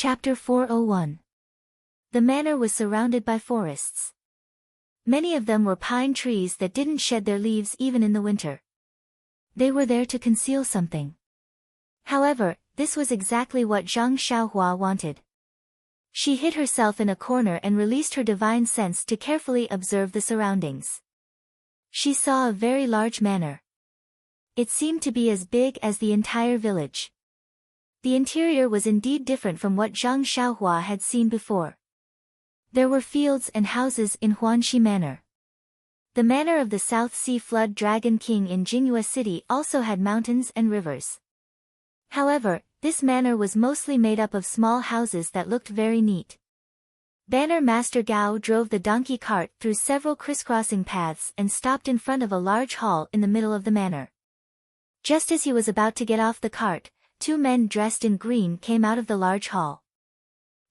Chapter 401. The manor was surrounded by forests. Many of them were pine trees that didn't shed their leaves even in the winter. They were there to conceal something. However, this was exactly what Zhang Xiaohua wanted. She hid herself in a corner and released her divine sense to carefully observe the surroundings. She saw a very large manor. It seemed to be as big as the entire village. The interior was indeed different from what Zhang Xiaohua had seen before. There were fields and houses in Huanxi Manor. The manor of the South Sea Flood Dragon King in Jinghua City also had mountains and rivers. However, this manor was mostly made up of small houses that looked very neat. Banner Master Gao drove the donkey cart through several crisscrossing paths and stopped in front of a large hall in the middle of the manor. Just as he was about to get off the cart, two men dressed in green came out of the large hall.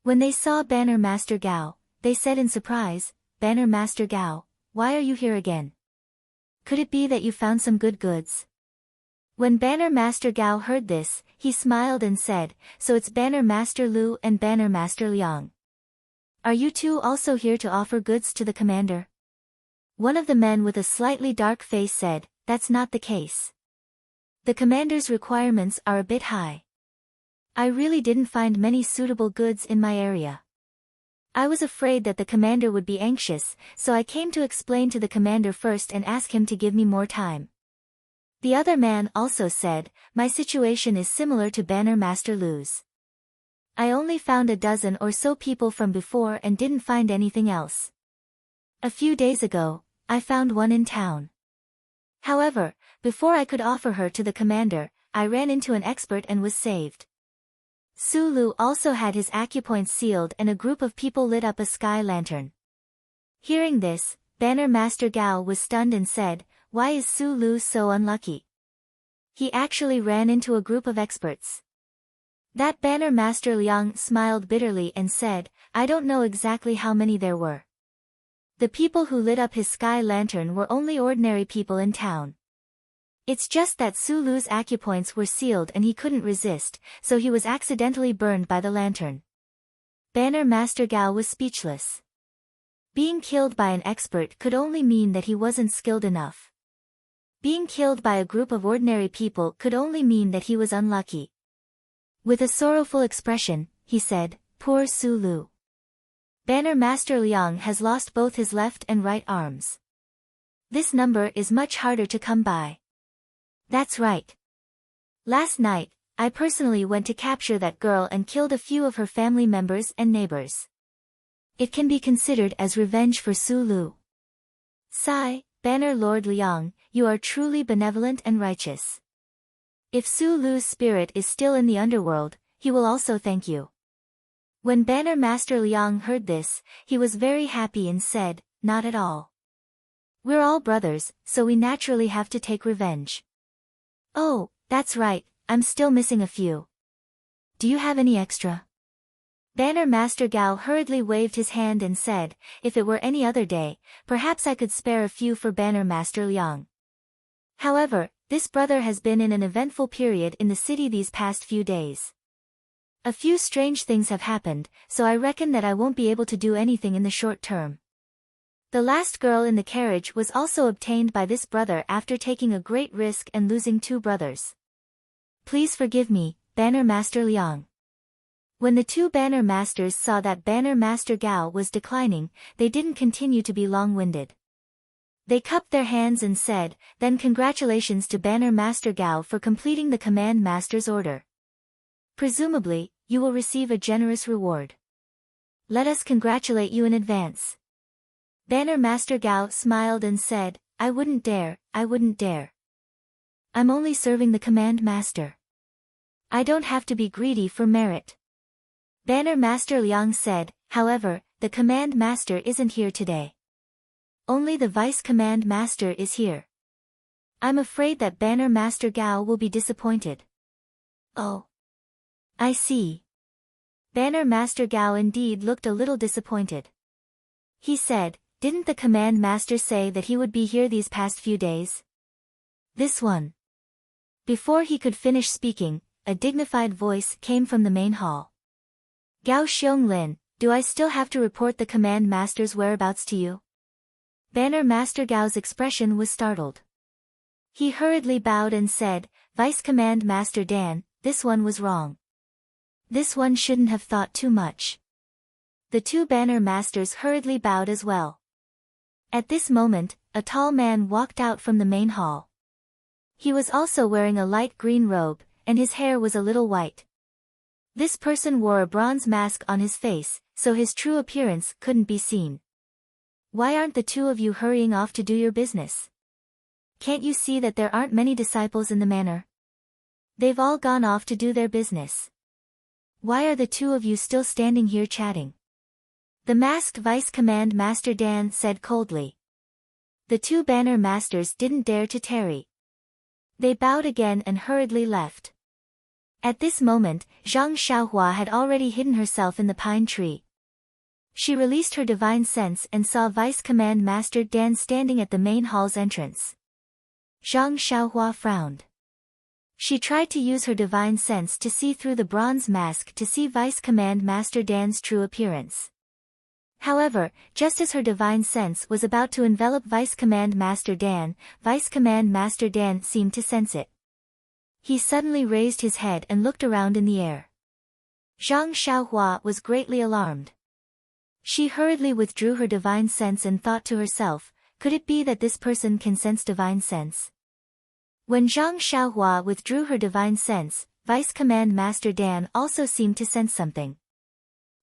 When they saw Banner Master Gao, they said in surprise, "Banner Master Gao, why are you here again? Could it be that you found some good goods?" When Banner Master Gao heard this, he smiled and said, "So it's Banner Master Lu and Banner Master Liang. Are you two also here to offer goods to the commander?" One of the men with a slightly dark face said, "That's not the case. The commander's requirements are a bit high. I really didn't find many suitable goods in my area. I was afraid that the commander would be anxious, so I came to explain to the commander first and ask him to give me more time." The other man also said, "My situation is similar to Banner Master Lu's. I only found a dozen or so people from before and didn't find anything else. A few days ago, I found one in town. However, before I could offer her to the commander, I ran into an expert and was saved." Su Lu also had his acupoints sealed and a group of people lit up a sky lantern. Hearing this, Banner Master Gao was stunned and said, "Why is Su Lu so unlucky? He actually ran into a group of experts." That Banner Master Liang smiled bitterly and said, "I don't know exactly how many there were. The people who lit up his sky lantern were only ordinary people in town. It's just that Su Lu's acupoints were sealed and he couldn't resist, so he was accidentally burned by the lantern." Banner Master Gao was speechless. Being killed by an expert could only mean that he wasn't skilled enough. Being killed by a group of ordinary people could only mean that he was unlucky. With a sorrowful expression, he said, "Poor Su Lu. Banner Master Liang has lost both his left and right arms. This number is much harder to come by." "That's right. Last night, I personally went to capture that girl and killed a few of her family members and neighbors. It can be considered as revenge for Su Lu." "Sigh, Banner Lord Liang, you are truly benevolent and righteous. If Su Lu's spirit is still in the underworld, he will also thank you." When Banner Master Liang heard this, he was very happy and said, "Not at all. We're all brothers, so we naturally have to take revenge." "Oh, that's right, I'm still missing a few. Do you have any extra?" Banner Master Gao hurriedly waved his hand and said, "If it were any other day, perhaps I could spare a few for Banner Master Liang. However, this brother has been in an eventful period in the city these past few days. A few strange things have happened, so I reckon that I won't be able to do anything in the short term." The last girl in the carriage was also obtained by this brother after taking a great risk and losing two brothers. "Please forgive me, Banner Master Liang." When the two Banner Masters saw that Banner Master Gao was declining, they didn't continue to be long-winded. They cupped their hands and said, "Then congratulations to Banner Master Gao for completing the Command Master's order. Presumably, you will receive a generous reward. Let us congratulate you in advance." Banner Master Gao smiled and said, I wouldn't dare. I'm only serving the Command Master. I don't have to be greedy for merit." Banner Master Liang said, "However, the Command Master isn't here today. Only the Vice Command Master is here. I'm afraid that Banner Master Gao will be disappointed." "Oh. I see." Banner Master Gao indeed looked a little disappointed. He said, "Didn't the Command Master say that he would be here these past few days?" "This one." Before he could finish speaking, a dignified voice came from the main hall. Gao Xiong-lin, do I still have to report the command master's whereabouts to you? Banner Master Gao's expression was startled. He hurriedly bowed and said, Vice Command Master Dan, this one was wrong. This one shouldn't have thought too much. The two banner masters hurriedly bowed as well. At this moment, a tall man walked out from the main hall. He was also wearing a light green robe, and his hair was a little white. This person wore a bronze mask on his face, so his true appearance couldn't be seen. Why aren't the two of you hurrying off to do your business? Can't you see that there aren't many disciples in the manor? They've all gone off to do their business. Why are the two of you still standing here chatting? The masked Vice Command Master Dan said coldly. The two banner masters didn't dare to tarry. They bowed again and hurriedly left. At this moment, Zhang Xiaohua had already hidden herself in the pine tree. She released her divine sense and saw Vice Command Master Dan standing at the main hall's entrance. Zhang Xiaohua frowned. She tried to use her divine sense to see through the bronze mask to see Vice Command Master Dan's true appearance. However, just as her divine sense was about to envelop Vice Command Master Dan, Vice Command Master Dan seemed to sense it. He suddenly raised his head and looked around in the air. Zhang Xiaohua was greatly alarmed. She hurriedly withdrew her divine sense and thought to herself, could it be that this person can sense divine sense? When Zhang Xiaohua withdrew her divine sense, Vice Command Master Dan also seemed to sense something.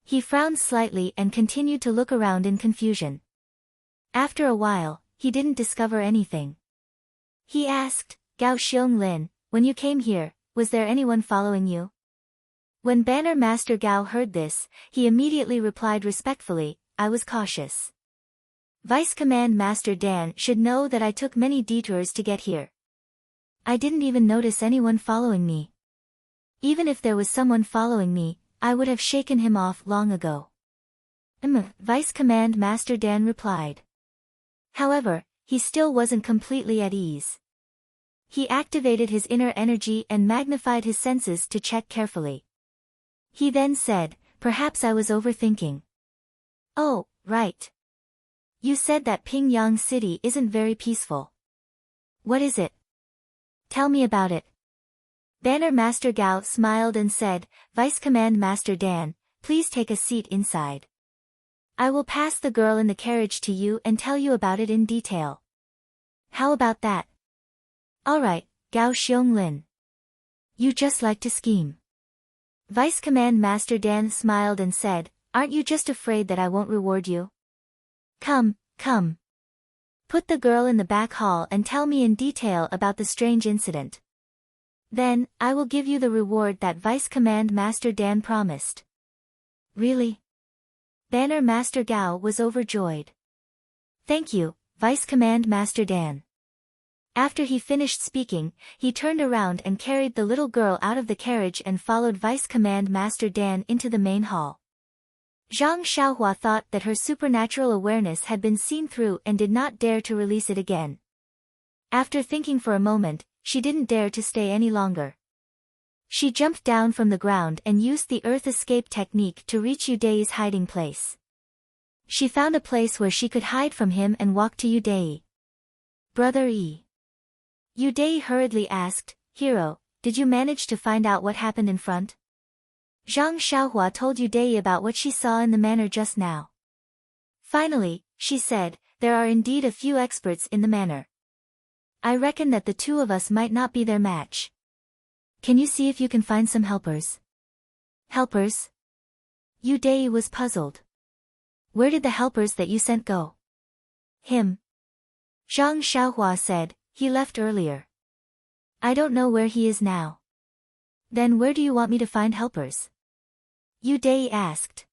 He frowned slightly and continued to look around in confusion. After a while, he didn't discover anything. He asked, Gao Xiong-lin, when you came here, was there anyone following you? When Banner Master Gao heard this, he immediately replied respectfully, I was cautious. Vice Command Master Dan should know that I took many detours to get here. I didn't even notice anyone following me. Even if there was someone following me, I would have shaken him off long ago. Vice Command Master Dan replied. However, he still wasn't completely at ease. He activated his inner energy and magnified his senses to check carefully. He then said, perhaps I was overthinking. Oh, right. You said that Pingyang City isn't very peaceful. What is it? Tell me about it. Banner Master Gao smiled and said, Vice Command Master Dan, please take a seat inside. I will pass the girl in the carriage to you and tell you about it in detail. How about that? Alright, Gao Xiong-lin. You just like to scheme. Vice Command Master Dan smiled and said, aren't you just afraid that I won't reward you? Come, come. Put the girl in the back hall and tell me in detail about the strange incident. Then, I will give you the reward that Vice Command Master Dan promised. Really? Banner Master Gao was overjoyed. Thank you, Vice Command Master Dan. After he finished speaking, he turned around and carried the little girl out of the carriage and followed Vice Command Master Dan into the main hall. Zhang Xiaohua thought that her supernatural awareness had been seen through and did not dare to release it again. After thinking for a moment, she didn't dare to stay any longer. She jumped down from the ground and used the earth escape technique to reach Yu Dei's hiding place. She found a place where she could hide from him and walk to Yu Dei. Brother Yi. Yu Dei hurriedly asked, Hero, did you manage to find out what happened in front? Zhang Xiaohua told Yu Dei about what she saw in the manor just now. Finally, she said, there are indeed a few experts in the manor. I reckon that the two of us might not be their match. Can you see if you can find some helpers? Helpers? Yu Dei was puzzled. Where did the helpers that you sent go? Him. Zhang Xiaohua said, he left earlier. I don't know where he is now. Then where do you want me to find helpers? Yu Dei asked.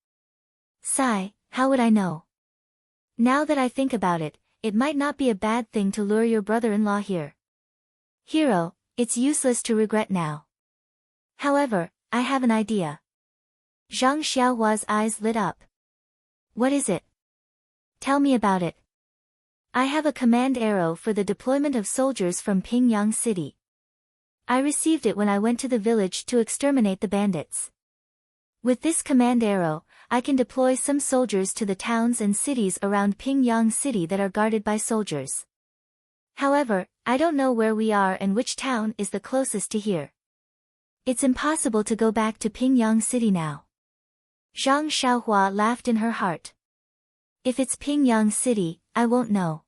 Sigh, how would I know? Now that I think about it, it might not be a bad thing to lure your brother-in-law here. Hero, it's useless to regret now. However, I have an idea. Zhang Xiaohua's eyes lit up. What is it? Tell me about it. I have a command arrow for the deployment of soldiers from Pingyang City. I received it when I went to the village to exterminate the bandits. With this command arrow, I can deploy some soldiers to the towns and cities around Pingyang City that are guarded by soldiers. However, I don't know where we are and which town is the closest to here. It's impossible to go back to Pingyang City now. Zhang Xiaohua laughed in her heart. If it's Pingyang City, I won't know.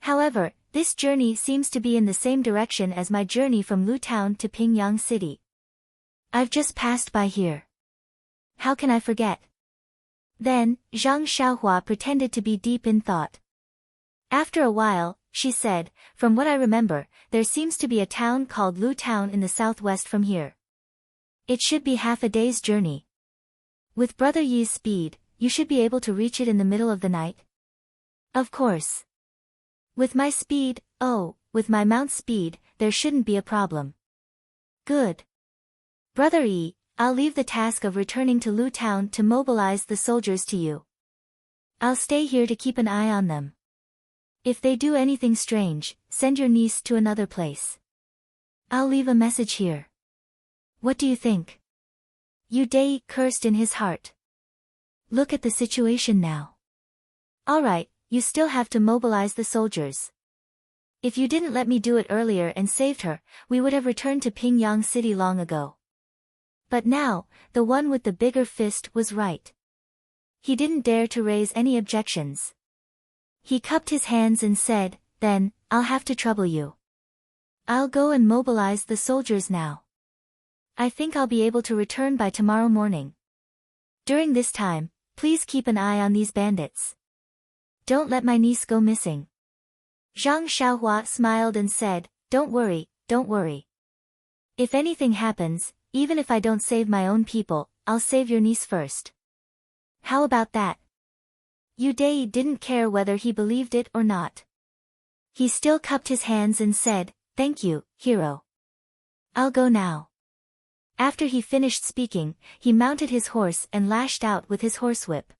However, this journey seems to be in the same direction as my journey from Lu Town to Pingyang City. I've just passed by here. How can I forget? Then, Zhang Xiaohua pretended to be deep in thought. After a while, she said, from what I remember, there seems to be a town called Lu Town in the southwest from here. It should be half a day's journey. With Brother Yi's speed, you should be able to reach it in the middle of the night. Of course. With my speed, with my mount's speed, there shouldn't be a problem. Good. Brother Yi, I'll leave the task of returning to Lu Town to mobilize the soldiers to you. I'll stay here to keep an eye on them. If they do anything strange, send your niece to another place. I'll leave a message here. What do you think? Yu Dai cursed in his heart. Look at the situation now. Alright, you still have to mobilize the soldiers. If you didn't let me do it earlier and saved her, we would have returned to Pingyang City long ago. But now, the one with the bigger fist was right. He didn't dare to raise any objections. He cupped his hands and said, then, I'll have to trouble you. I'll go and mobilize the soldiers now. I think I'll be able to return by tomorrow morning. During this time, please keep an eye on these bandits. Don't let my niece go missing. Zhang Xiaohua smiled and said, don't worry, don't worry. If anything happens, even if I don't save my own people, I'll save your niece first. How about that? Yu Dai didn't care whether he believed it or not. He still cupped his hands and said, thank you, hero. I'll go now. After he finished speaking, he mounted his horse and lashed out with his horsewhip.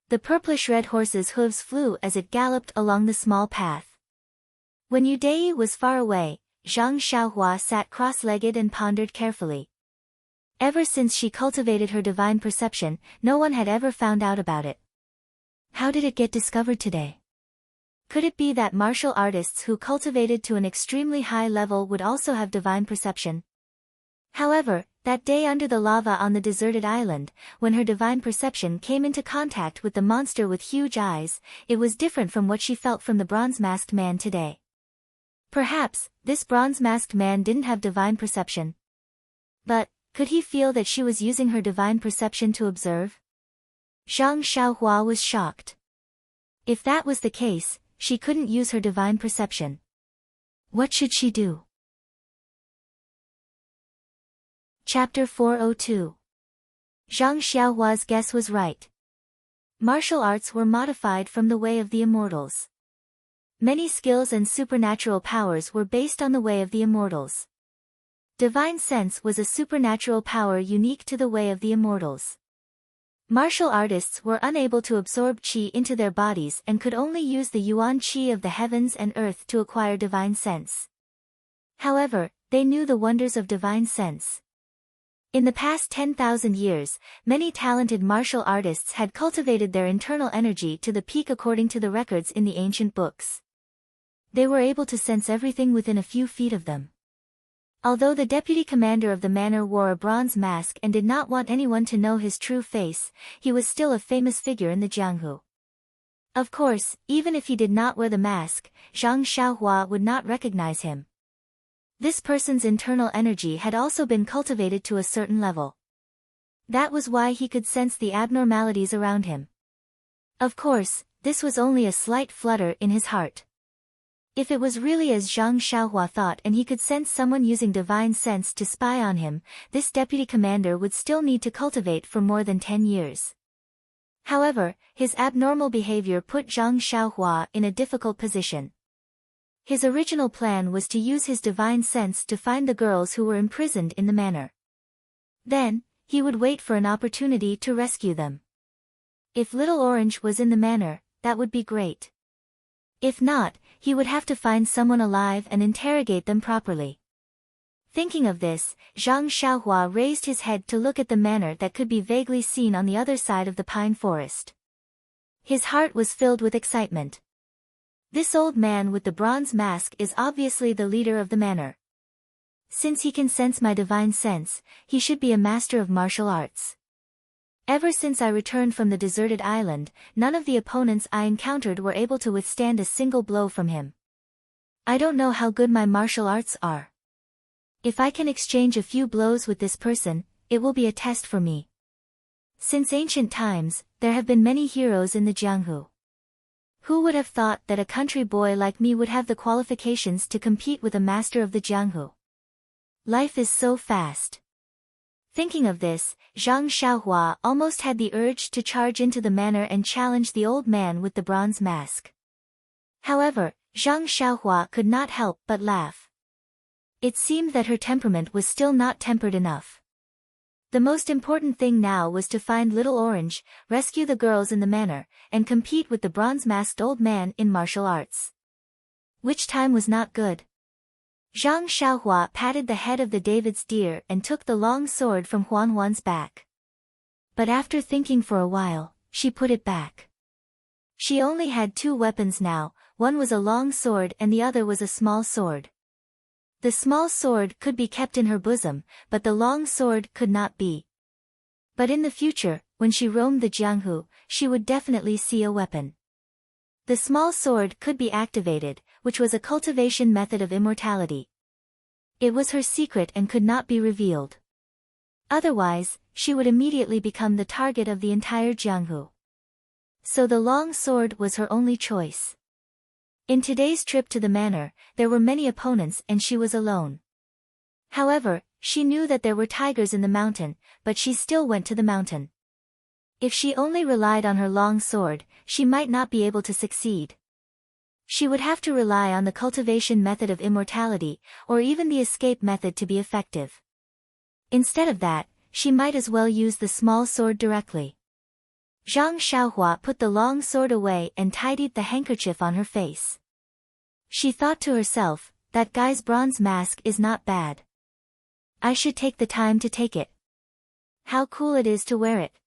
The purplish-red horse's hooves flew as it galloped along the small path. When Yu Dai was far away, Zhang Xiaohua sat cross-legged and pondered carefully. Ever since she cultivated her divine perception, no one had ever found out about it. How did it get discovered today? Could it be that martial artists who cultivated to an extremely high level would also have divine perception? However, that day under the lava on the deserted island, when her divine perception came into contact with the monster with huge eyes, it was different from what she felt from the bronze-masked man today. Perhaps, this bronze-masked man didn't have divine perception. But, could he feel that she was using her divine perception to observe? Zhang Xiaohua was shocked. If that was the case, she couldn't use her divine perception. What should she do? Chapter 402. Zhang Xiaohua's guess was right. Martial arts were modified from the way of the immortals. Many skills and supernatural powers were based on the way of the immortals. Divine sense was a supernatural power unique to the way of the immortals. Martial artists were unable to absorb qi into their bodies and could only use the yuan qi of the heavens and earth to acquire divine sense. However, they knew the wonders of divine sense. In the past 10,000 years, many talented martial artists had cultivated their internal energy to the peak according to the records in the ancient books. They were able to sense everything within a few feet of them. Although the deputy commander of the manor wore a bronze mask and did not want anyone to know his true face, he was still a famous figure in the Jianghu. Of course, even if he did not wear the mask, Zhang Xiaohua would not recognize him. This person's internal energy had also been cultivated to a certain level. That was why he could sense the abnormalities around him. Of course, this was only a slight flutter in his heart. If it was really as Zhang Xiaohua thought and he could sense someone using divine sense to spy on him, this deputy commander would still need to cultivate for more than 10 years. However, his abnormal behavior put Zhang Xiaohua in a difficult position. His original plan was to use his divine sense to find the girls who were imprisoned in the manor. Then, he would wait for an opportunity to rescue them. If Little Orange was in the manor, that would be great. If not, he would have to find someone alive and interrogate them properly. Thinking of this, Zhang Xiaohua raised his head to look at the manor that could be vaguely seen on the other side of the pine forest. His heart was filled with excitement. This old man with the bronze mask is obviously the leader of the manor. Since he can sense my divine sense, he should be a master of martial arts. Ever since I returned from the deserted island, none of the opponents I encountered were able to withstand a single blow from him. I don't know how good my martial arts are. If I can exchange a few blows with this person, it will be a test for me. Since ancient times, there have been many heroes in the Jianghu. Who would have thought that a country boy like me would have the qualifications to compete with a master of the Jianghu? Life is so fast. Thinking of this, Zhang Xiaohua almost had the urge to charge into the manor and challenge the old man with the bronze mask. However, Zhang Xiaohua could not help but laugh. It seemed that her temperament was still not tempered enough. The most important thing now was to find Little Orange, rescue the girls in the manor, and compete with the bronze-masked old man in martial arts. Which time was not good. Zhang Xiaohua patted the head of the David's deer and took the long sword from Huan Huan's back. But after thinking for a while, she put it back. She only had two weapons now, one was a long sword and the other was a small sword. The small sword could be kept in her bosom, but the long sword could not be. But in the future, when she roamed the Jianghu, she would definitely see a weapon. The small sword could be activated, which was a cultivation method of immortality. It was her secret and could not be revealed. Otherwise, she would immediately become the target of the entire Jianghu. So the long sword was her only choice. In today's trip to the manor, there were many opponents and she was alone. However, she knew that there were tigers in the mountain, but she still went to the mountain. If she only relied on her long sword, she might not be able to succeed. She would have to rely on the cultivation method of immortality, or even the escape method to be effective. Instead of that, she might as well use the small sword directly. Zhang Xiaohua put the long sword away and tidied the handkerchief on her face. She thought to herself, that guy's bronze mask is not bad. I should take the time to take it. How cool it is to wear it.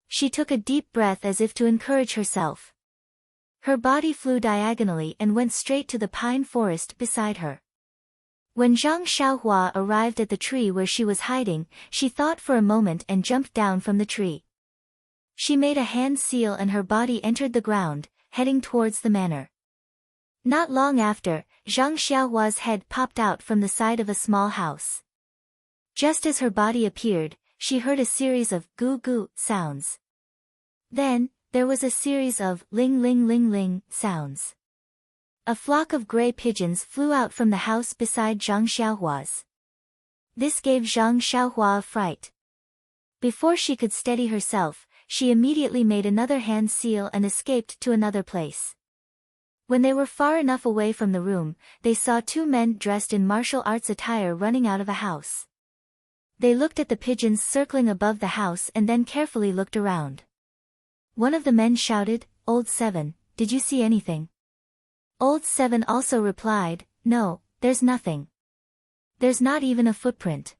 She took a deep breath as if to encourage herself. Her body flew diagonally and went straight to the pine forest beside her. When Zhang Xiaohua arrived at the tree where she was hiding, she thought for a moment and jumped down from the tree. She made a hand seal and her body entered the ground, heading towards the manor. Not long after, Zhang Xiaohua's head popped out from the side of a small house. Just as her body appeared, she heard a series of goo-goo sounds. Then, there was a series of ling-ling-ling-ling sounds. A flock of gray pigeons flew out from the house beside Zhang Xiaohua's. This gave Zhang Xiaohua a fright. Before she could steady herself, she immediately made another hand seal and escaped to another place. When they were far enough away from the room, they saw two men dressed in martial arts attire running out of a house. They looked at the pigeons circling above the house and then carefully looked around. One of the men shouted, "Old Seven, did you see anything?" Old Seven also replied, "No, there's nothing. There's not even a footprint.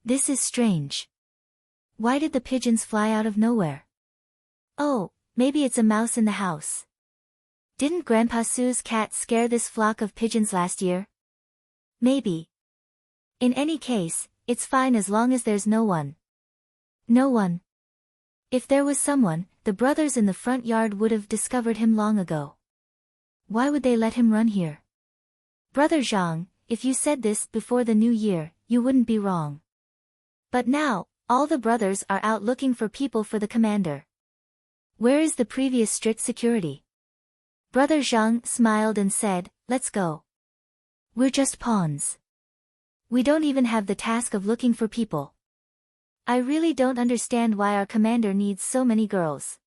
This is strange. Why did the pigeons fly out of nowhere? Oh, maybe it's a mouse in the house. Didn't Grandpa Sue's cat scare this flock of pigeons last year? Maybe. In any case, it's fine as long as there's no one." No one. If there was someone, the brothers in the front yard would have discovered him long ago. Why would they let him run here? Brother Zhang, if you said this before the new year, you wouldn't be wrong. But now, all the brothers are out looking for people for the commander. Where is the previous strict security? Brother Zhang smiled and said, "Let's go. We're just pawns. We don't even have the task of looking for people. I really don't understand why our commander needs so many girls.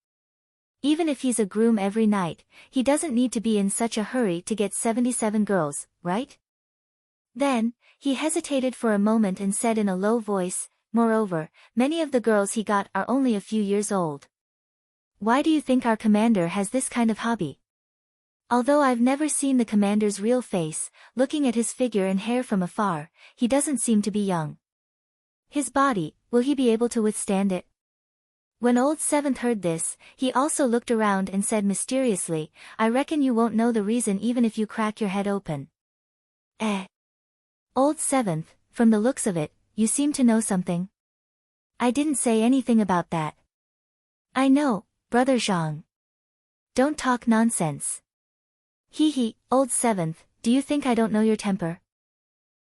Even if he's a groom every night, he doesn't need to be in such a hurry to get 77 girls, right?" Then, he hesitated for a moment and said in a low voice, "Moreover, many of the girls he got are only a few years old. Why do you think our commander has this kind of hobby?" Although I've never seen the commander's real face, looking at his figure and hair from afar, he doesn't seem to be young. His body, will he be able to withstand it? When Old Seventh heard this, he also looked around and said mysteriously, I reckon you won't know the reason even if you crack your head open. Old Seventh, from the looks of it, you seem to know something. I didn't say anything about that. I know, Brother Zhang. Don't talk nonsense. Hee, Old Seventh, do you think I don't know your temper?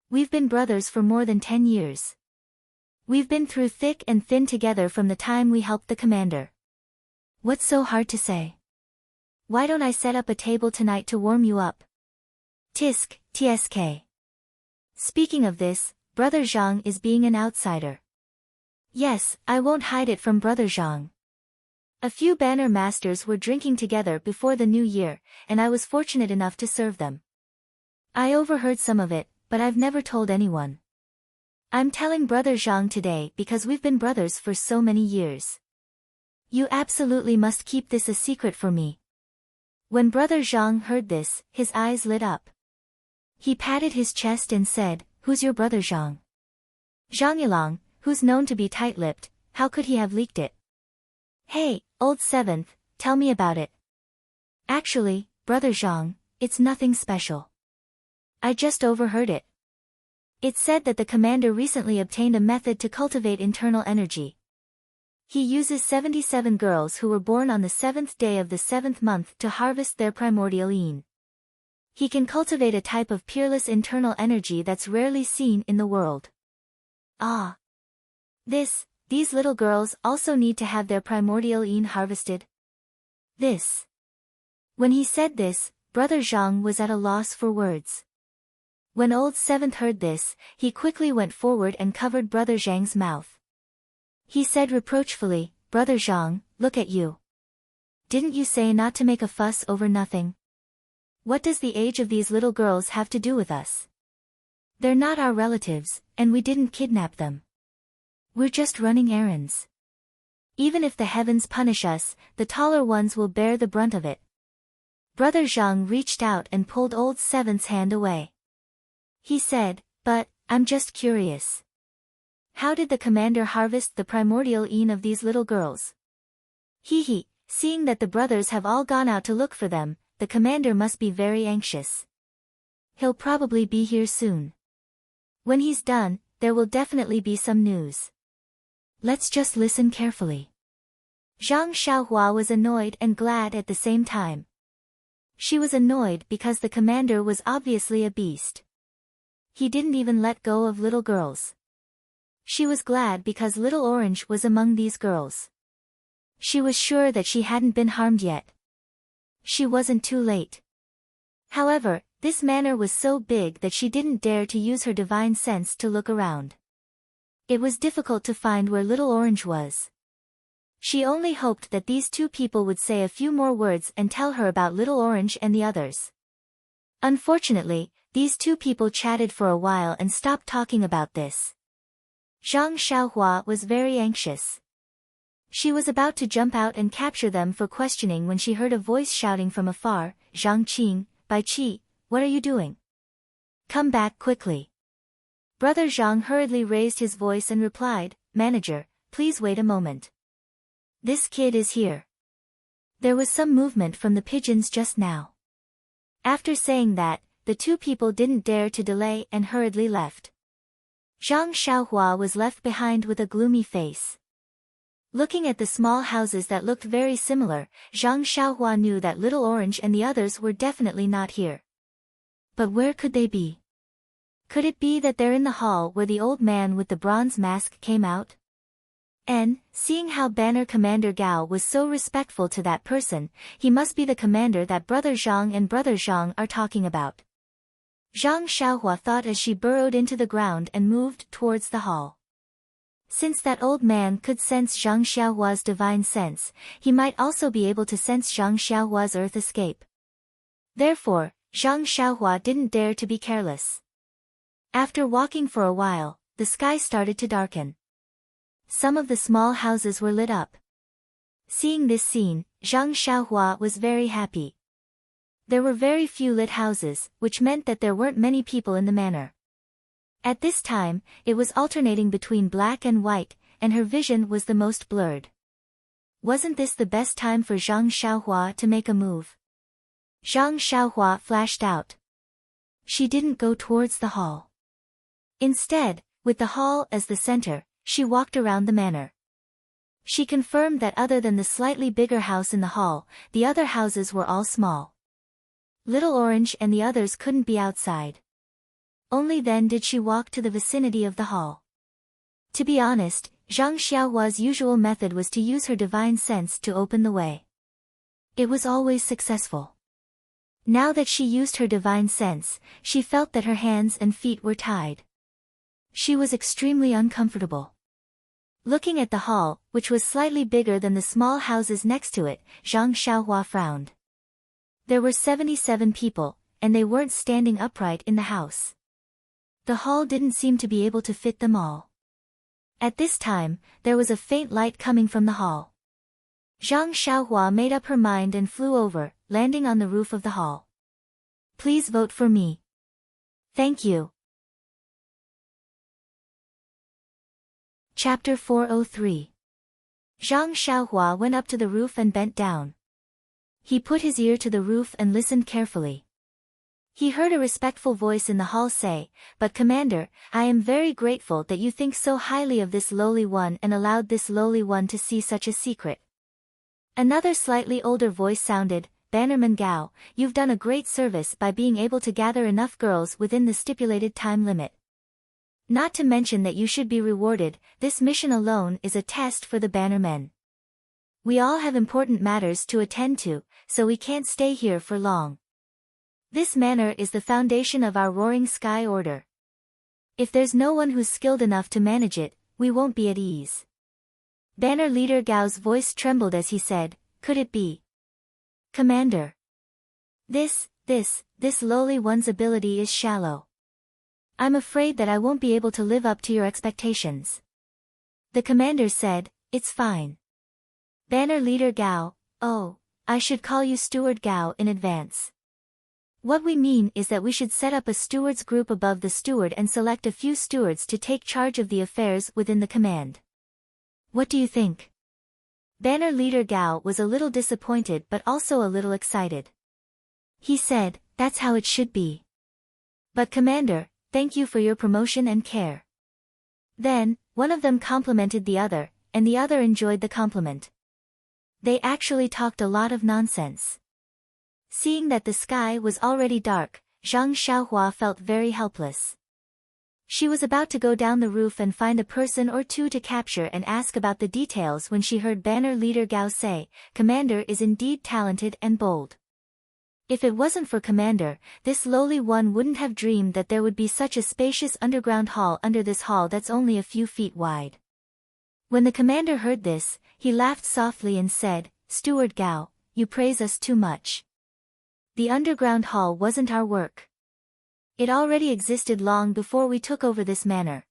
We've been brothers for more than 10 years. We've been through thick and thin together from the time we helped the commander. What's so hard to say? Why don't I set up a table tonight to warm you up? Tisk, tsk. Speaking of this, Brother Zhang is being an outsider. Yes, I won't hide it from Brother Zhang. A few banner masters were drinking together before the new year, and I was fortunate enough to serve them. I overheard some of it, but I've never told anyone. I'm telling Brother Zhang today because we've been brothers for so many years. You absolutely must keep this a secret for me. When Brother Zhang heard this, his eyes lit up. He patted his chest and said, Who's your Brother Zhang? Zhang Yilang, who's known to be tight-lipped, how could he have leaked it? Hey, Old Seventh, tell me about it. Actually, Brother Zhang, it's nothing special. I just overheard it. It said that the commander recently obtained a method to cultivate internal energy. He uses 77 girls who were born on the 7th day of the 7th month to harvest their primordial yin. He can cultivate a type of peerless internal energy that's rarely seen in the world. Ah. These little girls also need to have their primordial yin harvested? When he said this, Brother Zhang was at a loss for words. When Old Seventh heard this, he quickly went forward and covered Brother Zhang's mouth. He said reproachfully, Brother Zhang, look at you. Didn't you say not to make a fuss over nothing? What does the age of these little girls have to do with us? They're not our relatives, and we didn't kidnap them. We're just running errands. Even if the heavens punish us, the taller ones will bear the brunt of it. Brother Zhang reached out and pulled Old Seventh's hand away. He said, But, I'm just curious. How did the commander harvest the primordial yin of these little girls? Seeing that the brothers have all gone out to look for them, the commander must be very anxious. He'll probably be here soon. When he's done, there will definitely be some news. Let's just listen carefully. Zhang Xiaohua was annoyed and glad at the same time. She was annoyed because the commander was obviously a beast. He didn't even let go of little girls. She was glad because Little Orange was among these girls. She was sure that she hadn't been harmed yet. She wasn't too late. However, this manor was so big that she didn't dare to use her divine sense to look around. It was difficult to find where Little Orange was. She only hoped that these two people would say a few more words and tell her about Little Orange and the others. Unfortunately, these two people chatted for a while and stopped talking about this. Zhang Xiaohua was very anxious. She was about to jump out and capture them for questioning when she heard a voice shouting from afar, Zhang Qing, Bai Qi, what are you doing? Come back quickly. Brother Zhang hurriedly raised his voice and replied, Manager, please wait a moment. This kid is here. There was some movement from the pigeons just now. After saying that, the two people didn't dare to delay and hurriedly left. Zhang Xiaohua was left behind with a gloomy face. Looking at the small houses that looked very similar, Zhang Xiaohua knew that Little Orange and the others were definitely not here. But where could they be? Could it be that they're in the hall where the old man with the bronze mask came out? And, seeing how Banner Commander Gao was so respectful to that person, he must be the commander that Brother Zhang and Brother Zhang are talking about. Zhang Xiaohua thought as she burrowed into the ground and moved towards the hall. Since that old man could sense Zhang Xiaohua's divine sense, he might also be able to sense Zhang Xiaohua's earth escape. Therefore, Zhang Xiaohua didn't dare to be careless. After walking for a while, the sky started to darken. Some of the small houses were lit up. Seeing this scene, Zhang Xiaohua was very happy. There were very few lit houses, which meant that there weren't many people in the manor. At this time, it was alternating between black and white, and her vision was the most blurred. Wasn't this the best time for Zhang Xiaohua to make a move? Zhang Xiaohua flashed out. She didn't go towards the hall. Instead, with the hall as the center, she walked around the manor. She confirmed that other than the slightly bigger house in the hall, the other houses were all small. Little Orange and the others couldn't be outside. Only then did she walk to the vicinity of the hall. To be honest, Zhang Xiaohua's usual method was to use her divine sense to open the way. It was always successful. Now that she used her divine sense, she felt that her hands and feet were tied. She was extremely uncomfortable. Looking at the hall, which was slightly bigger than the small houses next to it, Zhang Xiaohua frowned. There were 77 people, and they weren't standing upright in the house. The hall didn't seem to be able to fit them all. At this time, there was a faint light coming from the hall. Zhang Xiaohua made up her mind and flew over, landing on the roof of the hall. Please vote for me. Thank you. Chapter 403. Zhang Xiaohua went up to the roof and bent down. He put his ear to the roof and listened carefully. He heard a respectful voice in the hall say, "But Commander, I am very grateful that you think so highly of this lowly one and allowed this lowly one to see such a secret." Another slightly older voice sounded, "Bannerman Gao, you've done a great service by being able to gather enough girls within the stipulated time limit. Not to mention that you should be rewarded, this mission alone is a test for the Bannermen. We all have important matters to attend to, so we can't stay here for long. This manor is the foundation of our Roaring Sky Order. If there's no one who's skilled enough to manage it, we won't be at ease." Banner Leader Gao's voice trembled as he said, "Could it be? Commander. This lowly one's ability is shallow. I'm afraid that I won't be able to live up to your expectations." The commander said, "It's fine. Banner Leader Gao, oh, I should call you Steward Gao in advance. What we mean is that we should set up a stewards group above the steward and select a few stewards to take charge of the affairs within the command. What do you think?" Banner Leader Gao was a little disappointed but also a little excited. He said, "That's how it should be. But Commander, thank you for your promotion and care." Then, one of them complimented the other, and the other enjoyed the compliment. They actually talked a lot of nonsense. Seeing that the sky was already dark, Zhang Xiaohua felt very helpless. She was about to go down the roof and find a person or two to capture and ask about the details when she heard Banner Leader Gao say, "Commander is indeed talented and bold. If it wasn't for Commander, this lowly one wouldn't have dreamed that there would be such a spacious underground hall under this hall that's only a few feet wide." When the commander heard this, he laughed softly and said, "Steward Gao, you praise us too much. The underground hall wasn't our work. It already existed long before we took over this manor."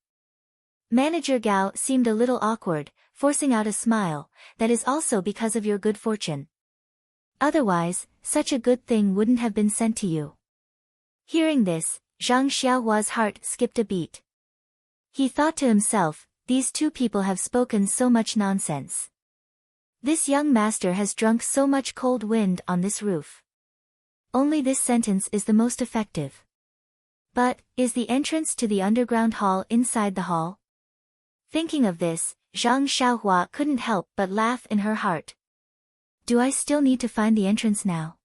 Manager Gao seemed a little awkward, forcing out a smile, "That is also because of your good fortune. Otherwise, such a good thing wouldn't have been sent to you." Hearing this, Zhang Xiaohua's heart skipped a beat. He thought to himself, "These two people have spoken so much nonsense. This young master has drunk so much cold wind on this roof. Only this sentence is the most effective. But, is the entrance to the underground hall inside the hall?" Thinking of this, Zhang Xiaohua couldn't help but laugh in her heart. "Do I still need to find the entrance now?"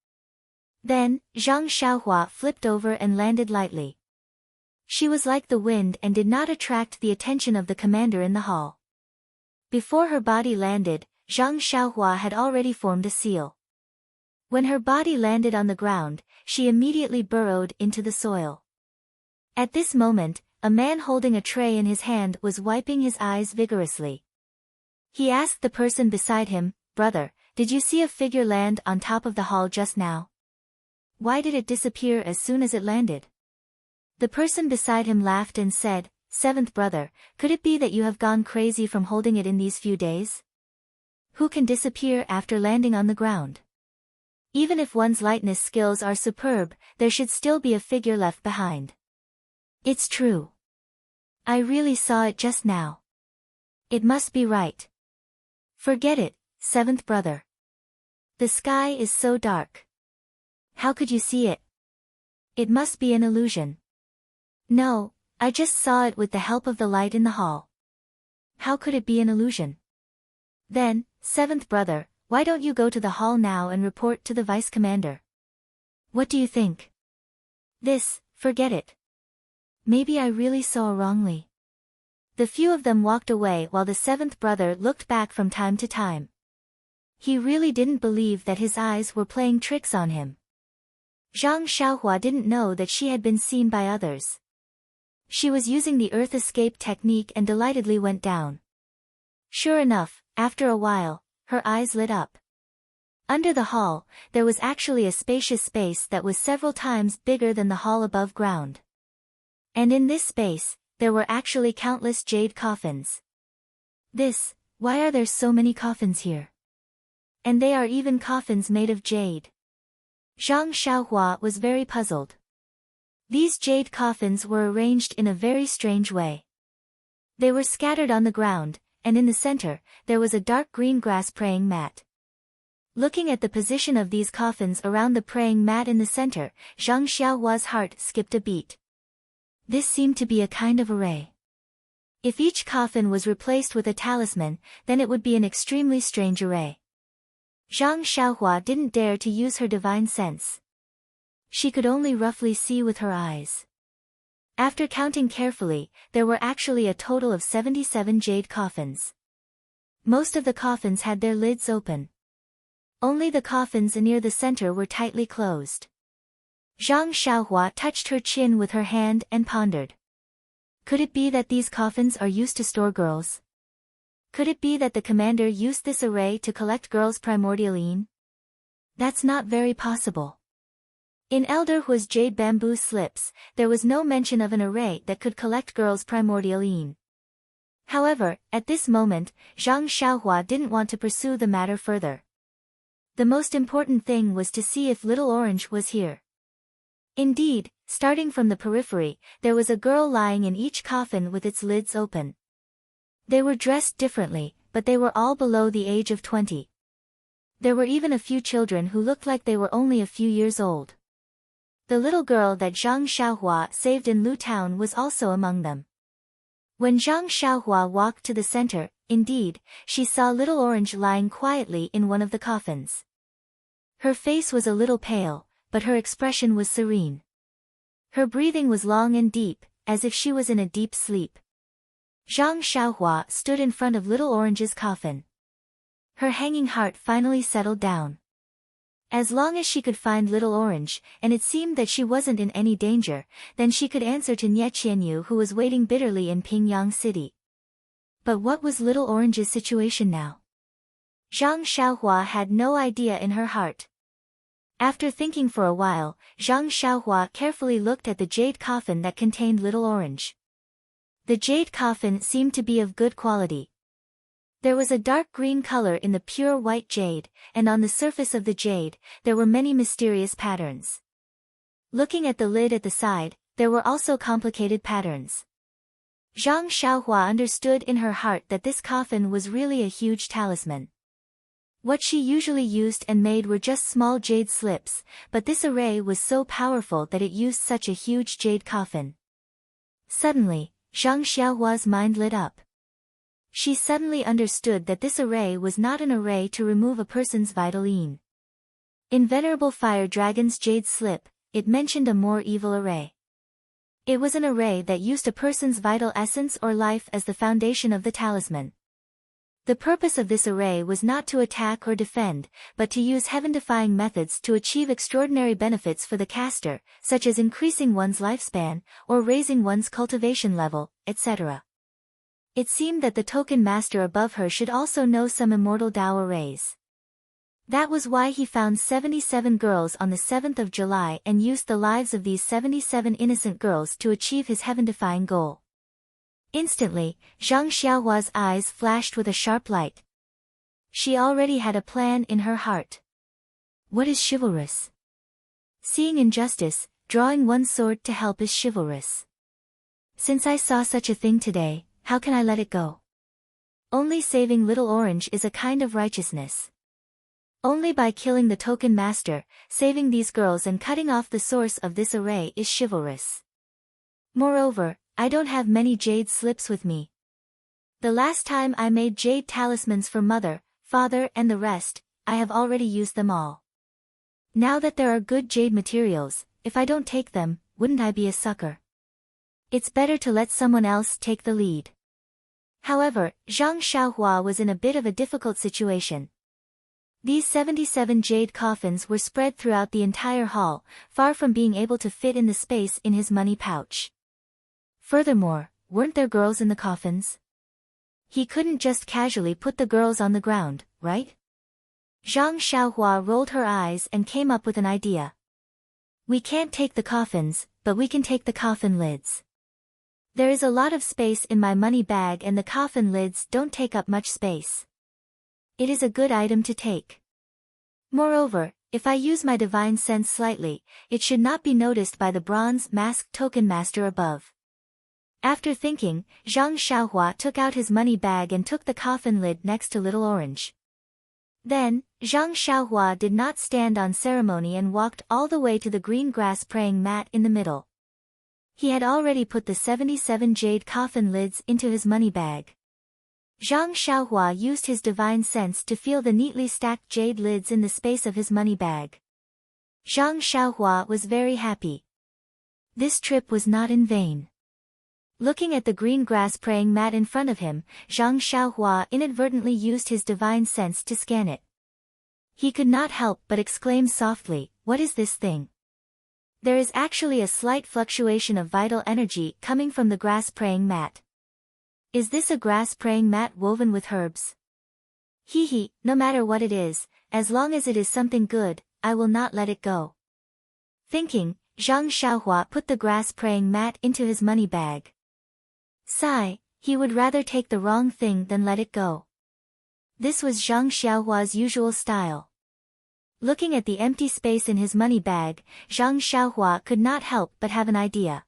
Then, Zhang Xiaohua flipped over and landed lightly. She was like the wind and did not attract the attention of the commander in the hall. Before her body landed, Zhang Xiaohua had already formed a seal. When her body landed on the ground, she immediately burrowed into the soil. At this moment, a man holding a tray in his hand was wiping his eyes vigorously. He asked the person beside him, "Brother, did you see a figure land on top of the hall just now? Why did it disappear as soon as it landed?" The person beside him laughed and said, "Seventh brother, could it be that you have gone crazy from holding it in these few days? Who can disappear after landing on the ground? Even if one's lightness skills are superb, there should still be a figure left behind. It's true. I really saw it just now. It must be right. Forget it, seventh brother. The sky is so dark. How could you see it? It must be an illusion. No, I just saw it with the help of the light in the hall. How could it be an illusion? Then, seventh brother, why don't you go to the hall now and report to the vice commander? What do you think? Forget it. Maybe I really saw wrongly. The few of them walked away while the seventh brother looked back from time to time. He really didn't believe that his eyes were playing tricks on him. Zhang Xiaohua didn't know that she had been seen by others. She was using the earth escape technique and delightedly went down. Sure enough, after a while, her eyes lit up. Under the hall, there was actually a spacious space that was several times bigger than the hall above ground. And in this space, there were actually countless jade coffins. Why are there so many coffins here? And they are even coffins made of jade. Zhang Xiaohua was very puzzled. These jade coffins were arranged in a very strange way. They were scattered on the ground, and in the center, there was a dark green grass praying mat. Looking at the position of these coffins around the praying mat in the center, Zhang Xiaohua's heart skipped a beat. This seemed to be a kind of array. If each coffin was replaced with a talisman, then it would be an extremely strange array. Zhang Xiaohua didn't dare to use her divine sense. She could only roughly see with her eyes. After counting carefully, there were actually a total of 77 jade coffins. Most of the coffins had their lids open. Only the coffins near the center were tightly closed. Zhang Xiaohua touched her chin with her hand and pondered. Could it be that these coffins are used to store girls? Could it be that the commander used this array to collect girls' primordial yin? That's not very possible. In Elder Hua's jade bamboo slips, there was no mention of an array that could collect girls' primordial yin. However, at this moment, Zhang Xiaohua didn't want to pursue the matter further. The most important thing was to see if Little Orange was here. Indeed, starting from the periphery, there was a girl lying in each coffin with its lids open. They were dressed differently, but they were all below the age of 20. There were even a few children who looked like they were only a few years old. The little girl that Zhang Xiaohua saved in Lu Town was also among them. When Zhang Xiaohua walked to the center, indeed, she saw Little Orange lying quietly in one of the coffins. Her face was a little pale, but her expression was serene. Her breathing was long and deep, as if she was in a deep sleep. Zhang Xiaohua stood in front of Little Orange's coffin. Her hanging heart finally settled down. As long as she could find Little Orange, and it seemed that she wasn't in any danger, then she could answer to Nie Qianyu, who was waiting bitterly in Pingyang City. But what was Little Orange's situation now? Zhang Xiaohua had no idea in her heart. After thinking for a while, Zhang Xiaohua carefully looked at the jade coffin that contained Little Orange. The jade coffin seemed to be of good quality. There was a dark green color in the pure white jade, and on the surface of the jade, there were many mysterious patterns. Looking at the lid at the side, there were also complicated patterns. Zhang Xiaohua understood in her heart that this coffin was really a huge talisman. What she usually used and made were just small jade slips, but this array was so powerful that it used such a huge jade coffin. Suddenly, Zhang Xiaohua's mind lit up. She suddenly understood that this array was not an array to remove a person's vital yin. In Venerable Fire Dragon's jade slip, it mentioned a more evil array. It was an array that used a person's vital essence or life as the foundation of the talisman. The purpose of this array was not to attack or defend, but to use heaven-defying methods to achieve extraordinary benefits for the caster, such as increasing one's lifespan, or raising one's cultivation level, etc. It seemed that the token master above her should also know some immortal Tao arrays. That was why he found 77 girls on the 7th of July and used the lives of these 77 innocent girls to achieve his heaven-defying goal. Instantly, Zhang Xiaohua's eyes flashed with a sharp light. She already had a plan in her heart. What is chivalrous? Seeing injustice, drawing one's sword to help is chivalrous. Since I saw such a thing today, how can I let it go? Only saving Little Orange is a kind of righteousness. Only by killing the token master, saving these girls and cutting off the source of this array is chivalrous. Moreover, I don't have many jade slips with me. The last time I made jade talismans for mother, father and the rest, I have already used them all. Now that there are good jade materials, if I don't take them, wouldn't I be a sucker? It's better to let someone else take the lead. However, Zhang Xiaohua was in a bit of a difficult situation. These 77 jade coffins were spread throughout the entire hall, far from being able to fit in the space in his money pouch. Furthermore, weren't there girls in the coffins? He couldn't just casually put the girls on the ground, right? Zhang Xiaohua rolled her eyes and came up with an idea. We can't take the coffins, but we can take the coffin lids. There is a lot of space in my money bag and the coffin lids don't take up much space. It is a good item to take. Moreover, if I use my divine sense slightly, it should not be noticed by the bronze masked token master above. After thinking, Zhang Xiaohua took out his money bag and took the coffin lid next to Little Orange. Then, Zhang Xiaohua did not stand on ceremony and walked all the way to the green grass praying mat in the middle. He had already put the 77 jade coffin lids into his money bag. Zhang Xiaohua used his divine sense to feel the neatly stacked jade lids in the space of his money bag. Zhang Xiaohua was very happy. This trip was not in vain. Looking at the green grass praying mat in front of him, Zhang Xiaohua inadvertently used his divine sense to scan it. He could not help but exclaim softly, "What is this thing?" There is actually a slight fluctuation of vital energy coming from the grass praying mat. Is this a grass praying mat woven with herbs? Hee, no matter what it is, as long as it is something good, I will not let it go. Thinking, Zhang Xiaohua put the grass praying mat into his money bag. Sigh, he would rather take the wrong thing than let it go. This was Zhang Xiaohua's usual style. Looking at the empty space in his money bag, Zhang Xiaohua could not help but have an idea.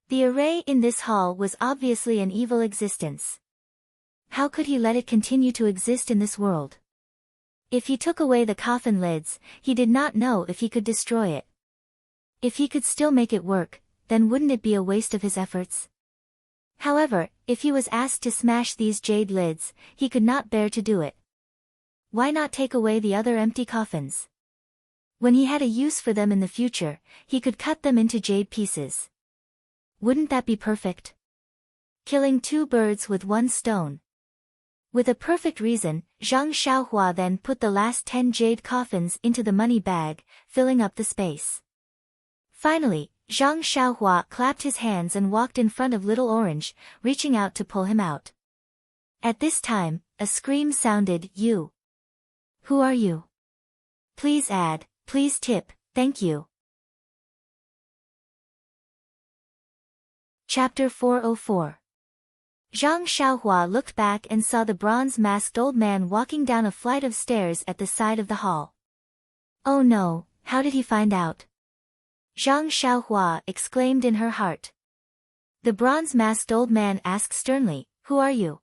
The array in this hall was obviously an evil existence. How could he let it continue to exist in this world? If he took away the coffin lids, he did not know if he could destroy it. If he could still make it work, then wouldn't it be a waste of his efforts? However, if he was asked to smash these jade lids, he could not bear to do it. Why not take away the other empty coffins? When he had a use for them in the future, he could cut them into jade pieces. Wouldn't that be perfect? Killing two birds with one stone. With a perfect reason, Zhang Xiaohua then put the last 10 jade coffins into the money bag, filling up the space. Finally, Zhang Xiaohua clapped his hands and walked in front of Little Orange, reaching out to pull him out. At this time, a scream sounded, "You! Who are you? Please add, please tip, thank you." Chapter 404. Zhang Xiaohua looked back and saw the bronze-masked old man walking down a flight of stairs at the side of the hall. Oh no, how did he find out? Zhang Xiaohua exclaimed in her heart. The bronze-masked old man asked sternly, "Who are you?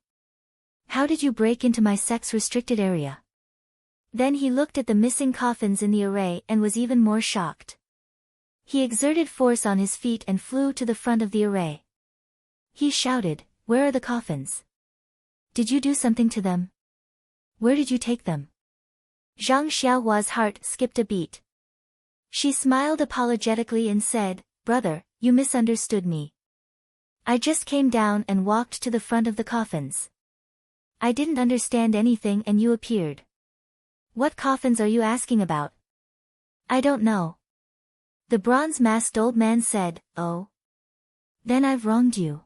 How did you break into my sex-restricted area?" Then he looked at the missing coffins in the array and was even more shocked. He exerted force on his feet and flew to the front of the array. He shouted, "Where are the coffins? Did you do something to them? Where did you take them?" Zhang Xiaohua's heart skipped a beat. She smiled apologetically and said, "Brother, you misunderstood me. I just came down and walked to the front of the coffins. I didn't understand anything and you appeared. What coffins are you asking about?" "I don't know." The bronze-masked old man said, "Oh? Then I've wronged you.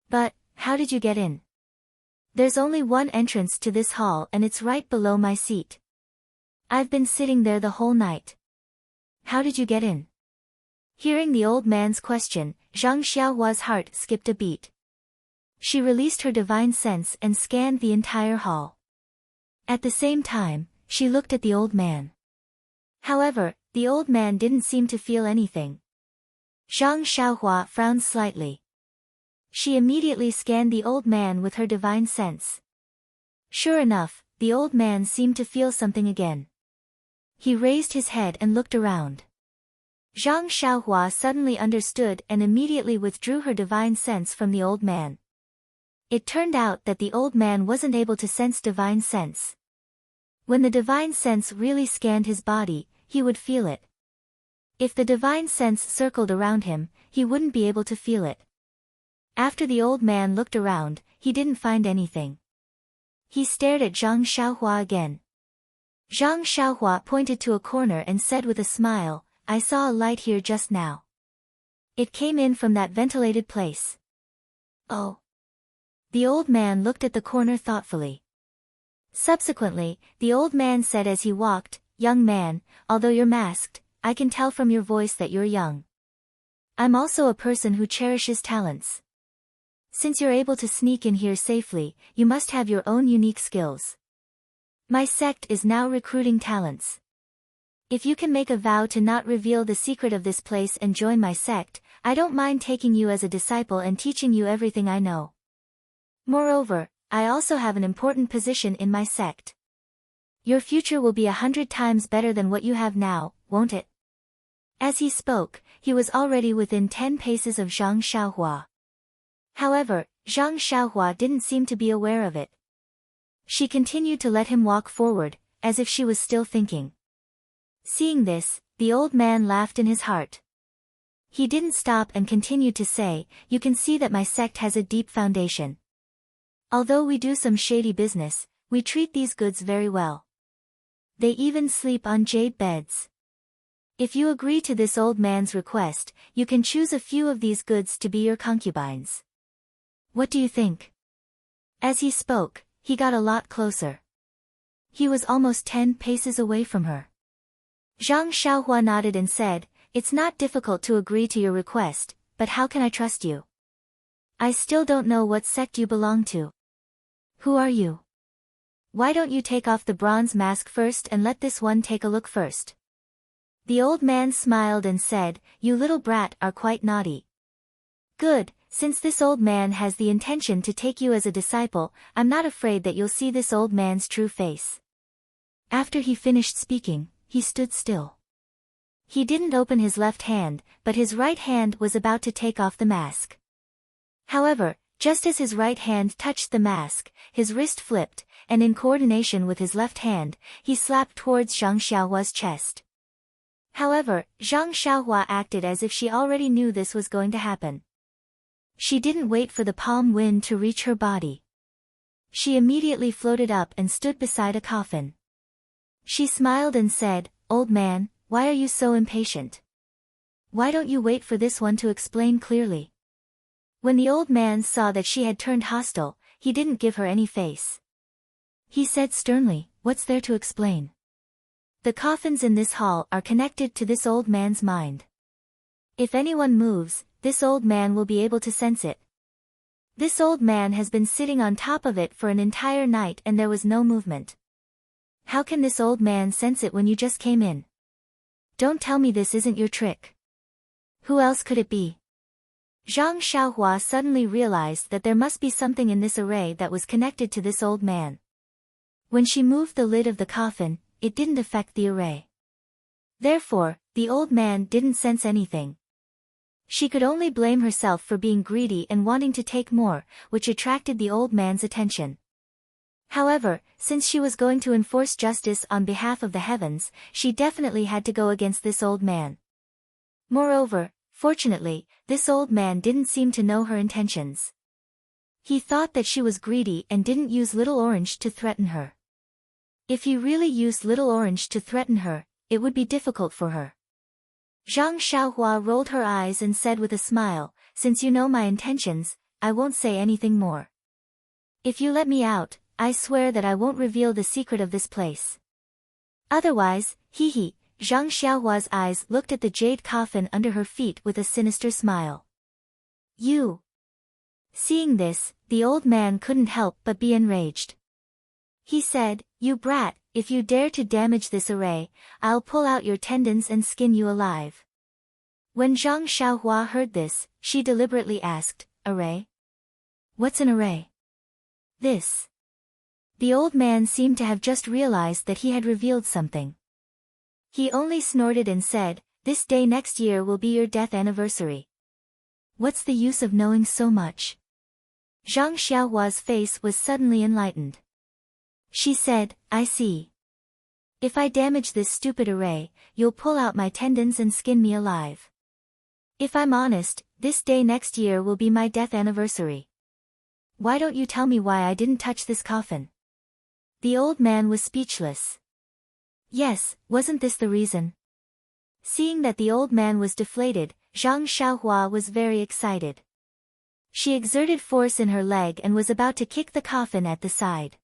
But, how did you get in?" "There's only one entrance to this hall and it's right below my seat. I've been sitting there the whole night." "How did you get in?" Hearing the old man's question, Zhang Xiaohua's heart skipped a beat. She released her divine sense and scanned the entire hall. At the same time, she looked at the old man. However, the old man didn't seem to feel anything. Zhang Xiaohua frowned slightly. She immediately scanned the old man with her divine sense. Sure enough, the old man seemed to feel something again. He raised his head and looked around. Zhang Xiaohua suddenly understood and immediately withdrew her divine sense from the old man. It turned out that the old man wasn't able to sense divine sense. When the divine sense really scanned his body, he would feel it. If the divine sense circled around him, he wouldn't be able to feel it. After the old man looked around, he didn't find anything. He stared at Zhang Xiaohua again. Zhang Xiaohua pointed to a corner and said with a smile, "I saw a light here just now. It came in from that ventilated place." Oh. The old man looked at the corner thoughtfully. Subsequently, the old man said as he walked, "Young man, although you're masked, I can tell from your voice that you're young. I'm also a person who cherishes talents. Since you're able to sneak in here safely, you must have your own unique skills. My sect is now recruiting talents. If you can make a vow to not reveal the secret of this place and join my sect, I don't mind taking you as a disciple and teaching you everything I know. Moreover, I also have an important position in my sect. Your future will be 100 times better than what you have now, won't it?" As he spoke, he was already within 10 paces of Zhang Xiaohua. However, Zhang Xiaohua didn't seem to be aware of it. She continued to let him walk forward, as if she was still thinking. Seeing this, the old man laughed in his heart. He didn't stop and continued to say, "You can see that my sect has a deep foundation. Although we do some shady business, we treat these goods very well. They even sleep on jade beds. If you agree to this old man's request, you can choose a few of these goods to be your concubines. What do you think?" As he spoke, he got a lot closer. He was almost 10 paces away from her. Zhang Xiaohua nodded and said, "It's not difficult to agree to your request, but how can I trust you? I still don't know what sect you belong to. Who are you? Why don't you take off the bronze mask first and let this one take a look first?" The old man smiled and said, "You little brat are quite naughty. Good, since this old man has the intention to take you as a disciple, I'm not afraid that you'll see this old man's true face." After he finished speaking, he stood still. He didn't open his left hand, but his right hand was about to take off the mask. However, just as his right hand touched the mask, his wrist flipped, and in coordination with his left hand, he slapped towards Zhang Xiaohua's chest. However, Zhang Xiaohua acted as if she already knew this was going to happen. She didn't wait for the palm wind to reach her body. She immediately floated up and stood beside a coffin. She smiled and said, "Old man, why are you so impatient? Why don't you wait for this one to explain clearly?" When the old man saw that she had turned hostile, he didn't give her any face. He said sternly, "What's there to explain? The coffins in this hall are connected to this old man's mind. If anyone moves, this old man will be able to sense it. This old man has been sitting on top of it for an entire night and there was no movement. How can this old man sense it when you just came in? Don't tell me this isn't your trick. Who else could it be?" Zhang Xiaohua suddenly realized that there must be something in this array that was connected to this old man. When she moved the lid of the coffin, it didn't affect the array. Therefore, the old man didn't sense anything. She could only blame herself for being greedy and wanting to take more, which attracted the old man's attention. However, since she was going to enforce justice on behalf of the heavens, she definitely had to go against this old man. Moreover, fortunately, this old man didn't seem to know her intentions. He thought that she was greedy and didn't use Little Orange to threaten her. If he really used Little Orange to threaten her, it would be difficult for her. Zhang Xiaohua rolled her eyes and said with a smile, "Since you know my intentions, I won't say anything more. If you let me out, I swear that I won't reveal the secret of this place. Otherwise, hee." Zhang Xiaohua's eyes looked at the jade coffin under her feet with a sinister smile. "You." Seeing this, the old man couldn't help but be enraged. He said, "You brat, if you dare to damage this array, I'll pull out your tendons and skin you alive. When Zhang Xiaohua heard this, she deliberately asked, array? What's an array? This. The old man seemed to have just realized that he had revealed something. He only snorted and said, this day next year will be your death anniversary. What's the use of knowing so much? Zhang Xiaohua's face was suddenly enlightened. She said, I see. If I damage this stupid array, you'll pull out my tendons and skin me alive. If I'm honest, this day next year will be my death anniversary. Why don't you tell me why I didn't touch this coffin? The old man was speechless. Yes, wasn't this the reason? Seeing that the old man was deflated, Zhang Xiaohua was very excited. She exerted force in her leg and was about to kick the coffin at the side.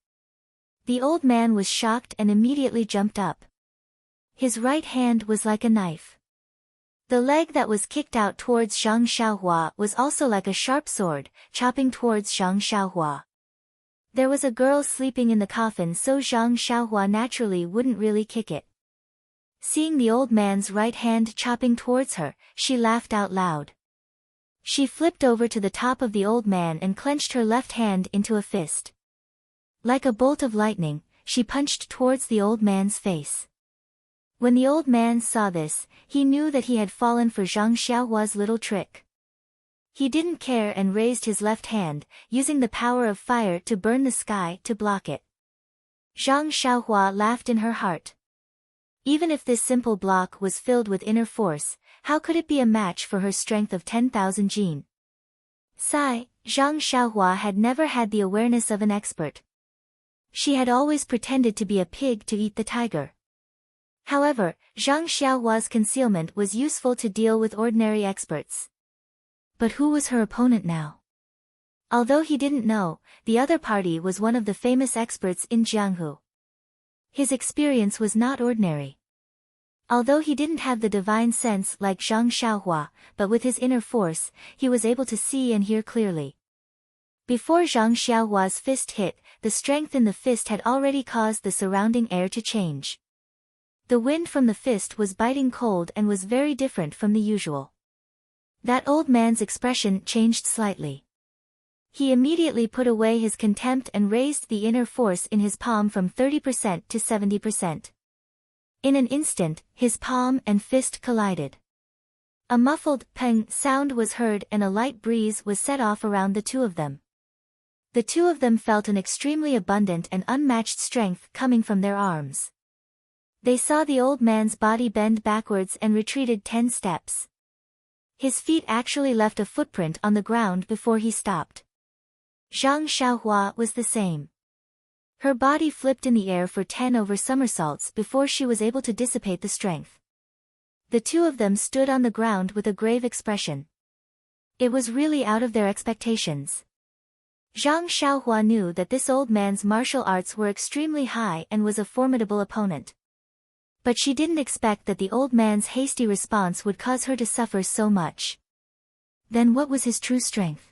The old man was shocked and immediately jumped up. His right hand was like a knife. The leg that was kicked out towards Zhang Xiaohua was also like a sharp sword, chopping towards Zhang Xiaohua. There was a girl sleeping in the coffin, so Zhang Xiaohua naturally wouldn't really kick it. Seeing the old man's right hand chopping towards her, she laughed out loud. She flipped over to the top of the old man and clenched her left hand into a fist. Like a bolt of lightning, she punched towards the old man's face. When the old man saw this, he knew that he had fallen for Zhang Xiaohua's little trick. He didn't care and raised his left hand, using the power of fire to burn the sky to block it. Zhang Xiaohua laughed in her heart. Even if this simple block was filled with inner force, how could it be a match for her strength of 10,000 jin? Sigh, Zhang Xiaohua had never had the awareness of an expert. She had always pretended to be a pig to eat the tiger. However, Zhang Xiaohua's concealment was useful to deal with ordinary experts. But who was her opponent now? Although he didn't know, the other party was one of the famous experts in Jianghu. His experience was not ordinary. Although he didn't have the divine sense like Zhang Xiaohua, but with his inner force, he was able to see and hear clearly. Before Zhang Xiaohua's fist hit, the strength in the fist had already caused the surrounding air to change. The wind from the fist was biting cold and was very different from the usual. That old man's expression changed slightly. He immediately put away his contempt and raised the inner force in his palm from 30% to 70%. In an instant, his palm and fist collided. A muffled peng sound was heard and a light breeze was set off around the two of them. The two of them felt an extremely abundant and unmatched strength coming from their arms. They saw the old man's body bend backwards and retreated 10 steps. His feet actually left a footprint on the ground before he stopped. Zhang Xiaohua was the same. Her body flipped in the air for 10 over somersaults before she was able to dissipate the strength. The two of them stood on the ground with a grave expression. It was really out of their expectations. Zhang Xiaohua knew that this old man's martial arts were extremely high and was a formidable opponent. But she didn't expect that the old man's hasty response would cause her to suffer so much. Then what was his true strength?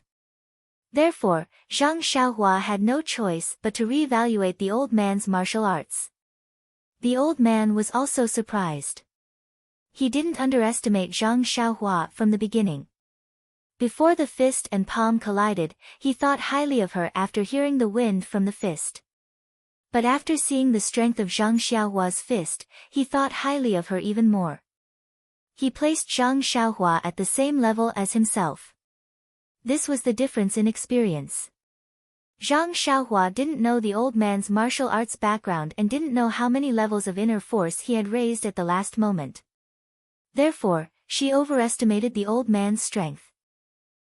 Therefore, Zhang Xiaohua had no choice but to re-evaluate the old man's martial arts. The old man was also surprised. He didn't underestimate Zhang Xiaohua from the beginning. Before the fist and palm collided, he thought highly of her after hearing the wind from the fist. But after seeing the strength of Zhang Xiaohua's fist, he thought highly of her even more. He placed Zhang Xiaohua at the same level as himself. This was the difference in experience. Zhang Xiaohua didn't know the old man's martial arts background and didn't know how many levels of inner force he had raised at the last moment. Therefore, she overestimated the old man's strength.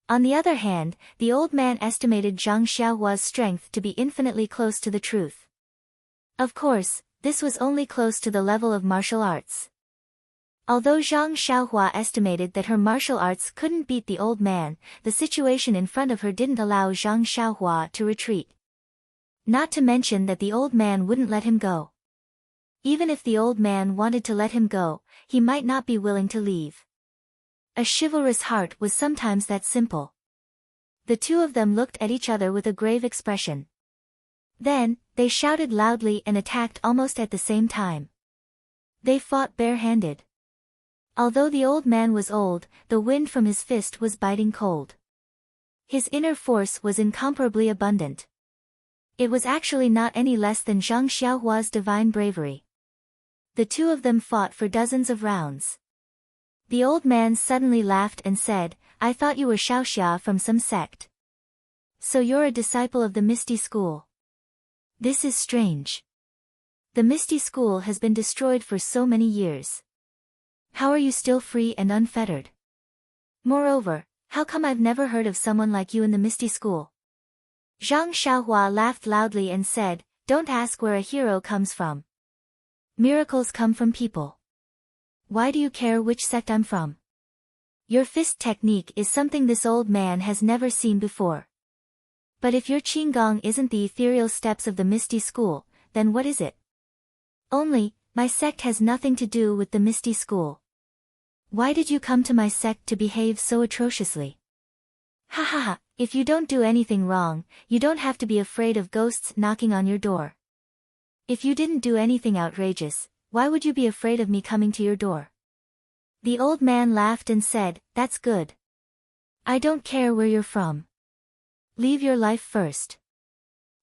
On the other hand, the old man estimated Zhang Xiaohua's strength to be infinitely close to the truth. Of course, this was only close to the level of martial arts. Although Zhang Xiaohua estimated that her martial arts couldn't beat the old man, the situation in front of her didn't allow Zhang Xiaohua to retreat. Not to mention that the old man wouldn't let him go. Even if the old man wanted to let him go, he might not be willing to leave. A chivalrous heart was sometimes that simple. The two of them looked at each other with a grave expression. Then, they shouted loudly and attacked almost at the same time. They fought barehanded. Although the old man was old, the wind from his fist was biting cold. His inner force was incomparably abundant. It was actually not any less than Zhang Xiaohua's divine bravery. The two of them fought for dozens of rounds. The old man suddenly laughed and said, "I thought you were Xiaoxia from some sect. So you're a disciple of the Misty School. This is strange. The Misty School has been destroyed for so many years. How are you still free and unfettered? Moreover, how come I've never heard of someone like you in the Misty School?" Zhang Xiaohua laughed loudly and said, "Don't ask where a hero comes from. Miracles come from people. Why do you care which sect I'm from? Your fist technique is something this old man has never seen before. But if your Qigong isn't the ethereal steps of the Misty School, then what is it? Only, my sect has nothing to do with the Misty School. Why did you come to my sect to behave so atrociously? Ha ha ha, if you don't do anything wrong, you don't have to be afraid of ghosts knocking on your door. If you didn't do anything outrageous, why would you be afraid of me coming to your door?" The old man laughed and said, "That's good. I don't care where you're from. Leave your life first."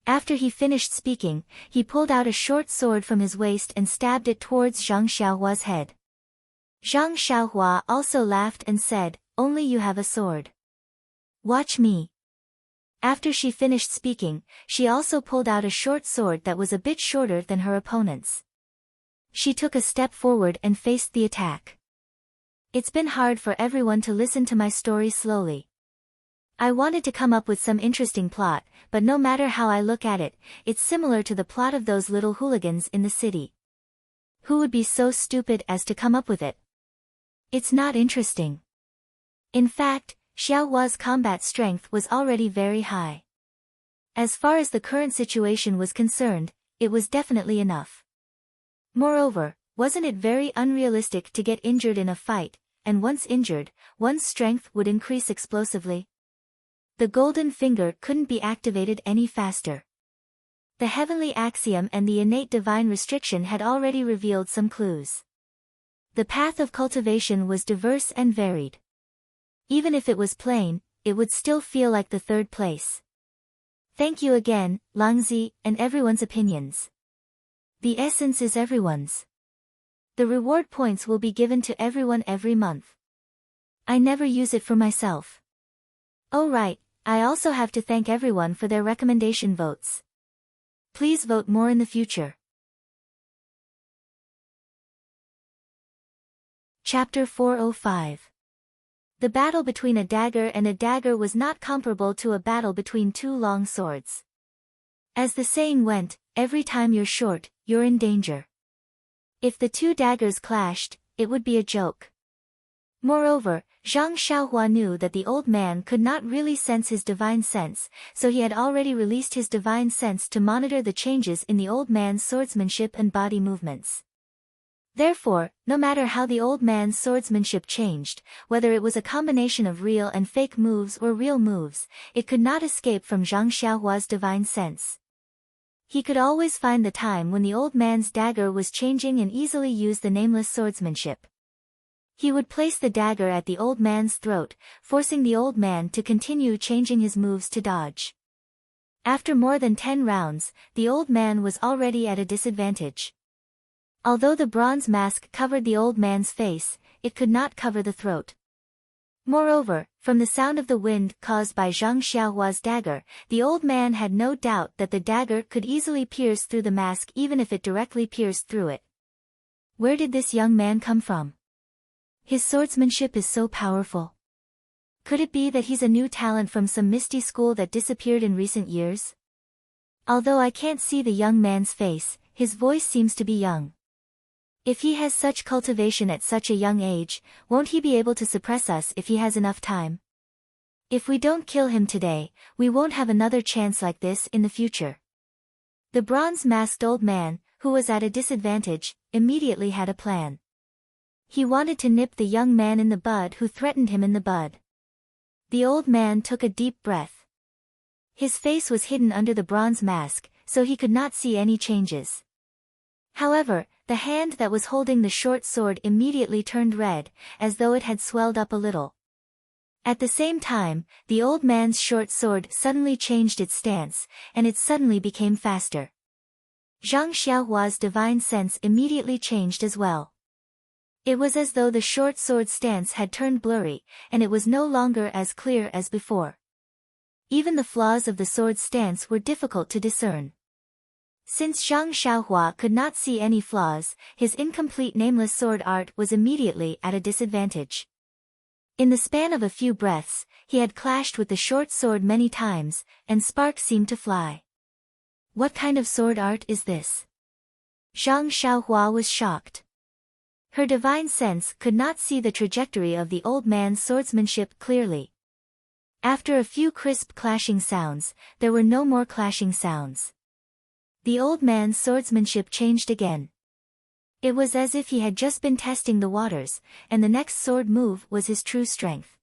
After he finished speaking, he pulled out a short sword from his waist and stabbed it towards Zhang Xiaohua's head. Zhang Xiaohua also laughed and said, "Only you have a sword. Watch me." After she finished speaking, she also pulled out a short sword that was a bit shorter than her opponent's. She took a step forward and faced the attack. It's been hard for everyone to listen to my story slowly. I wanted to come up with some interesting plot, but no matter how I look at it, it's similar to the plot of those little hooligans in the city. Who would be so stupid as to come up with it? It's not interesting. In fact, Xiaohua's combat strength was already very high. As far as the current situation was concerned, it was definitely enough. Moreover, wasn't it very unrealistic to get injured in a fight, and once injured, one's strength would increase explosively? The golden finger couldn't be activated any faster. The heavenly axiom and the innate divine restriction had already revealed some clues. The path of cultivation was diverse and varied. Even if it was plain, it would still feel like the third place. Thank you again, Langzi, and everyone's opinions. The essence is everyone's. The reward points will be given to everyone every month. I never use it for myself. Oh right, I also have to thank everyone for their recommendation votes. Please vote more in the future. Chapter 405. The battle between a dagger and a dagger was not comparable to a battle between two long swords. As the saying went, every time you're short, you're in danger. If the two daggers clashed, it would be a joke. Moreover, Zhang Xiaohua knew that the old man could not really sense his divine sense, so he had already released his divine sense to monitor the changes in the old man's swordsmanship and body movements. Therefore, no matter how the old man's swordsmanship changed, whether it was a combination of real and fake moves or real moves, it could not escape from Zhang Xiaohua's divine sense. He could always find the time when the old man's dagger was changing and easily use the nameless swordsmanship. He would place the dagger at the old man's throat, forcing the old man to continue changing his moves to dodge. After more than 10 rounds, the old man was already at a disadvantage. Although the bronze mask covered the old man's face, it could not cover the throat. Moreover, from the sound of the wind caused by Zhang Xiaohua's dagger, the old man had no doubt that the dagger could easily pierce through the mask even if it directly pierced through it. Where did this young man come from? His swordsmanship is so powerful. Could it be that he's a new talent from some misty school that disappeared in recent years? Although I can't see the young man's face, his voice seems to be young. If he has such cultivation at such a young age, won't he be able to suppress us if he has enough time? If we don't kill him today, we won't have another chance like this in the future. The bronze-masked old man, who was at a disadvantage, immediately had a plan. He wanted to nip the young man in the bud who threatened him in the bud. The old man took a deep breath. His face was hidden under the bronze mask, so he could not see any changes. However, the hand that was holding the short sword immediately turned red, as though it had swelled up a little. At the same time, the old man's short sword suddenly changed its stance, and it suddenly became faster. Zhang Xiaohua's divine sense immediately changed as well. It was as though the short sword stance had turned blurry, and it was no longer as clear as before. Even the flaws of the sword stance were difficult to discern. Since Zhang Xiaohua could not see any flaws, his incomplete nameless sword art was immediately at a disadvantage. In the span of a few breaths, he had clashed with the short sword many times, and sparks seemed to fly. What kind of sword art is this? Zhang Xiaohua was shocked. Her divine sense could not see the trajectory of the old man's swordsmanship clearly. After a few crisp clashing sounds, there were no more clashing sounds. The old man's swordsmanship changed again. It was as if he had just been testing the waters, and the next sword move was his true strength.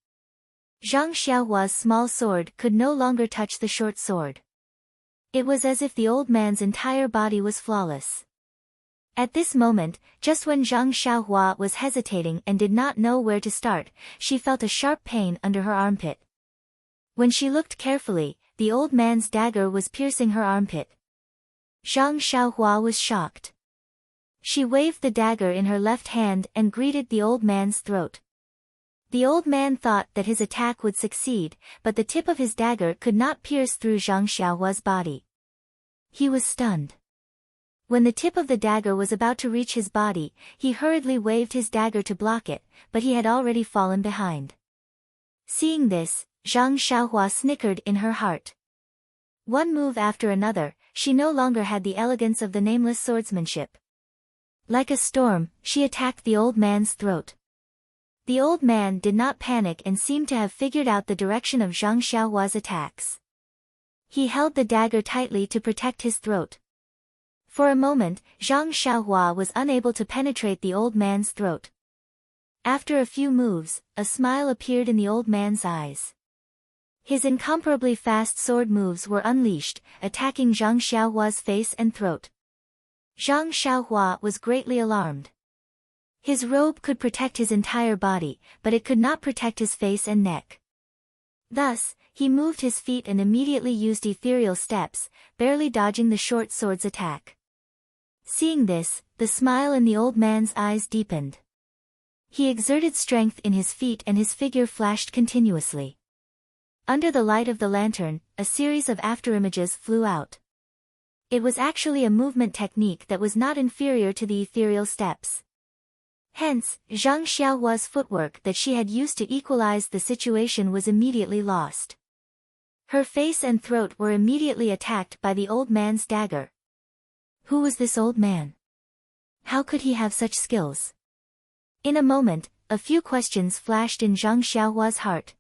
Zhang Xiaohua's small sword could no longer touch the short sword. It was as if the old man's entire body was flawless. At this moment, just when Zhang Xiaohua was hesitating and did not know where to start, she felt a sharp pain under her armpit. When she looked carefully, the old man's dagger was piercing her armpit. Zhang Xiaohua was shocked. She waved the dagger in her left hand and greeted the old man's throat. The old man thought that his attack would succeed, but the tip of his dagger could not pierce through Zhang Xiaohua's body. He was stunned. When the tip of the dagger was about to reach his body, he hurriedly waved his dagger to block it, but he had already fallen behind. Seeing this, Zhang Xiaohua snickered in her heart. One move after another, she no longer had the elegance of the nameless swordsmanship. Like a storm, she attacked the old man's throat. The old man did not panic and seemed to have figured out the direction of Zhang Xiaohua's attacks. He held the dagger tightly to protect his throat. For a moment, Zhang Xiaohua was unable to penetrate the old man's throat. After a few moves, a smile appeared in the old man's eyes. His incomparably fast sword moves were unleashed, attacking Zhang Xiaohua's face and throat. Zhang Xiaohua was greatly alarmed. His robe could protect his entire body, but it could not protect his face and neck. Thus, he moved his feet and immediately used ethereal steps, barely dodging the short sword's attack. Seeing this, the smile in the old man's eyes deepened. He exerted strength in his feet and his figure flashed continuously. Under the light of the lantern, a series of afterimages flew out. It was actually a movement technique that was not inferior to the ethereal steps. Hence, Zhang Xiaohua's footwork that she had used to equalize the situation was immediately lost. Her face and throat were immediately attacked by the old man's dagger. Who was this old man? How could he have such skills? In a moment, a few questions flashed in Zhang Xiaohua's heart.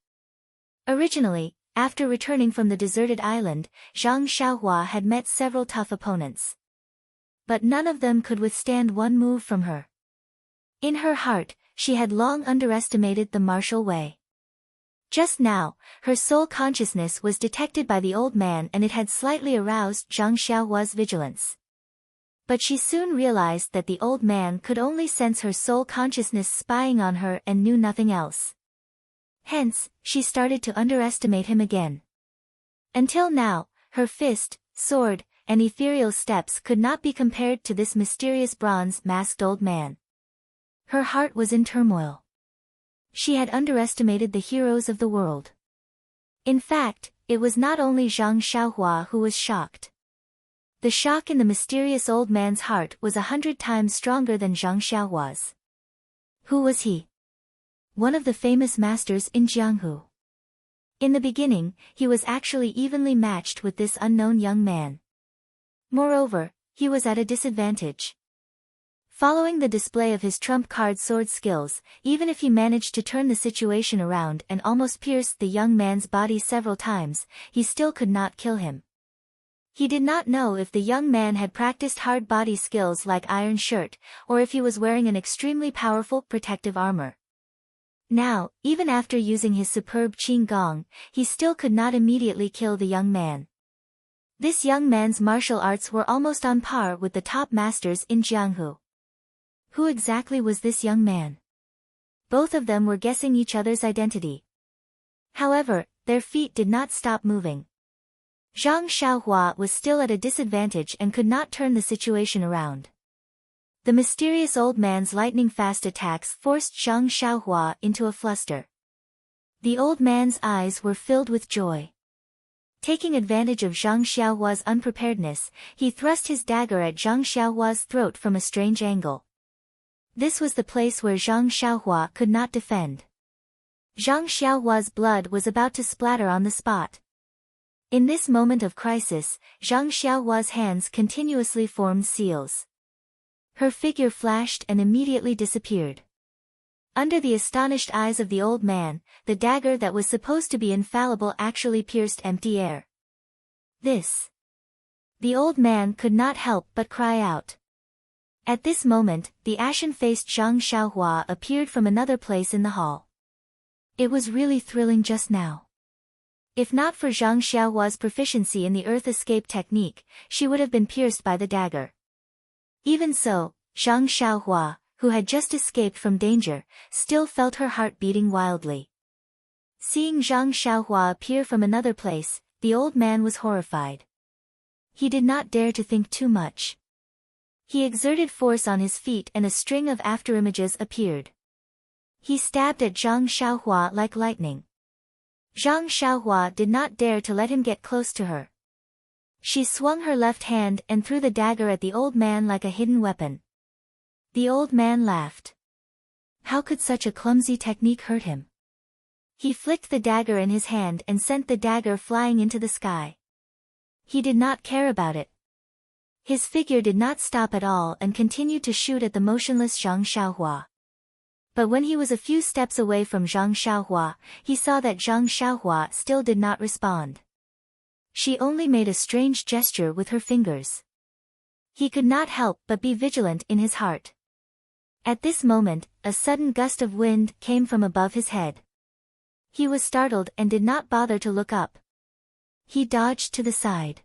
Originally, after returning from the deserted island, Zhang Xiaohua had met several tough opponents. But none of them could withstand one move from her. In her heart, she had long underestimated the martial way. Just now, her soul consciousness was detected by the old man and it had slightly aroused Zhang Xiaohua's vigilance. But she soon realized that the old man could only sense her soul consciousness spying on her and knew nothing else. Hence, she started to underestimate him again. Until now, her fist, sword, and ethereal steps could not be compared to this mysterious bronze-masked old man. Her heart was in turmoil. She had underestimated the heroes of the world. In fact, it was not only Zhang Xiaohua who was shocked. The shock in the mysterious old man's heart was 100 times stronger than Zhang Xiaohua's. Who was he? One of the famous masters in Jianghu. In the beginning, he was actually evenly matched with this unknown young man. Moreover, he was at a disadvantage. Following the display of his trump card sword skills, even if he managed to turn the situation around and almost pierced the young man's body several times, he still could not kill him. He did not know if the young man had practiced hard body skills like iron shirt, or if he was wearing an extremely powerful protective armor. Now, even after using his superb qing gong, he still could not immediately kill the young man. This young man's martial arts were almost on par with the top masters in Jianghu. Who exactly was this young man? Both of them were guessing each other's identity. However, their feet did not stop moving. Zhang Xiaohua was still at a disadvantage and could not turn the situation around. The mysterious old man's lightning-fast attacks forced Zhang Xiaohua into a fluster. The old man's eyes were filled with joy. Taking advantage of Zhang Xiaohua's unpreparedness, he thrust his dagger at Zhang Xiaohua's throat from a strange angle. This was the place where Zhang Xiaohua could not defend. Zhang Xiaohua's blood was about to splatter on the spot. In this moment of crisis, Zhang Xiaohua's hands continuously formed seals. Her figure flashed and immediately disappeared. Under the astonished eyes of the old man, the dagger that was supposed to be infallible actually pierced empty air. This. The old man could not help but cry out. At this moment, the ashen-faced Zhang Xiaohua appeared from another place in the hall. It was really thrilling just now. If not for Zhang Xiaohua's proficiency in the earth escape technique, she would have been pierced by the dagger. Even so, Zhang Xiaohua, who had just escaped from danger, still felt her heart beating wildly. Seeing Zhang Xiaohua appear from another place, the old man was horrified. He did not dare to think too much. He exerted force on his feet and a string of afterimages appeared. He stabbed at Zhang Xiaohua like lightning. Zhang Xiaohua did not dare to let him get close to her. She swung her left hand and threw the dagger at the old man like a hidden weapon. The old man laughed. How could such a clumsy technique hurt him? He flicked the dagger in his hand and sent the dagger flying into the sky. He did not care about it. His figure did not stop at all and continued to shoot at the motionless Zhang Xiaohua. But when he was a few steps away from Zhang Xiaohua, he saw that Zhang Xiaohua still did not respond. She only made a strange gesture with her fingers. He could not help but be vigilant in his heart. At this moment, a sudden gust of wind came from above his head. He was startled and did not bother to look up. He dodged to the side.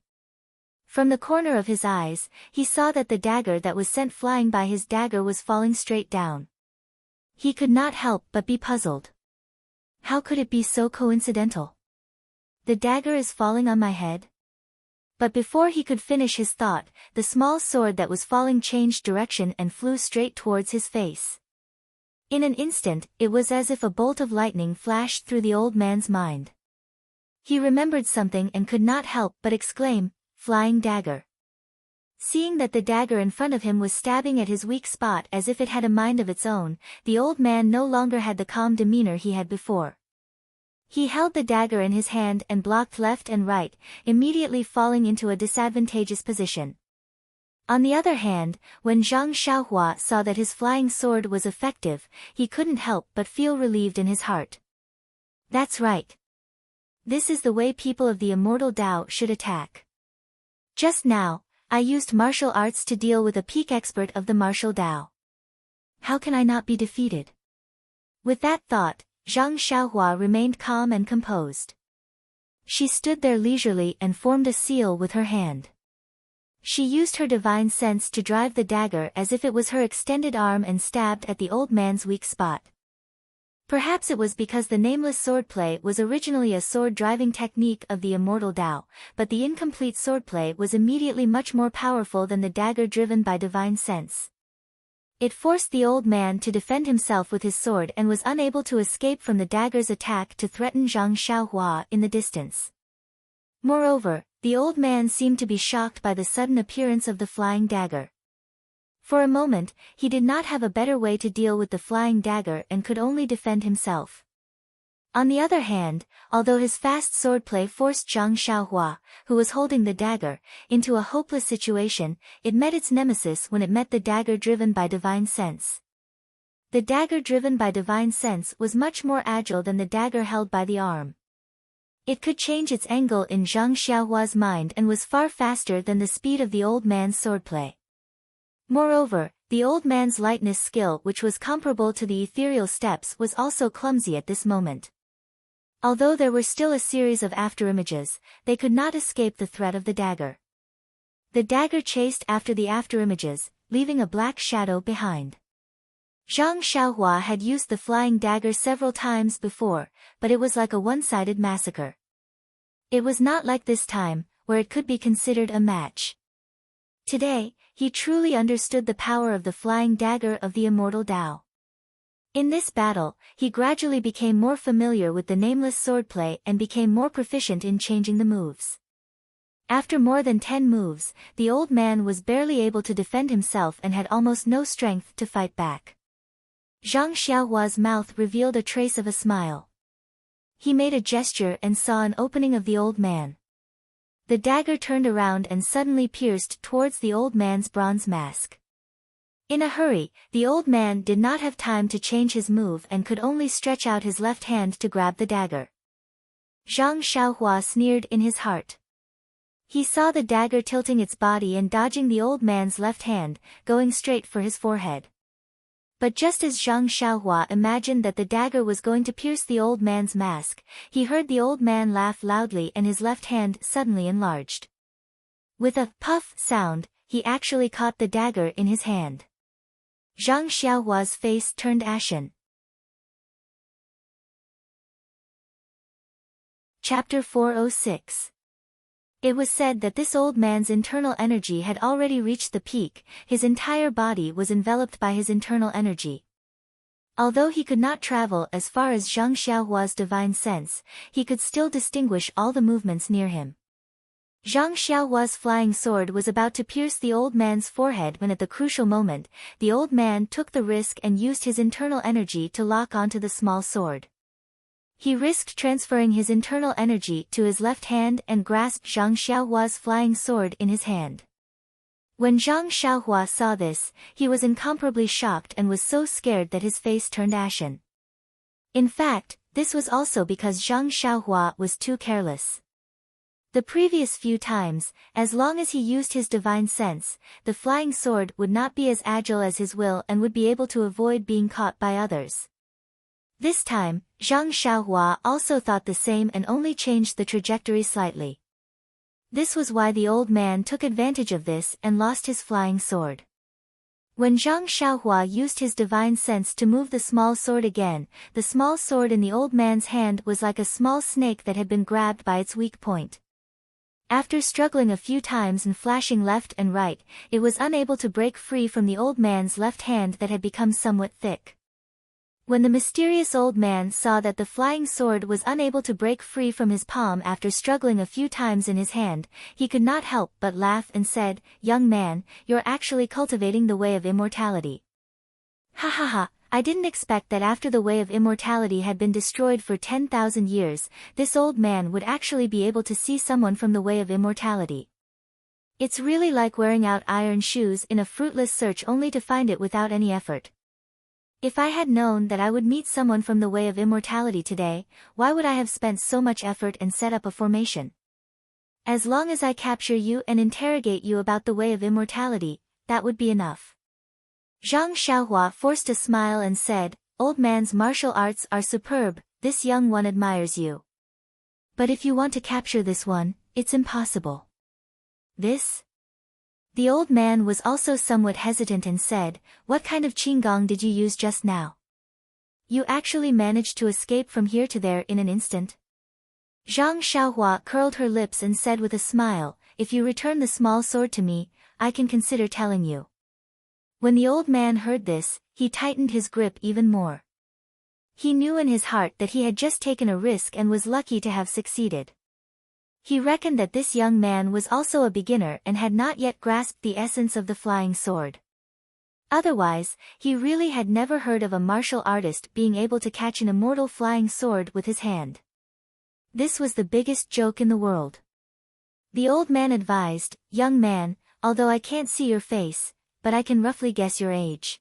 From the corner of his eyes, he saw that the dagger that was sent flying by his dagger was falling straight down. He could not help but be puzzled. How could it be so coincidental? The dagger is falling on my head? But before he could finish his thought, the small sword that was falling changed direction and flew straight towards his face. In an instant, it was as if a bolt of lightning flashed through the old man's mind. He remembered something and could not help but exclaim, "Flying dagger." Seeing that the dagger in front of him was stabbing at his weak spot as if it had a mind of its own, the old man no longer had the calm demeanor he had before. He held the dagger in his hand and blocked left and right, immediately falling into a disadvantageous position. On the other hand, when Zhang Xiaohua saw that his flying sword was effective, he couldn't help but feel relieved in his heart. That's right. This is the way people of the immortal Tao should attack. Just now, I used martial arts to deal with a peak expert of the martial Tao. How can I not be defeated? With that thought, Zhang Xiaohua remained calm and composed. She stood there leisurely and formed a seal with her hand. She used her divine sense to drive the dagger as if it was her extended arm and stabbed at the old man's weak spot. Perhaps it was because the nameless swordplay was originally a sword-driving technique of the immortal Tao, but the incomplete swordplay was immediately much more powerful than the dagger driven by divine sense. It forced the old man to defend himself with his sword and was unable to escape from the dagger's attack to threaten Zhang Xiaohua in the distance. Moreover, the old man seemed to be shocked by the sudden appearance of the flying dagger. For a moment, he did not have a better way to deal with the flying dagger and could only defend himself. On the other hand, although his fast swordplay forced Zhang Xiaohua, who was holding the dagger, into a hopeless situation, it met its nemesis when it met the dagger driven by divine sense. The dagger driven by divine sense was much more agile than the dagger held by the arm. It could change its angle in Zhang Xiaohua's mind and was far faster than the speed of the old man's swordplay. Moreover, the old man's lightness skill, which was comparable to the ethereal steps, was also clumsy at this moment. Although there were still a series of afterimages, they could not escape the threat of the dagger. The dagger chased after the afterimages, leaving a black shadow behind. Zhang Xiaohua had used the flying dagger several times before, but it was like a one-sided massacre. It was not like this time, where it could be considered a match. Today, he truly understood the power of the flying dagger of the immortal Tao. In this battle, he gradually became more familiar with the nameless swordplay and became more proficient in changing the moves. After more than 10 moves, the old man was barely able to defend himself and had almost no strength to fight back. Zhang Xiaohua's mouth revealed a trace of a smile. He made a gesture and saw an opening of the old man. The dagger turned around and suddenly pierced towards the old man's bronze mask. In a hurry, the old man did not have time to change his move and could only stretch out his left hand to grab the dagger. Zhang Xiaohua sneered in his heart. He saw the dagger tilting its body and dodging the old man's left hand, going straight for his forehead. But just as Zhang Xiaohua imagined that the dagger was going to pierce the old man's mask, he heard the old man laugh loudly and his left hand suddenly enlarged. With a puff sound, he actually caught the dagger in his hand. Zhang Xiaohua's face turned ashen. Chapter 406. It was said that this old man's internal energy had already reached the peak, his entire body was enveloped by his internal energy. Although he could not travel as far as Zhang Xiaohua's divine sense, he could still distinguish all the movements near him. Zhang Xiaohua's flying sword was about to pierce the old man's forehead when at the crucial moment, the old man took the risk and used his internal energy to lock onto the small sword. He risked transferring his internal energy to his left hand and grasped Zhang Xiaohua's flying sword in his hand. When Zhang Xiaohua saw this, he was incomparably shocked and was so scared that his face turned ashen. In fact, this was also because Zhang Xiaohua was too careless. The previous few times, as long as he used his divine sense, the flying sword would not be as agile as his will and would be able to avoid being caught by others. This time, Zhang Xiaohua also thought the same and only changed the trajectory slightly. This was why the old man took advantage of this and lost his flying sword. When Zhang Xiaohua used his divine sense to move the small sword again, the small sword in the old man's hand was like a small snake that had been grabbed by its weak point. After struggling a few times and flashing left and right, it was unable to break free from the old man's left hand that had become somewhat thick. When the mysterious old man saw that the flying sword was unable to break free from his palm after struggling a few times in his hand, he could not help but laugh and said, "Young man, you're actually cultivating the way of immortality." Ha ha ha, I didn't expect that after the way of immortality had been destroyed for 10,000 years, this old man would actually be able to see someone from the way of immortality. It's really like wearing out iron shoes in a fruitless search only to find it without any effort. If I had known that I would meet someone from the way of immortality today, why would I have spent so much effort and set up a formation? As long as I capture you and interrogate you about the way of immortality, that would be enough. Zhang Xiaohua forced a smile and said, "Old man's martial arts are superb, this young one admires you. But if you want to capture this one, it's impossible." This? The old man was also somewhat hesitant and said, "What kind of qinggong did you use just now? You actually managed to escape from here to there in an instant?" Zhang Xiaohua curled her lips and said with a smile, "If you return the small sword to me, I can consider telling you." When the old man heard this, he tightened his grip even more. He knew in his heart that he had just taken a risk and was lucky to have succeeded. He reckoned that this young man was also a beginner and had not yet grasped the essence of the flying sword. Otherwise, he really had never heard of a martial artist being able to catch an immortal flying sword with his hand. This was the biggest joke in the world. The old man advised, "Young man, although I can't see your face, but I can roughly guess your age.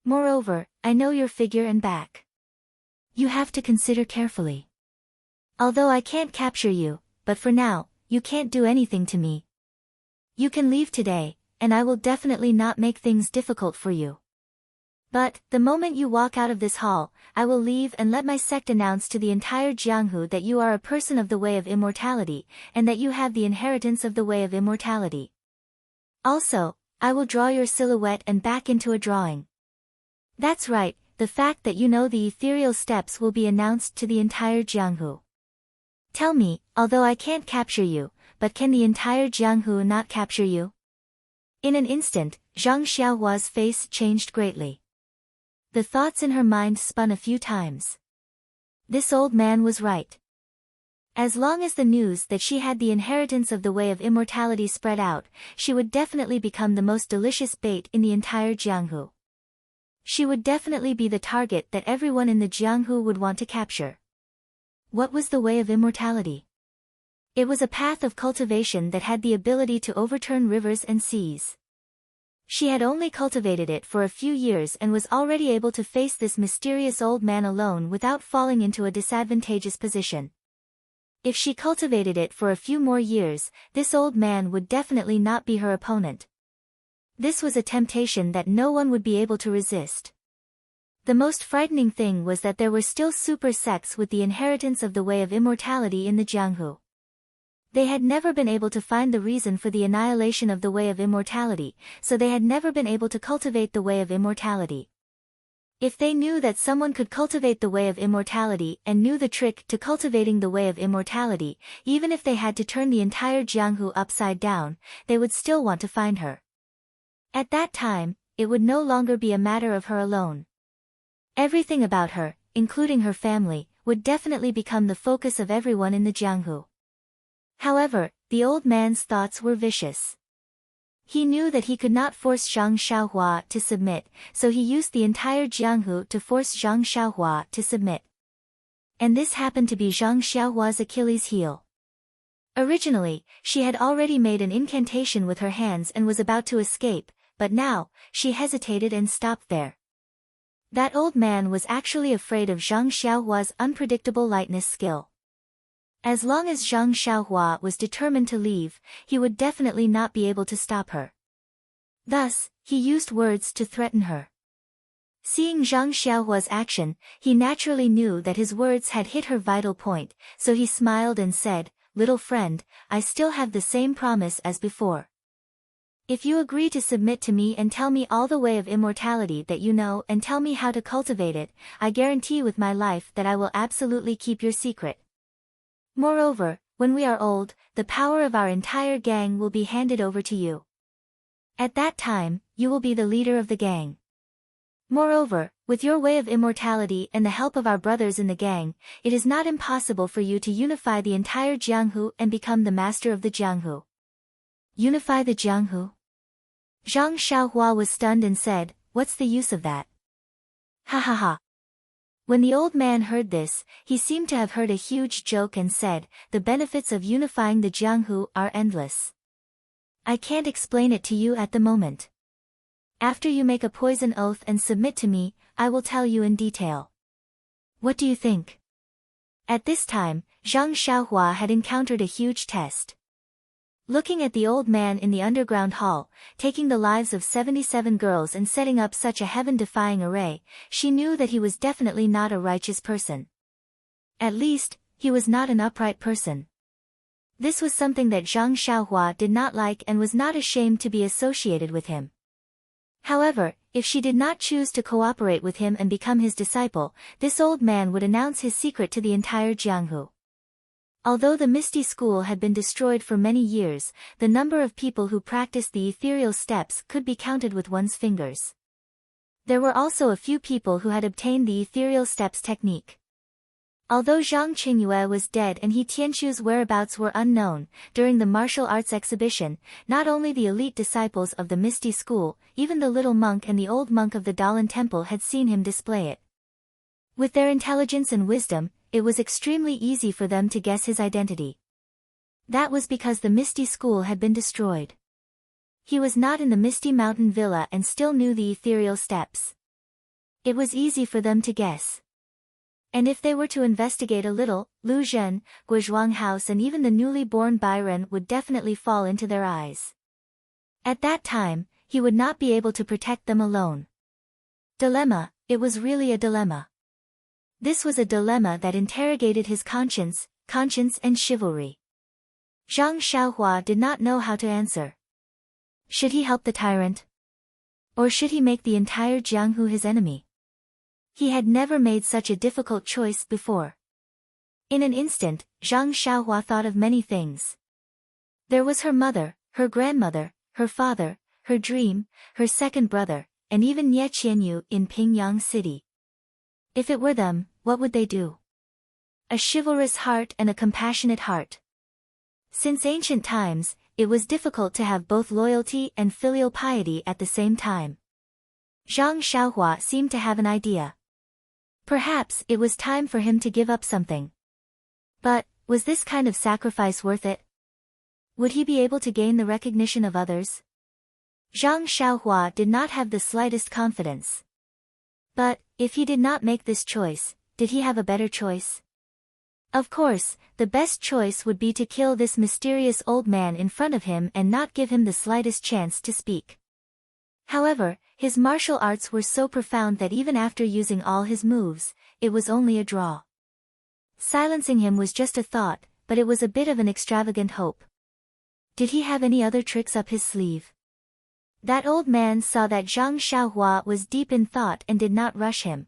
Moreover, I know your figure and back. You have to consider carefully. Although I can't capture you, but for now, you can't do anything to me. You can leave today, and I will definitely not make things difficult for you." But, the moment you walk out of this hall, I will leave and let my sect announce to the entire Jianghu that you are a person of the way of immortality, and that you have the inheritance of the way of immortality. Also, I will draw your silhouette and back into a drawing. That's right, the fact that you know the ethereal steps will be announced to the entire Jianghu. Tell me, although I can't capture you, but can the entire Jianghu not capture you? In an instant, Zhang Xiaohua's face changed greatly. The thoughts in her mind spun a few times. This old man was right. As long as the news that she had the inheritance of the way of immortality spread out, she would definitely become the most delicious bait in the entire Jianghu. She would definitely be the target that everyone in the Jianghu would want to capture. What was the way of immortality? It was a path of cultivation that had the ability to overturn rivers and seas. She had only cultivated it for a few years and was already able to face this mysterious old man alone without falling into a disadvantageous position. If she cultivated it for a few more years, this old man would definitely not be her opponent. This was a temptation that no one would be able to resist. The most frightening thing was that there were still super sects with the inheritance of the way of immortality in the Jianghu. They had never been able to find the reason for the annihilation of the way of immortality, so they had never been able to cultivate the way of immortality. If they knew that someone could cultivate the way of immortality and knew the trick to cultivating the way of immortality, even if they had to turn the entire Jianghu upside down, they would still want to find her. At that time, it would no longer be a matter of her alone. Everything about her, including her family, would definitely become the focus of everyone in the Jianghu. However, the old man's thoughts were vicious. He knew that he could not force Zhang Xiaohua to submit, so he used the entire Jianghu to force Zhang Xiaohua to submit. And this happened to be Zhang Xiaohua's Achilles' heel. Originally, she had already made an incantation with her hands and was about to escape, but now, she hesitated and stopped there. That old man was actually afraid of Zhang Xiaohua's unpredictable lightness skill. As long as Zhang Xiaohua was determined to leave, he would definitely not be able to stop her. Thus, he used words to threaten her. Seeing Zhang Xiaohua's action, he naturally knew that his words had hit her vital point, so he smiled and said, "Little friend, I still have the same promise as before. If you agree to submit to me and tell me all the way of immortality that you know and tell me how to cultivate it, I guarantee with my life that I will absolutely keep your secret. Moreover, when we are old, the power of our entire gang will be handed over to you. At that time, you will be the leader of the gang. Moreover, with your way of immortality and the help of our brothers in the gang, it is not impossible for you to unify the entire Jianghu and become the master of the Jianghu." Unify the Jianghu? Zhang Xiaohua was stunned and said, "What's the use of that?" Ha ha ha. When the old man heard this, he seemed to have heard a huge joke and said, "The benefits of unifying the Jianghu are endless. I can't explain it to you at the moment. After you make a poison oath and submit to me, I will tell you in detail. What do you think?" At this time, Zhang Xiaohua had encountered a huge test. Looking at the old man in the underground hall, taking the lives of 77 girls and setting up such a heaven-defying array, she knew that he was definitely not a righteous person. At least, he was not an upright person. This was something that Zhang Xiaohua did not like and was not ashamed to be associated with him. However, if she did not choose to cooperate with him and become his disciple, this old man would announce his secret to the entire Jianghu. Although the Misty School had been destroyed for many years, the number of people who practiced the ethereal steps could be counted with one's fingers. There were also a few people who had obtained the ethereal steps technique. Although Zhang Qingyue was dead and He Tianqu's whereabouts were unknown, during the martial arts exhibition, not only the elite disciples of the Misty School, even the little monk and the old monk of the Dalan Temple had seen him display it. With their intelligence and wisdom, it was extremely easy for them to guess his identity. That was because the Misty School had been destroyed. He was not in the Misty Mountain Villa and still knew the ethereal steps. It was easy for them to guess. And if they were to investigate a little, Lu Zhen, Guozhuang House and even the newly born Byron would definitely fall into their eyes. At that time, he would not be able to protect them alone. Dilemma, it was really a dilemma. This was a dilemma that interrogated his conscience and chivalry. Zhang Xiaohua did not know how to answer. Should he help the tyrant? Or should he make the entire Jianghu his enemy? He had never made such a difficult choice before. In an instant, Zhang Xiaohua thought of many things. There was her mother, her grandmother, her father, her dream, her second brother, and even Nie Qianyu in Pingyang City. If it were them, what would they do? A chivalrous heart and a compassionate heart. Since ancient times, it was difficult to have both loyalty and filial piety at the same time. Zhang Xiaohua seemed to have an idea. Perhaps it was time for him to give up something. But, was this kind of sacrifice worth it? Would he be able to gain the recognition of others? Zhang Xiaohua did not have the slightest confidence. But, if he did not make this choice, did he have a better choice? Of course, the best choice would be to kill this mysterious old man in front of him and not give him the slightest chance to speak. However, his martial arts were so profound that even after using all his moves, it was only a draw. Silencing him was just a thought, but it was a bit of an extravagant hope. Did he have any other tricks up his sleeve? That old man saw that Zhang Xiaohua was deep in thought and did not rush him.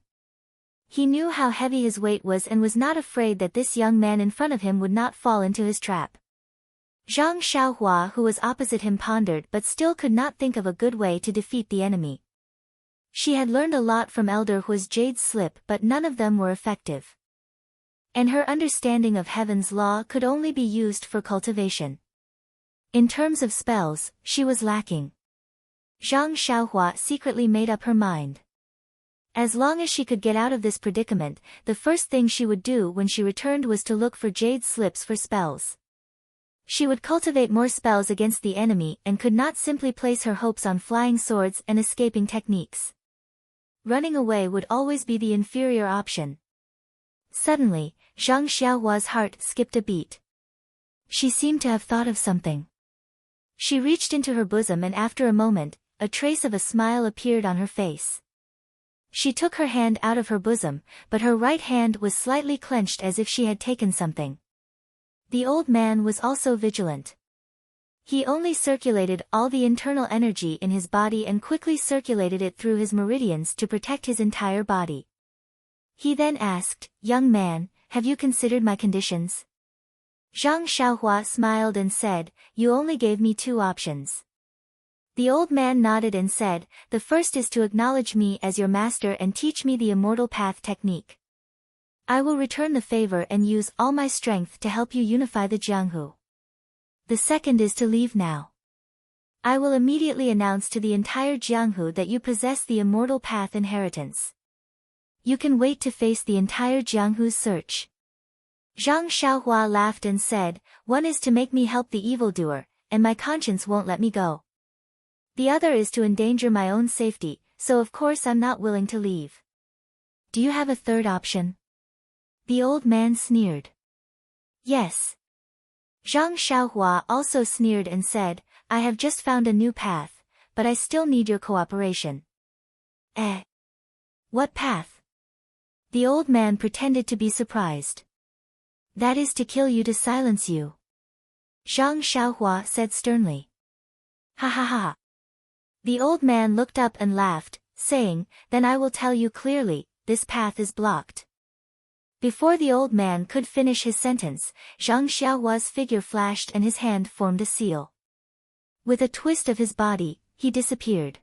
He knew how heavy his weight was and was not afraid that this young man in front of him would not fall into his trap. Zhang Xiaohua, who was opposite him, pondered but still could not think of a good way to defeat the enemy. She had learned a lot from Elder Hua's Jade Slip, but none of them were effective. And her understanding of heaven's law could only be used for cultivation. In terms of spells, she was lacking. Zhang Xiaohua secretly made up her mind. As long as she could get out of this predicament, the first thing she would do when she returned was to look for Jade Slips for spells. She would cultivate more spells against the enemy and could not simply place her hopes on flying swords and escaping techniques. Running away would always be the inferior option. Suddenly, Zhang Xiaohua's heart skipped a beat. She seemed to have thought of something. She reached into her bosom and after a moment, a trace of a smile appeared on her face. She took her hand out of her bosom, but her right hand was slightly clenched as if she had taken something. The old man was also vigilant. He only circulated all the internal energy in his body and quickly circulated it through his meridians to protect his entire body. He then asked, "Young man, have you considered my conditions?" Zhang Xiaohua smiled and said, "You only gave me 2 options." The old man nodded and said, "The first is to acknowledge me as your master and teach me the immortal path technique. I will return the favor and use all my strength to help you unify the Jianghu. The second is to leave now. I will immediately announce to the entire Jianghu that you possess the immortal path inheritance. You can wait to face the entire Jianghu's search." Zhang Xiaohua laughed and said, "One is to make me help the evildoer, and my conscience won't let me go. The other is to endanger my own safety, so of course I'm not willing to leave. Do you have a third option?" The old man sneered. "Yes." Zhang Xiaohua also sneered and said, "I have just found a new path, but I still need your cooperation." "Eh? What path?" The old man pretended to be surprised. "That is to kill you to silence you," Zhang Xiaohua said sternly. "Ha ha ha." The old man looked up and laughed, saying, "Then I will tell you clearly, this path is blocked." Before the old man could finish his sentence, Zhang Xiaohua's figure flashed and his hand formed a seal. With a twist of his body, he disappeared.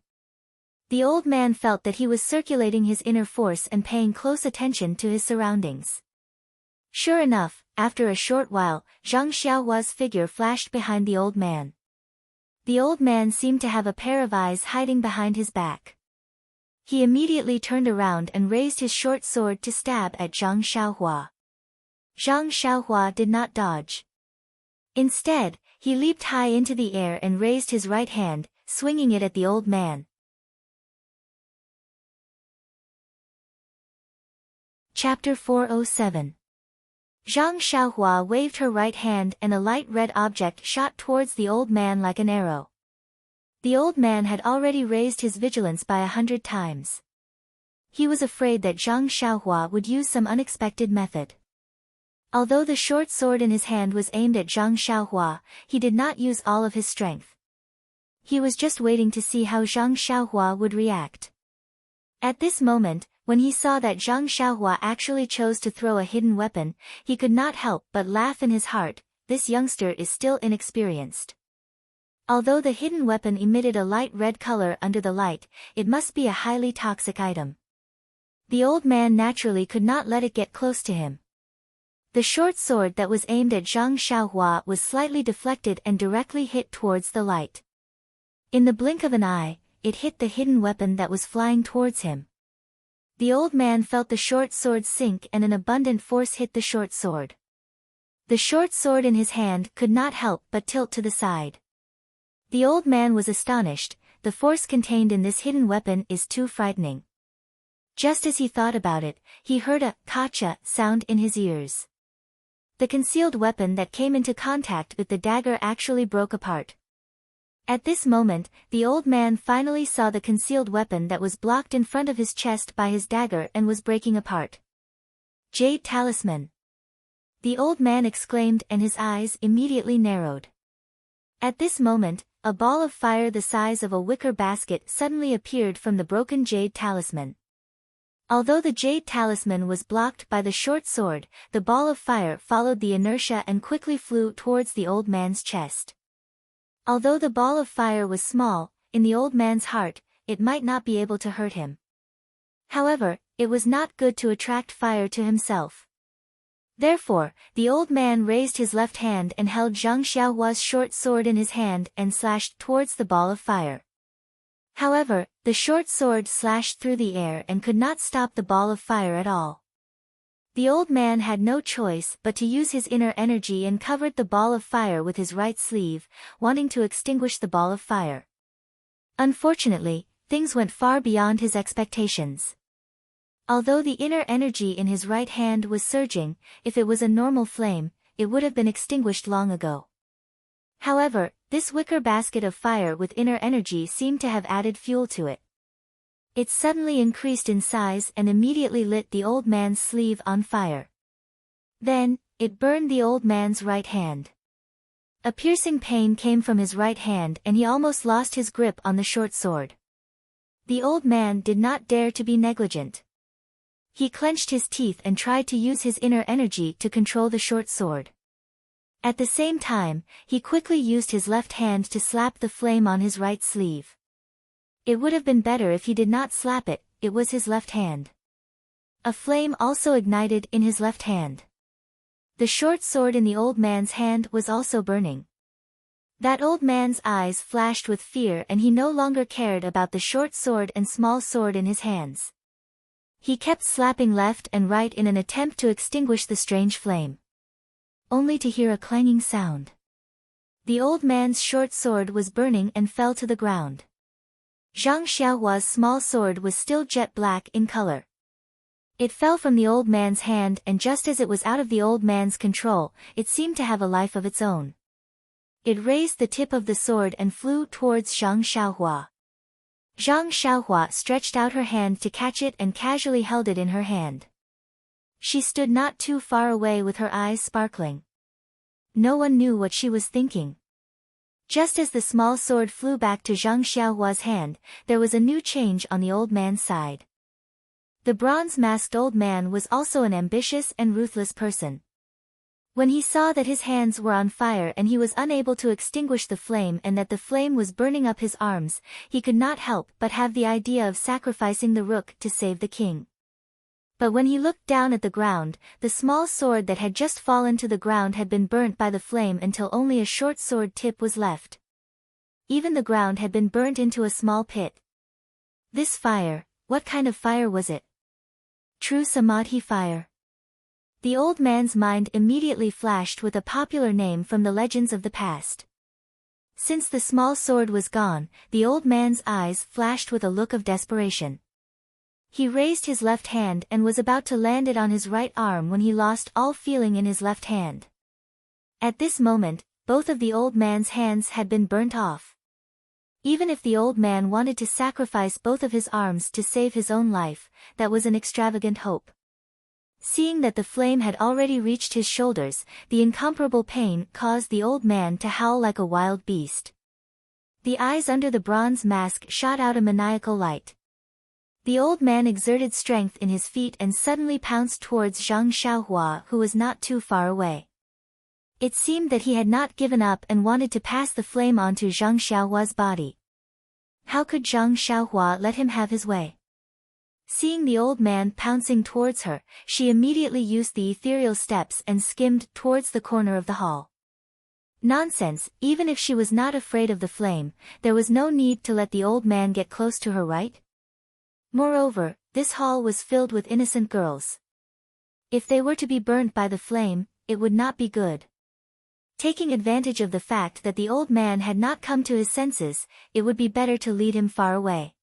The old man felt that he was circulating his inner force and paying close attention to his surroundings. Sure enough, after a short while, Zhang Xiaohua's figure flashed behind the old man. The old man seemed to have a pair of eyes hiding behind his back. He immediately turned around and raised his short sword to stab at Zhang Xiaohua. Zhang Xiaohua did not dodge. Instead, he leaped high into the air and raised his right hand, swinging it at the old man. Chapter 407. Zhang Xiaohua waved her right hand and a light red object shot towards the old man like an arrow. The old man had already raised his vigilance by 100 times. He was afraid that Zhang Xiaohua would use some unexpected method. Although the short sword in his hand was aimed at Zhang Xiaohua, he did not use all of his strength. He was just waiting to see how Zhang Xiaohua would react. At this moment, when he saw that Zhang Xiaohua actually chose to throw a hidden weapon, he could not help but laugh in his heart. This youngster is still inexperienced. Although the hidden weapon emitted a light red color under the light, it must be a highly toxic item. The old man naturally could not let it get close to him. The short sword that was aimed at Zhang Xiaohua was slightly deflected and directly hit towards the light. In the blink of an eye, it hit the hidden weapon that was flying towards him. The old man felt the short sword sink and an abundant force hit the short sword. The short sword in his hand could not help but tilt to the side. The old man was astonished. The force contained in this hidden weapon is too frightening. Just as he thought about it, he heard a "kacha" sound in his ears. The concealed weapon that came into contact with the dagger actually broke apart. At this moment, the old man finally saw the concealed weapon that was blocked in front of his chest by his dagger and was breaking apart. Jade talisman! The old man exclaimed and his eyes immediately narrowed. At this moment, a ball of fire the size of a wicker basket suddenly appeared from the broken jade talisman. Although the jade talisman was blocked by the short sword, the ball of fire followed the inertia and quickly flew towards the old man's chest. Although the ball of fire was small, in the old man's heart, it might not be able to hurt him. However, it was not good to attract fire to himself. Therefore, the old man raised his left hand and held Zhang Xiaohua's short sword in his hand and slashed towards the ball of fire. However, the short sword slashed through the air and could not stop the ball of fire at all. The old man had no choice but to use his inner energy and covered the ball of fire with his right sleeve, wanting to extinguish the ball of fire. Unfortunately, things went far beyond his expectations. Although the inner energy in his right hand was surging, if it was a normal flame, it would have been extinguished long ago. However, this wicker basket of fire with inner energy seemed to have added fuel to it. It suddenly increased in size and immediately lit the old man's sleeve on fire. Then, it burned the old man's right hand. A piercing pain came from his right hand and he almost lost his grip on the short sword. The old man did not dare to be negligent. He clenched his teeth and tried to use his inner energy to control the short sword. At the same time, he quickly used his left hand to slap the flame on his right sleeve. It would have been better if he did not slap it, it was his left hand. A flame also ignited in his left hand. The short sword in the old man's hand was also burning. That old man's eyes flashed with fear and he no longer cared about the short sword and small sword in his hands. He kept slapping left and right in an attempt to extinguish the strange flame. Only to hear a clanging sound. The old man's short sword was burning and fell to the ground. Zhang Xiaohua's small sword was still jet black in color. It fell from the old man's hand and just as it was out of the old man's control, it seemed to have a life of its own. It raised the tip of the sword and flew towards Zhang Xiaohua. Zhang Xiaohua stretched out her hand to catch it and casually held it in her hand. She stood not too far away with her eyes sparkling. No one knew what she was thinking. Just as the small sword flew back to Zhang Xiaohua's hand, there was a new change on the old man's side. The bronze-masked old man was also an ambitious and ruthless person. When he saw that his hands were on fire and he was unable to extinguish the flame and that the flame was burning up his arms, he could not help but have the idea of sacrificing the rook to save the king. But when he looked down at the ground, the small sword that had just fallen to the ground had been burnt by the flame until only a short sword tip was left. Even the ground had been burnt into a small pit. This fire, what kind of fire was it? True Samadhi fire. The old man's mind immediately flashed with a popular name from the legends of the past. Since the small sword was gone, the old man's eyes flashed with a look of desperation. He raised his left hand and was about to land it on his right arm when he lost all feeling in his left hand. At this moment, both of the old man's hands had been burnt off. Even if the old man wanted to sacrifice both of his arms to save his own life, that was an extravagant hope. Seeing that the flame had already reached his shoulders, the incomparable pain caused the old man to howl like a wild beast. The eyes under the bronze mask shot out a maniacal light. The old man exerted strength in his feet and suddenly pounced towards Zhang Xiaohua, who was not too far away. It seemed that he had not given up and wanted to pass the flame onto Zhang Xiaohua's body. How could Zhang Xiaohua let him have his way? Seeing the old man pouncing towards her, she immediately used the ethereal steps and skimmed towards the corner of the hall. Nonsense, even if she was not afraid of the flame, there was no need to let the old man get close to her, right? Moreover, this hall was filled with innocent girls. If they were to be burnt by the flame, it would not be good. Taking advantage of the fact that the old man had not come to his senses, it would be better to lead him far away.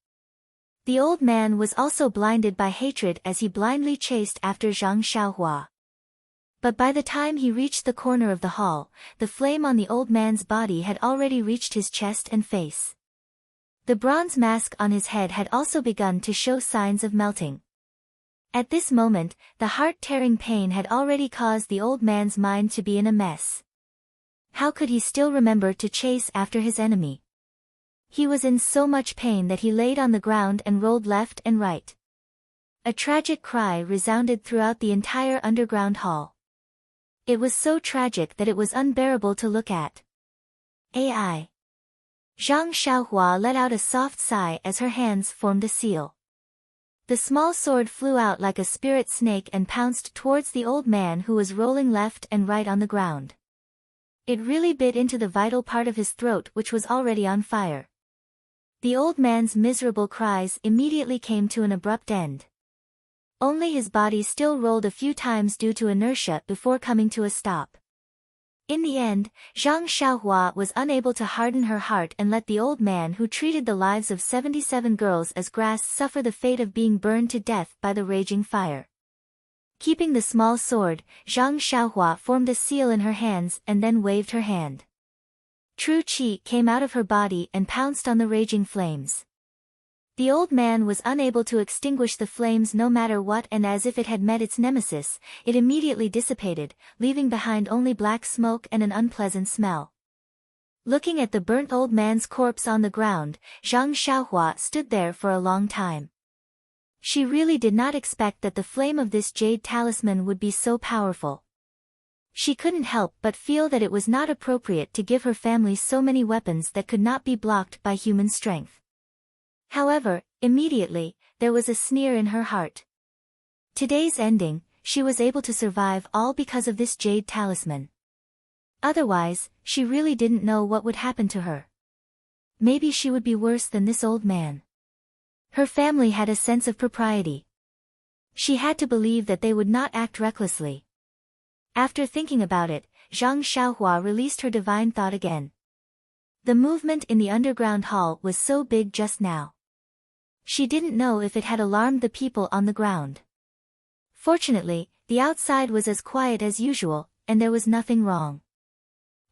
The old man was also blinded by hatred as he blindly chased after Zhang Xiaohua. But by the time he reached the corner of the hall, the flame on the old man's body had already reached his chest and face. The bronze mask on his head had also begun to show signs of melting. At this moment, the heart-tearing pain had already caused the old man's mind to be in a mess. How could he still remember to chase after his enemy? He was in so much pain that he laid on the ground and rolled left and right. A tragic cry resounded throughout the entire underground hall. It was so tragic that it was unbearable to look at. AI. Zhang Xiaohua let out a soft sigh as her hands formed a seal. The small sword flew out like a spirit snake and pounced towards the old man who was rolling left and right on the ground. It really bit into the vital part of his throat, which was already on fire. The old man's miserable cries immediately came to an abrupt end. Only his body still rolled a few times due to inertia before coming to a stop. In the end, Zhang Xiaohua was unable to harden her heart and let the old man who treated the lives of 77 girls as grass suffer the fate of being burned to death by the raging fire. Keeping the small sword, Zhang Xiaohua formed a seal in her hands and then waved her hand. True qi came out of her body and pounced on the raging flames. The old man was unable to extinguish the flames no matter what, and as if it had met its nemesis, it immediately dissipated, leaving behind only black smoke and an unpleasant smell. Looking at the burnt old man's corpse on the ground, Zhang Xiaohua stood there for a long time. She really did not expect that the flame of this jade talisman would be so powerful. She couldn't help but feel that it was not appropriate to give her family so many weapons that could not be blocked by human strength. However, immediately, there was a sneer in her heart. Today's ending, she was able to survive all because of this jade talisman. Otherwise, she really didn't know what would happen to her. Maybe she would be worse than this old man. Her family had a sense of propriety. She had to believe that they would not act recklessly. After thinking about it, Zhang Xiaohua released her divine thought again. The movement in the underground hall was so big just now. She didn't know if it had alarmed the people on the ground. Fortunately, the outside was as quiet as usual, and there was nothing wrong.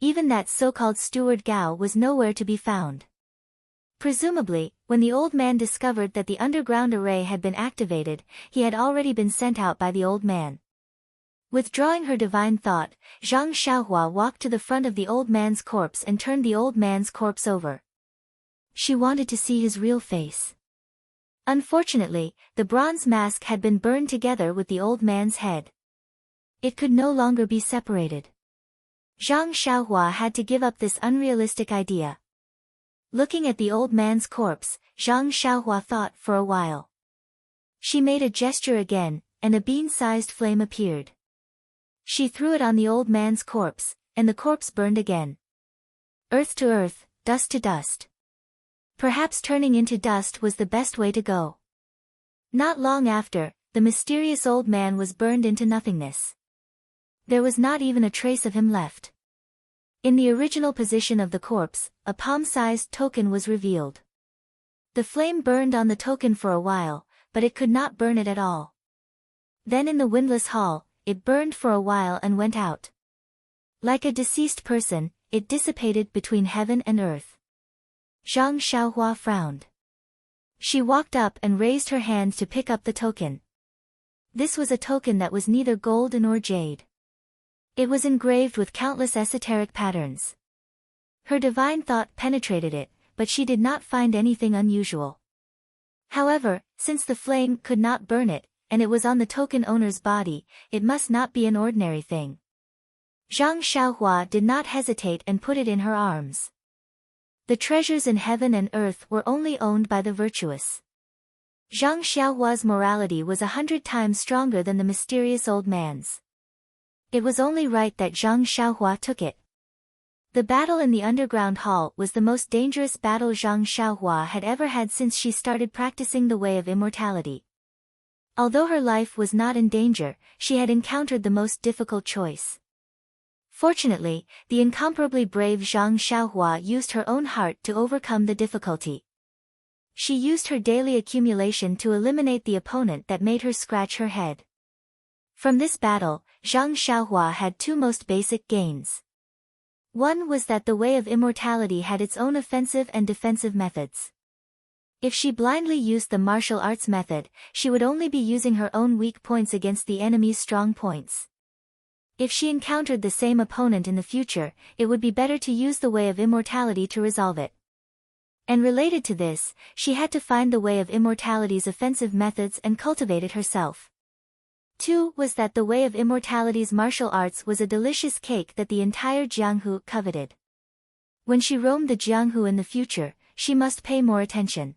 Even that so-called steward Gao was nowhere to be found. Presumably, when the old man discovered that the underground array had been activated, he had already been sent out by the old man. Withdrawing her divine thought, Zhang Xiaohua walked to the front of the old man's corpse and turned the old man's corpse over. She wanted to see his real face. Unfortunately, the bronze mask had been burned together with the old man's head. It could no longer be separated. Zhang Xiaohua had to give up this unrealistic idea. Looking at the old man's corpse, Zhang Xiaohua thought for a while. She made a gesture again, and a bean-sized flame appeared. She threw it on the old man's corpse, and the corpse burned again. Earth to earth, dust to dust. Perhaps turning into dust was the best way to go. Not long after, the mysterious old man was burned into nothingness. There was not even a trace of him left. In the original position of the corpse, a palm-sized token was revealed. The flame burned on the token for a while, but it could not burn it at all. Then in the windless hall, it burned for a while and went out. Like a deceased person, it dissipated between heaven and earth. Zhang Xiaohua frowned. She walked up and raised her hand to pick up the token. This was a token that was neither gold nor jade. It was engraved with countless esoteric patterns. Her divine thought penetrated it, but she did not find anything unusual. However, since the flame could not burn it, and it was on the token owner's body, it must not be an ordinary thing. Zhang Xiaohua did not hesitate and put it in her arms. The treasures in heaven and earth were only owned by the virtuous. Zhang Xiaohua's morality was 100 times stronger than the mysterious old man's. It was only right that Zhang Xiaohua took it. The battle in the underground hall was the most dangerous battle Zhang Xiaohua had ever had since she started practicing the way of immortality. Although her life was not in danger, she had encountered the most difficult choice. Fortunately, the incomparably brave Zhang Xiaohua used her own heart to overcome the difficulty. She used her daily accumulation to eliminate the opponent that made her scratch her head. From this battle, Zhang Xiaohua had two most basic gains. One was that the way of immortality had its own offensive and defensive methods. If she blindly used the martial arts method, she would only be using her own weak points against the enemy's strong points. If she encountered the same opponent in the future, it would be better to use the way of immortality to resolve it. And related to this, she had to find the way of immortality's offensive methods and cultivate it herself. 2 was that the way of immortality's martial arts was a delicious cake that the entire Jianghu coveted. When she roamed the Jianghu in the future, she must pay more attention.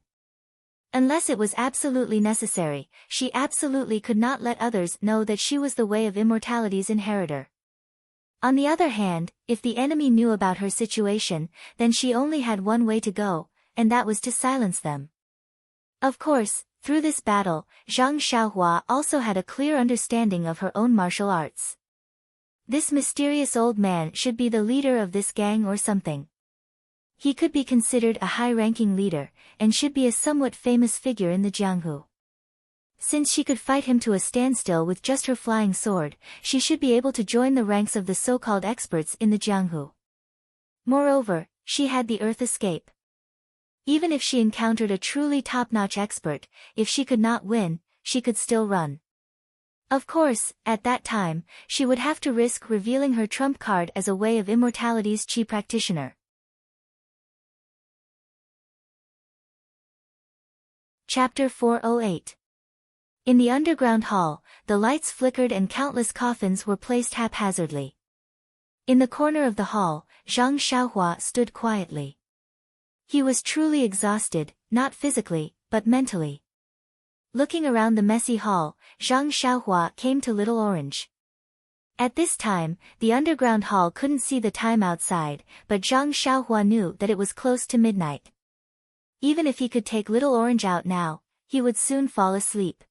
Unless it was absolutely necessary, she absolutely could not let others know that she was the way of immortality's inheritor. On the other hand, if the enemy knew about her situation, then she only had one way to go, and that was to silence them. Of course, through this battle, Zhang Xiaohua also had a clear understanding of her own martial arts. This mysterious old man should be the leader of this gang or something. He could be considered a high-ranking leader, and should be a somewhat famous figure in the Jianghu. Since she could fight him to a standstill with just her flying sword, she should be able to join the ranks of the so-called experts in the Jianghu. Moreover, she had the earth escape. Even if she encountered a truly top-notch expert, if she could not win, she could still run. Of course, at that time, she would have to risk revealing her trump card as a way of immortality's chi practitioner. Chapter 408. In the underground hall, the lights flickered and countless coffins were placed haphazardly. In the corner of the hall, Zhang Xiaohua stood quietly. He was truly exhausted, not physically, but mentally. Looking around the messy hall, Zhang Xiaohua came to Little Orange. At this time, the underground hall couldn't see the time outside, but Zhang Xiaohua knew that it was close to midnight. Even if he could take Little Orange out now, he would soon fall asleep.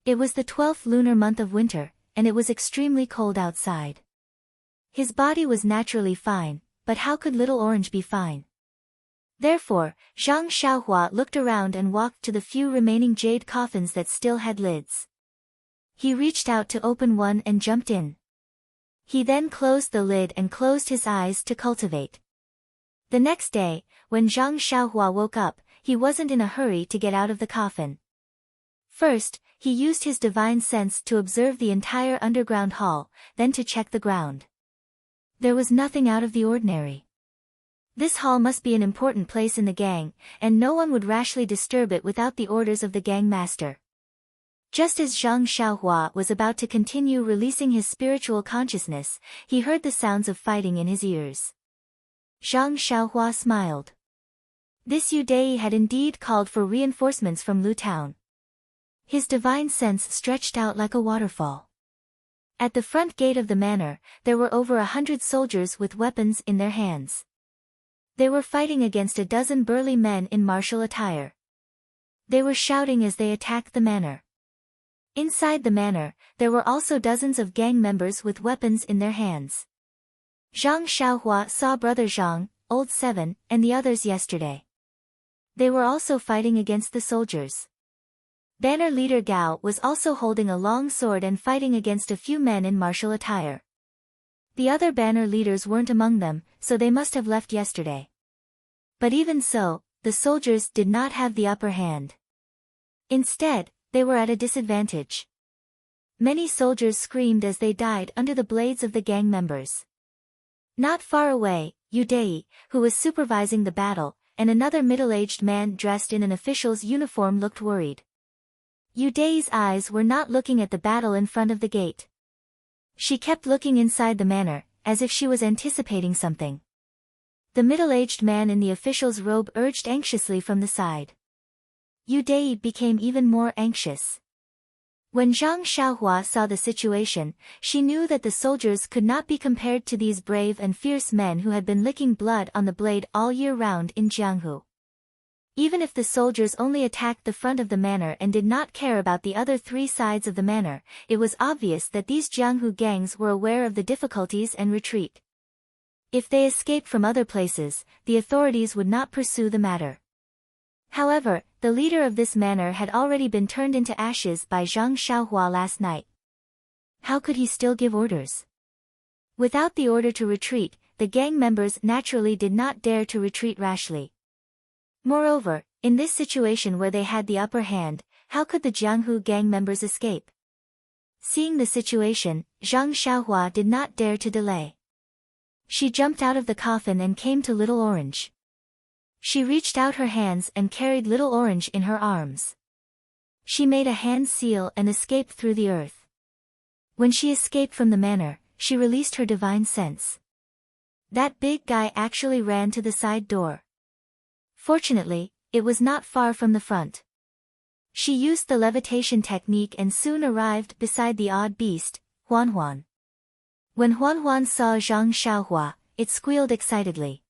It was the 12th lunar month of winter, and it was extremely cold outside. His body was naturally fine, but how could Little Orange be fine? Therefore, Zhang Xiaohua looked around and walked to the few remaining jade coffins that still had lids. He reached out to open one and jumped in. He then closed the lid and closed his eyes to cultivate. The next day, when Zhang Xiaohua woke up, he wasn't in a hurry to get out of the coffin. First, he used his divine sense to observe the entire underground hall, then to check the ground. There was nothing out of the ordinary. This hall must be an important place in the gang, and no one would rashly disturb it without the orders of the gang master. Just as Zhang Xiaohua was about to continue releasing his spiritual consciousness, he heard the sounds of fighting in his ears. Zhang Xiaohua smiled. This Yu Dai had indeed called for reinforcements from Lu Town. His divine sense stretched out like a waterfall. At the front gate of the manor, there were over 100 soldiers with weapons in their hands. They were fighting against a dozen burly men in martial attire. They were shouting as they attacked the manor. Inside the manor, there were also dozens of gang members with weapons in their hands. Zhang Xiaohua saw Brother Zhang, Old Seven, and the others yesterday. They were also fighting against the soldiers. Banner leader Gao was also holding a long sword and fighting against a few men in martial attire. The other banner leaders weren't among them, so they must have left yesterday. But even so, the soldiers did not have the upper hand. Instead, they were at a disadvantage. Many soldiers screamed as they died under the blades of the gang members. Not far away, Yudei, who was supervising the battle, and another middle-aged man dressed in an official's uniform looked worried. Yudei's eyes were not looking at the battle in front of the gate. She kept looking inside the manor, as if she was anticipating something. The middle-aged man in the official's robe urged anxiously from the side. Yudei became even more anxious. When Zhang Xiaohua saw the situation, she knew that the soldiers could not be compared to these brave and fierce men who had been licking blood on the blade all year round in Jianghu. Even if the soldiers only attacked the front of the manor and did not care about the other three sides of the manor, it was obvious that these Jianghu gangs were aware of the difficulties and retreat. If they escaped from other places, the authorities would not pursue the matter. However, the leader of this manor had already been turned into ashes by Zhang Xiaohua last night. How could he still give orders? Without the order to retreat, the gang members naturally did not dare to retreat rashly. Moreover, in this situation where they had the upper hand, how could the Jianghu gang members escape? Seeing the situation, Zhang Xiaohua did not dare to delay. She jumped out of the coffin and came to Little Orange. She reached out her hands and carried Little Orange in her arms. She made a hand seal and escaped through the earth. When she escaped from the manor, she released her divine sense. That big guy actually ran to the side door. Fortunately, it was not far from the front. She used the levitation technique and soon arrived beside the odd beast, Huan. When Huan saw Zhang Xiaohua, it squealed excitedly.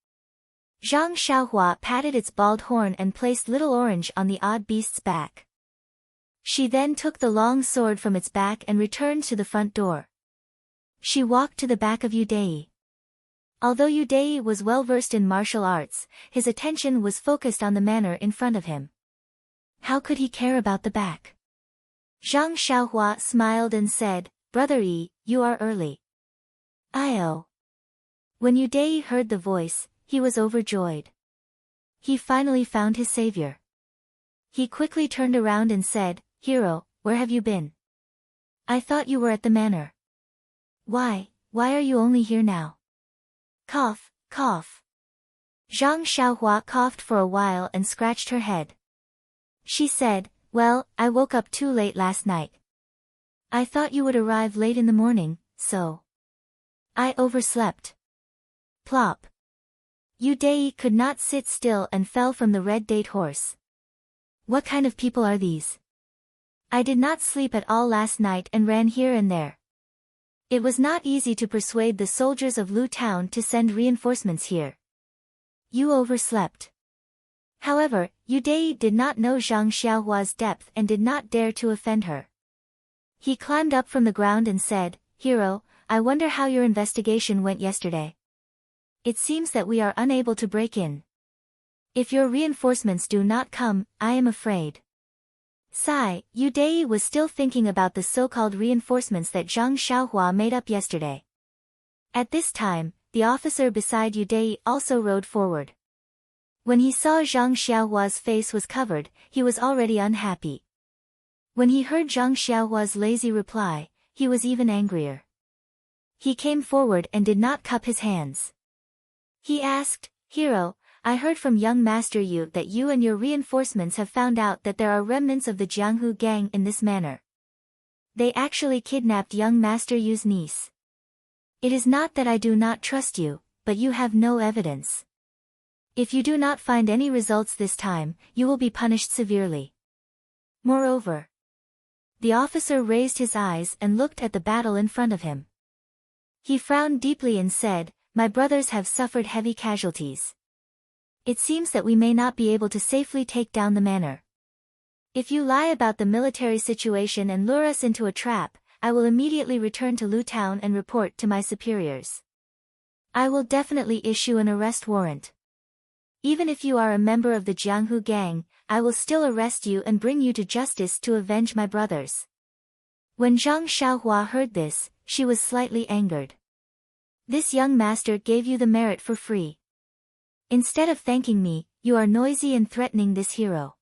Zhang Xiaohua patted its bald horn and placed Little Orange on the odd beast's back. She then took the long sword from its back and returned to the front door. She walked to the back of Yudei. Although Yudei was well versed in martial arts, his attention was focused on the manor in front of him. How could he care about the back? Zhang Xiaohua smiled and said, "Brother Yi, you are early." "I-oh." When Yudei heard the voice, he was overjoyed. He finally found his savior. He quickly turned around and said, "Hero, where have you been? I thought you were at the manor. Why are you only here now?" Cough, cough. Zhang Xiaohua coughed for a while and scratched her head. She said, "Well, I woke up too late last night. I thought you would arrive late in the morning, so I overslept." Plop. Yudei could not sit still and fell from the red date horse. What kind of people are these? I did not sleep at all last night and ran here and there. It was not easy to persuade the soldiers of Lu Town to send reinforcements here. You overslept. However, Yudei did not know Zhang Xiaohua's depth and did not dare to offend her. He climbed up from the ground and said, "Hero, I wonder how your investigation went yesterday. It seems that we are unable to break in. If your reinforcements do not come, I am afraid." Sigh, Yudei was still thinking about the so-called reinforcements that Zhang Xiaohua made up yesterday. At this time, the officer beside Yudei also rode forward. When he saw Zhang Xiaohua's face was covered, he was already unhappy. When he heard Zhang Xiaohua's lazy reply, he was even angrier. He came forward and did not cup his hands. He asked, "Hero, I heard from young Master Yu that you and your reinforcements have found out that there are remnants of the Jianghu gang in this manor. They actually kidnapped young Master Yu's niece. It is not that I do not trust you, but you have no evidence. If you do not find any results this time, you will be punished severely." Moreover, the officer raised his eyes and looked at the battle in front of him. He frowned deeply and said, "My brothers have suffered heavy casualties. It seems that we may not be able to safely take down the manor. If you lie about the military situation and lure us into a trap, I will immediately return to Lu Town and report to my superiors. I will definitely issue an arrest warrant. Even if you are a member of the Jianghu gang, I will still arrest you and bring you to justice to avenge my brothers." When Zhang Xiaohua heard this, she was slightly angered. "This young master gave you the merit for free. Instead of thanking me, you are noisy and threatening this hero.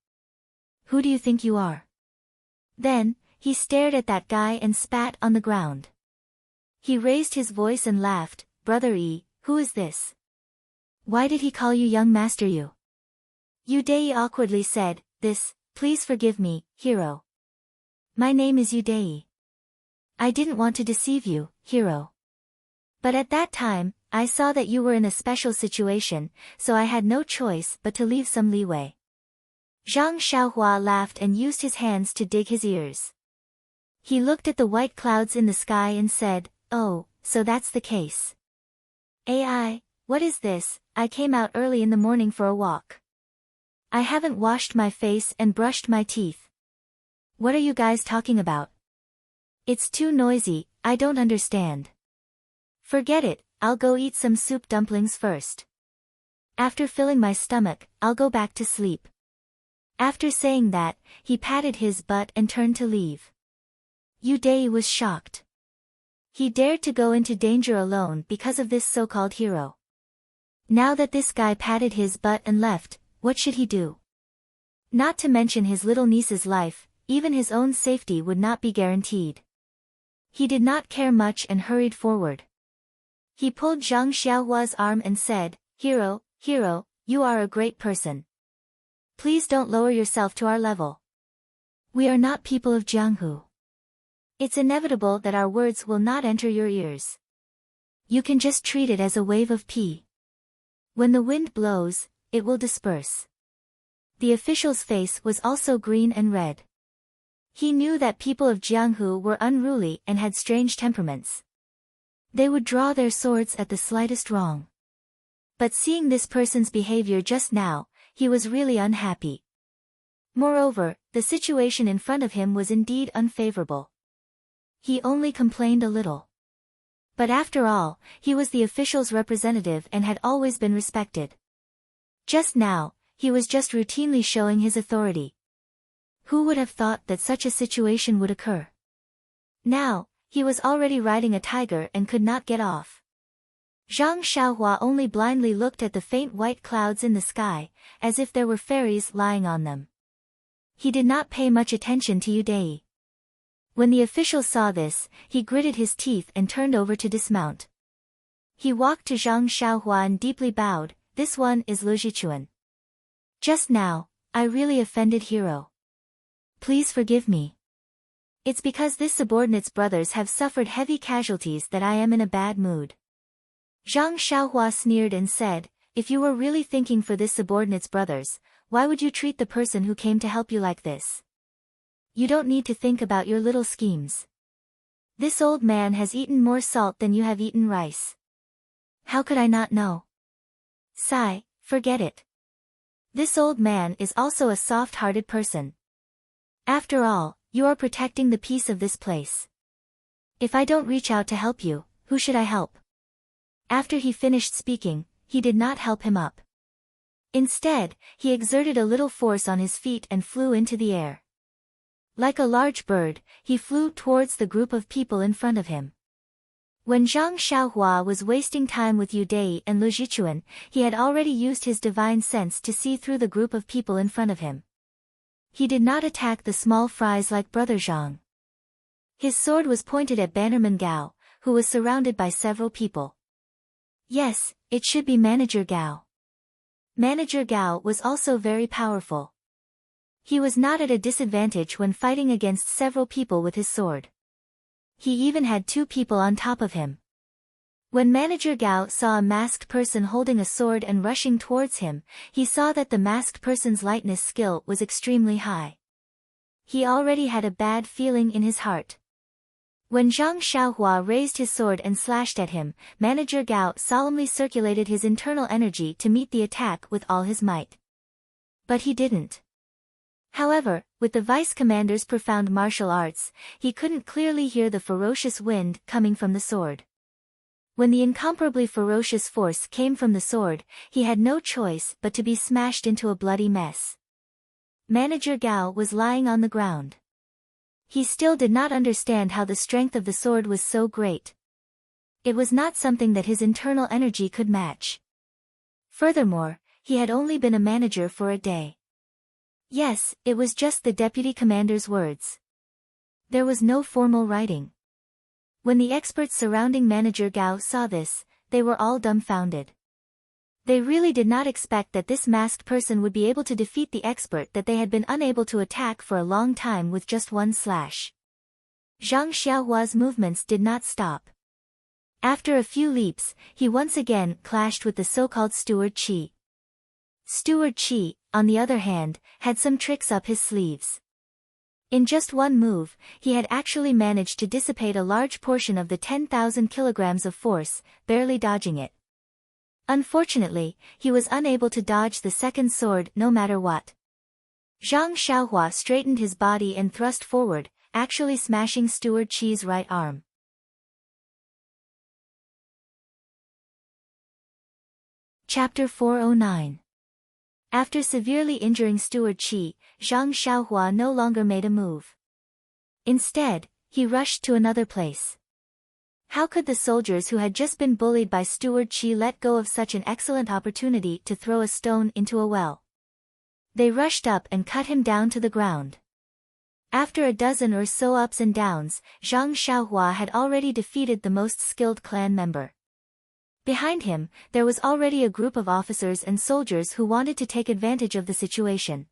Who do you think you are? Then, he stared at that guy and spat on the ground. He raised his voice and laughed, Brother E, who is this? Why did he call you young master you? Yudei awkwardly said, please forgive me, hero. My name is Yudei. I didn't want to deceive you, hero. But at that time, I saw that you were in a special situation, so I had no choice but to leave some leeway. Zhang Xiaohua laughed and used his hands to dig his ears. He looked at the white clouds in the sky and said, Oh, so that's the case. AI, what is this? I came out early in the morning for a walk. I haven't washed my face and brushed my teeth. What are you guys talking about? It's too noisy, I don't understand. Forget it, I'll go eat some soup dumplings first. After filling my stomach, I'll go back to sleep. After saying that, he patted his butt and turned to leave. Yudei was shocked. He dared to go into danger alone because of this so-called hero. Now that this guy patted his butt and left, what should he do? Not to mention his little niece's life, even his own safety would not be guaranteed. He did not care much and hurried forward. He pulled Zhang Xiaohua's arm and said, Hero, you are a great person. Please don't lower yourself to our level. We are not people of Jianghu. It's inevitable that our words will not enter your ears. You can just treat it as a wave of pee. When the wind blows, it will disperse. The official's face was also green and red. He knew that people of Jianghu were unruly and had strange temperaments. They would draw their swords at the slightest wrong. But seeing this person's behavior just now, he was really unhappy. Moreover, the situation in front of him was indeed unfavorable. He only complained a little. But after all, he was the official's representative and had always been respected. Just now, he was just routinely showing his authority. Who would have thought that such a situation would occur? Now, he was already riding a tiger and could not get off. Zhang Xiaohua only blindly looked at the faint white clouds in the sky, as if there were fairies lying on them. He did not pay much attention to Yudei. When the official saw this, he gritted his teeth and turned over to dismount. He walked to Zhang Xiaohua and deeply bowed, This one is Lu Jichuan. Just now, I really offended hero. Please forgive me. It's because this subordinate's brothers have suffered heavy casualties that I am in a bad mood. Zhang Xiaohua sneered and said, If you were really thinking for this subordinate's brothers, why would you treat the person who came to help you like this? You don't need to think about your little schemes. This old man has eaten more salt than you have eaten rice. How could I not know? Sigh, forget it. This old man is also a soft-hearted person. After all, you are protecting the peace of this place. If I don't reach out to help you, who should I help? After he finished speaking, he did not help him up. Instead, he exerted a little force on his feet and flew into the air. Like a large bird, he flew towards the group of people in front of him. When Zhang Xiaohua was wasting time with Yudei and Lu Jichuan, he had already used his divine sense to see through the group of people in front of him. He did not attack the small fries like Brother Zhang. His sword was pointed at Bannerman Gao, who was surrounded by several people. Yes, it should be Manager Gao. Manager Gao was also very powerful. He was not at a disadvantage when fighting against several people with his sword. He even had 2 people on top of him. When Manager Gao saw a masked person holding a sword and rushing towards him, he saw that the masked person's lightness skill was extremely high. He already had a bad feeling in his heart. When Zhang Xiaohua raised his sword and slashed at him, Manager Gao solemnly circulated his internal energy to meet the attack with all his might. But he didn't. However, with the vice commander's profound martial arts, he couldn't clearly hear the ferocious wind coming from the sword. When the incomparably ferocious force came from the sword, he had no choice but to be smashed into a bloody mess. Manager Gao was lying on the ground. He still did not understand how the strength of the sword was so great. It was not something that his internal energy could match. Furthermore, he had only been a manager for a day. Yes, it was just the deputy commander's words. There was no formal writing. When the experts surrounding Manager Gao saw this, they were all dumbfounded. They really did not expect that this masked person would be able to defeat the expert that they had been unable to attack for a long time with just one slash. Zhang Xiaohua's movements did not stop. After a few leaps, he once again clashed with the so-called Steward Qi. Steward Qi, on the other hand, had some tricks up his sleeves. In just one move, he had actually managed to dissipate a large portion of the 10,000 kilograms of force, barely dodging it. Unfortunately, he was unable to dodge the second sword no matter what. Zhang Xiaohua straightened his body and thrust forward, actually smashing Steward Qi's right arm. Chapter 409. After severely injuring Steward Qi, Zhang Xiaohua no longer made a move. Instead, he rushed to another place. How could the soldiers who had just been bullied by Steward Qi let go of such an excellent opportunity to throw a stone into a well? They rushed up and cut him down to the ground. After a dozen or so ups and downs, Zhang Xiaohua had already defeated the most skilled clan member. Behind him, there was already a group of officers and soldiers who wanted to take advantage of the situation.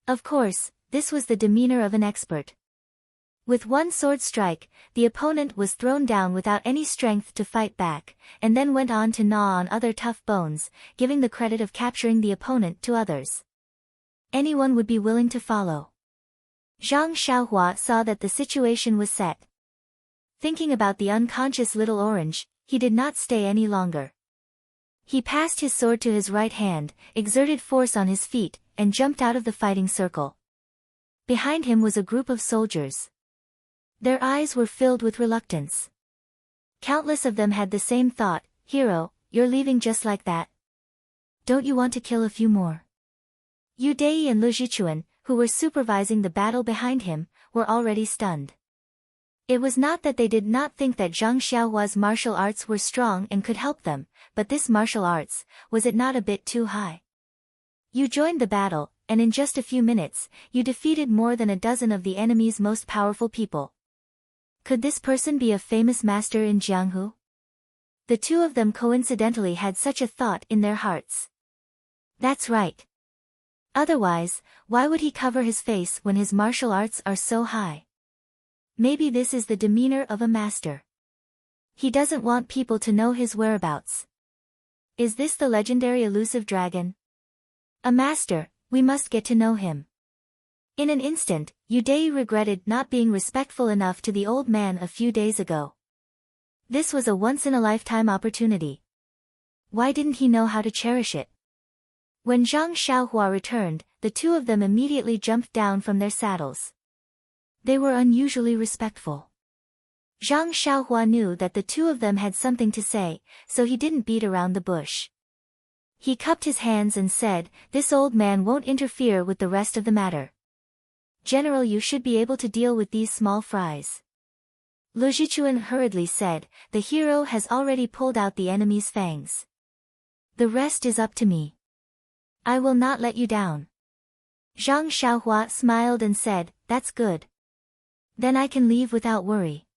Of course, this was the demeanor of an expert. With one sword strike, the opponent was thrown down without any strength to fight back, and then went on to gnaw on other tough bones, giving the credit of capturing the opponent to others. Anyone would be willing to follow. Zhang Xiaohua saw that the situation was set. Thinking about the unconscious little orange, he did not stay any longer. He passed his sword to his right hand, exerted force on his feet, and jumped out of the fighting circle. Behind him was a group of soldiers. Their eyes were filled with reluctance. Countless of them had the same thought, "Hero, you're leaving just like that? Don't you want to kill a few more?" Yu Dai and Lu Zhichuan, who were supervising the battle behind him, were already stunned. It was not that they did not think that Zhang Xiaohua's martial arts were strong and could help them, but this martial arts, was it not a bit too high? You joined the battle, and in just a few minutes, you defeated more than a dozen of the enemy's most powerful people. Could this person be a famous master in Jianghu? The two of them coincidentally had such a thought in their hearts. That's right. Otherwise, why would he cover his face when his martial arts are so high? Maybe this is the demeanor of a master. He doesn't want people to know his whereabouts. Is this the legendary elusive dragon? A master, we must get to know him. In an instant, Yu Dai regretted not being respectful enough to the old man a few days ago. This was a once-in-a-lifetime opportunity. Why didn't he know how to cherish it? When Zhang Xiaohua returned, the two of them immediately jumped down from their saddles. They were unusually respectful. Zhang Xiaohua knew that the two of them had something to say, so he didn't beat around the bush. He cupped his hands and said, "This old man won't interfere with the rest of the matter. General, you should be able to deal with these small fries." Lu Zhichuan hurriedly said, "The hero has already pulled out the enemy's fangs. The rest is up to me. I will not let you down." Zhang Xiaohua smiled and said, "That's good. Then I can leave without worry."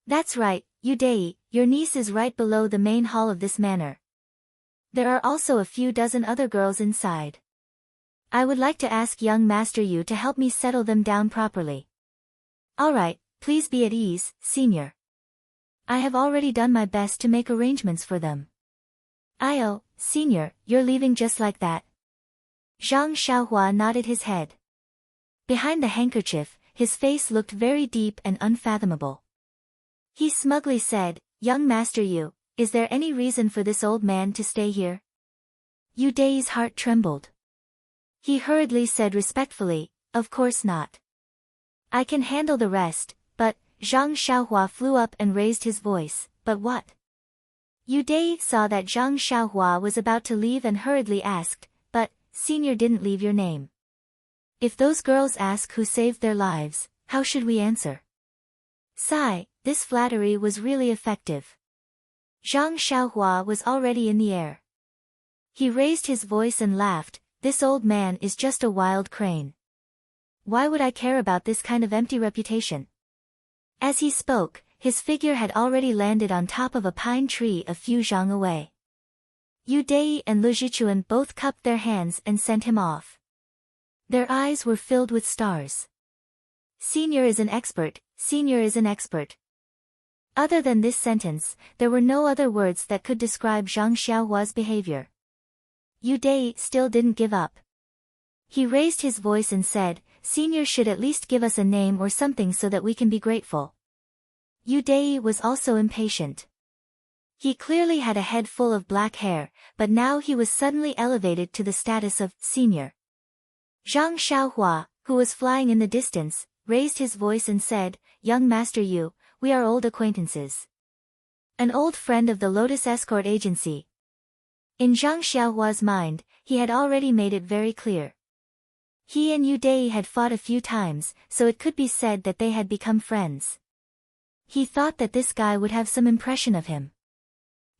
"That's right, Yu Dai, your niece is right below the main hall of this manor. There are also a few dozen other girls inside. I would like to ask young Master Yu to help me settle them down properly." "All right, please be at ease, Senior. I have already done my best to make arrangements for them." "Io, Senior, you're leaving just like that?" Zhang Xiaohua nodded his head. Behind the handkerchief, his face looked very deep and unfathomable. He smugly said, "Young Master Yu, is there any reason for this old man to stay here?" Yu Dai's heart trembled. He hurriedly said respectfully, "Of course not. I can handle the rest, but..." Zhang Xiaohua flew up and raised his voice, "But what?" Yu Dai saw that Zhang Xiaohua was about to leave and hurriedly asked, "But, Senior didn't leave your name. If those girls ask who saved their lives, how should we answer?" Sigh, this flattery was really effective. Zhang Xiaohua was already in the air. He raised his voice and laughed. This old man is just a wild crane. Why would I care about this kind of empty reputation? As he spoke, his figure had already landed on top of a pine tree a few zhang away. Yu Dai and Lu Zhichuan both cupped their hands and sent him off. Their eyes were filled with stars. Senior is an expert, senior is an expert. Other than this sentence, there were no other words that could describe Zhang Xiaohua's behavior. Yu Dai still didn't give up. He raised his voice and said, Senior should at least give us a name or something so that we can be grateful. Yu Dai was also impatient. He clearly had a head full of black hair, but now he was suddenly elevated to the status of senior. Zhang Xiaohua, who was flying in the distance, raised his voice and said, Young Master Yu, we are old acquaintances. An old friend of the Lotus Escort Agency. In Zhang Xiaohua's mind, he had already made it very clear. He and Yu Dai had fought a few times, so it could be said that they had become friends. He thought that this guy would have some impression of him.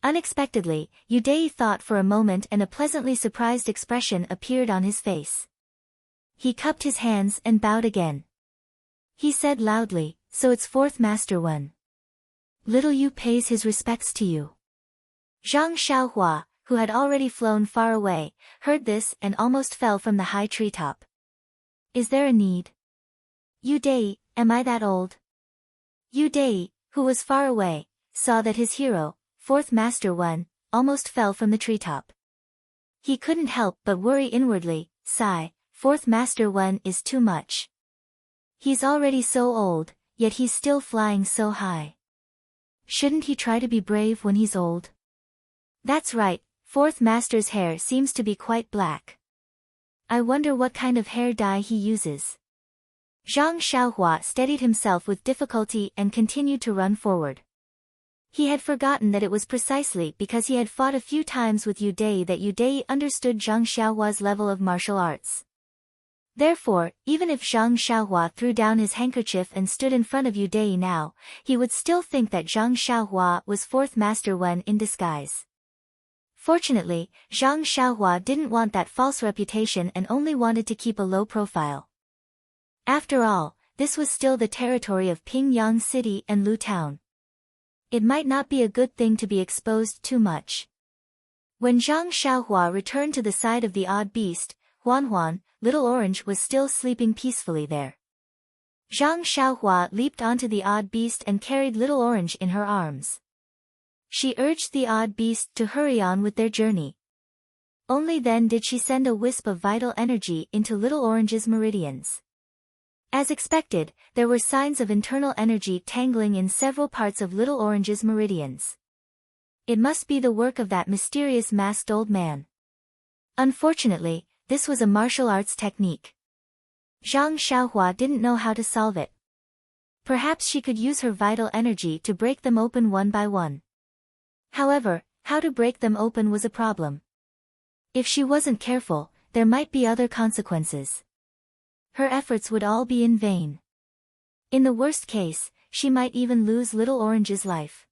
Unexpectedly, Yu Dai thought for a moment and a pleasantly surprised expression appeared on his face. He cupped his hands and bowed again. He said loudly, So it's fourth Master One. Little Yu pays his respects to you. Zhang Xiaohua, who had already flown far away, heard this and almost fell from the high treetop. Is there a need? Yu Dai, am I that old? Yu Dai, who was far away, saw that his hero, fourth Master One, almost fell from the treetop. He couldn't help but worry inwardly, sigh, fourth Master One is too much. He's already so old, yet he's still flying so high. Shouldn't he try to be brave when he's old? That's right, fourth Master's hair seems to be quite black. I wonder what kind of hair dye he uses. Zhang Xiaohua steadied himself with difficulty and continued to run forward. He had forgotten that it was precisely because he had fought a few times with Yu Dai that Yu Dai understood Zhang Xiaohua's level of martial arts. Therefore, even if Zhang Xiaohua threw down his handkerchief and stood in front of Yu Dai now, he would still think that Zhang Xiaohua was fourth Master One in disguise. Fortunately, Zhang Xiaohua didn't want that false reputation and only wanted to keep a low profile. After all, this was still the territory of Pingyang City and Lu Town. It might not be a good thing to be exposed too much. When Zhang Xiaohua returned to the side of the odd beast, Huan, Little Orange was still sleeping peacefully there. Zhang Xiaohua leaped onto the odd beast and carried Little Orange in her arms. She urged the odd beast to hurry on with their journey. Only then did she send a wisp of vital energy into Little Orange's meridians. As expected, there were signs of internal energy tangling in several parts of Little Orange's meridians. It must be the work of that mysterious masked old man. Unfortunately, this was a martial arts technique. Zhang Xiaohua didn't know how to solve it. Perhaps she could use her vital energy to break them open one by one. However, how to break them open was a problem. If she wasn't careful, there might be other consequences. Her efforts would all be in vain. In the worst case, she might even lose Little Orange's life.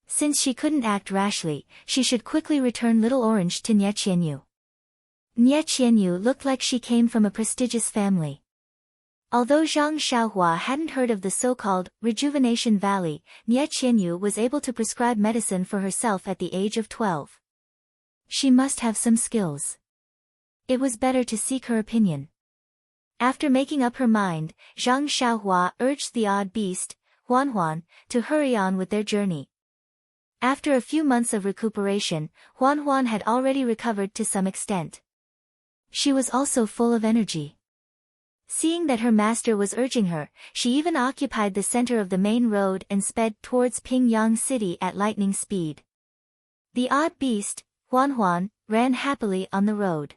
Since she couldn't act rashly, she should quickly return Little Orange to Nie Qianyu. Nie Qianyu looked like she came from a prestigious family. Although Zhang Xiaohua hadn't heard of the so-called Rejuvenation Valley, Nie Qianyu was able to prescribe medicine for herself at the age of 12. She must have some skills. It was better to seek her opinion. After making up her mind, Zhang Xiaohua urged the odd beast, Huan, to hurry on with their journey. After a few months of recuperation, Huan had already recovered to some extent. She was also full of energy. Seeing that her master was urging her, she even occupied the center of the main road and sped towards Pingyang City at lightning speed. The odd beast, Huan, ran happily on the road.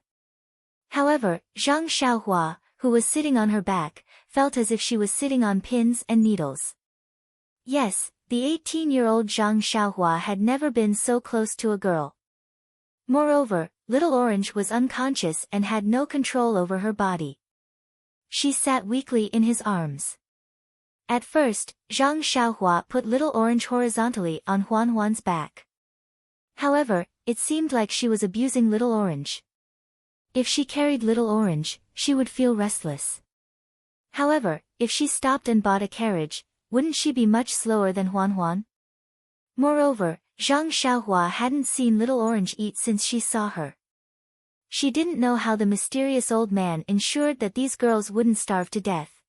However, Zhang Xiaohua, who was sitting on her back, felt as if she was sitting on pins and needles. Yes, the 18-year-old Zhang Xiaohua had never been so close to a girl. Moreover, Little Orange was unconscious and had no control over her body. She sat weakly in his arms. At first, Zhang Xiaohua put Little Orange horizontally on Huan's back. However, it seemed like she was abusing Little Orange. If she carried Little Orange, she would feel restless. However, if she stopped and bought a carriage, wouldn't she be much slower than Huan Huan? Moreover, Zhang Xiaohua hadn't seen Little Orange eat since she saw her. She didn't know how the mysterious old man ensured that these girls wouldn't starve to death.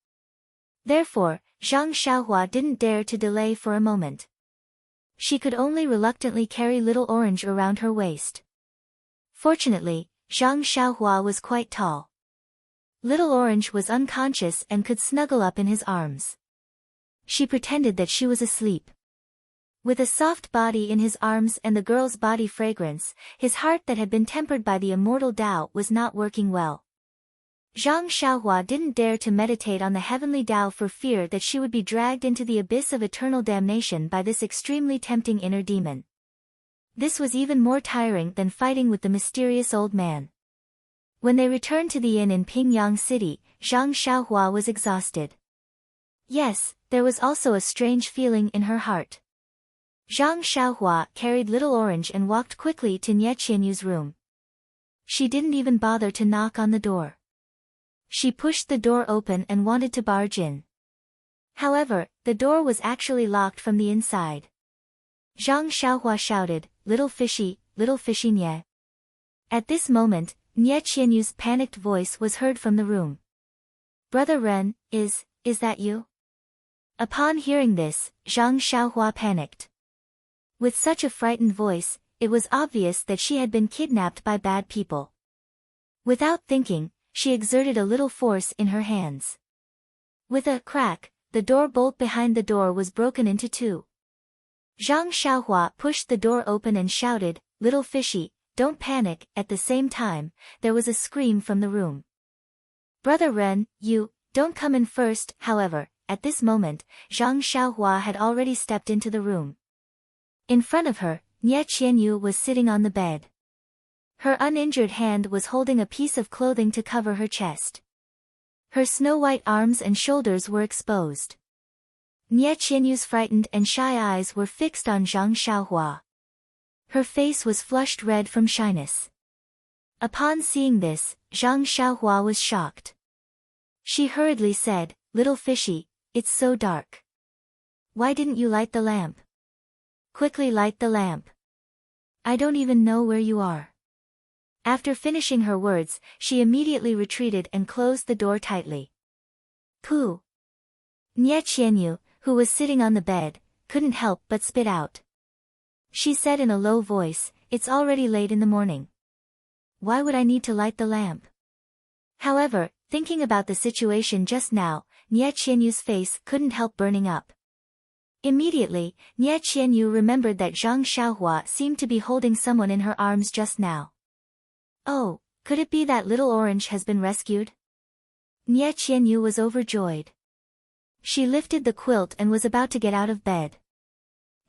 Therefore, Zhang Xiaohua didn't dare to delay for a moment. She could only reluctantly carry Little Orange around her waist. Fortunately, Zhang Xiaohua was quite tall. Little Orange was unconscious and could snuggle up in his arms. She pretended that she was asleep. With a soft body in his arms and the girl's body fragrance, his heart that had been tempered by the immortal Tao was not working well. Zhang Xiaohua didn't dare to meditate on the heavenly Tao for fear that she would be dragged into the abyss of eternal damnation by this extremely tempting inner demon. This was even more tiring than fighting with the mysterious old man. When they returned to the inn in Pingyang City, Zhang Xiaohua was exhausted. Yes, there was also a strange feeling in her heart. Zhang Xiaohua carried Little Orange and walked quickly to Nie Qianyu's room. She didn't even bother to knock on the door. She pushed the door open and wanted to barge in. However, the door was actually locked from the inside. Zhang Xiaohua shouted, little fishy Nie. At this moment, Nie Qianyu's panicked voice was heard from the room. Brother Ren, is that you? Upon hearing this, Zhang Xiaohua panicked. With such a frightened voice, it was obvious that she had been kidnapped by bad people. Without thinking, she exerted a little force in her hands. With a crack, the door bolt behind the door was broken into two. Zhang Xiaohua pushed the door open and shouted, little fishy, don't panic. At the same time, there was a scream from the room. Brother Ren, you, don't come in first. However, at this moment, Zhang Xiaohua had already stepped into the room. In front of her, Nie Qianyu was sitting on the bed. Her uninjured hand was holding a piece of clothing to cover her chest. Her snow-white arms and shoulders were exposed. Nie Qianyu's frightened and shy eyes were fixed on Zhang Xiaohua. Her face was flushed red from shyness. Upon seeing this, Zhang Xiaohua was shocked. She hurriedly said, little fishy, it's so dark. Why didn't you light the lamp? Quickly light the lamp. I don't even know where you are. After finishing her words, she immediately retreated and closed the door tightly. Pooh! Nie Qianyu, who was sitting on the bed, couldn't help but spit out. She said in a low voice, it's already late in the morning. Why would I need to light the lamp? However, thinking about the situation just now, Nie Qianyu's face couldn't help burning up. Immediately, Nie Qianyu remembered that Zhang Xiaohua seemed to be holding someone in her arms just now. Oh, could it be that Little Orange has been rescued? Nie Qianyu was overjoyed. She lifted the quilt and was about to get out of bed.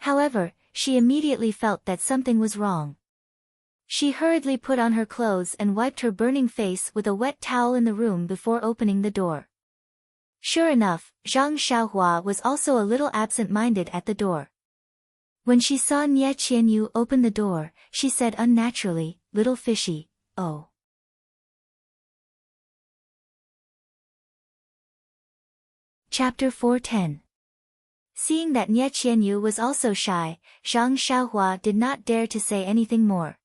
However, she immediately felt that something was wrong. She hurriedly put on her clothes and wiped her burning face with a wet towel in the room before opening the door. Sure enough, Zhang Xiaohua was also a little absent-minded at the door. When she saw Nie Qianyu open the door, she said unnaturally, little fishy, oh. Chapter 410. Seeing that Nie Qianyu was also shy, Zhang Xiaohua did not dare to say anything more.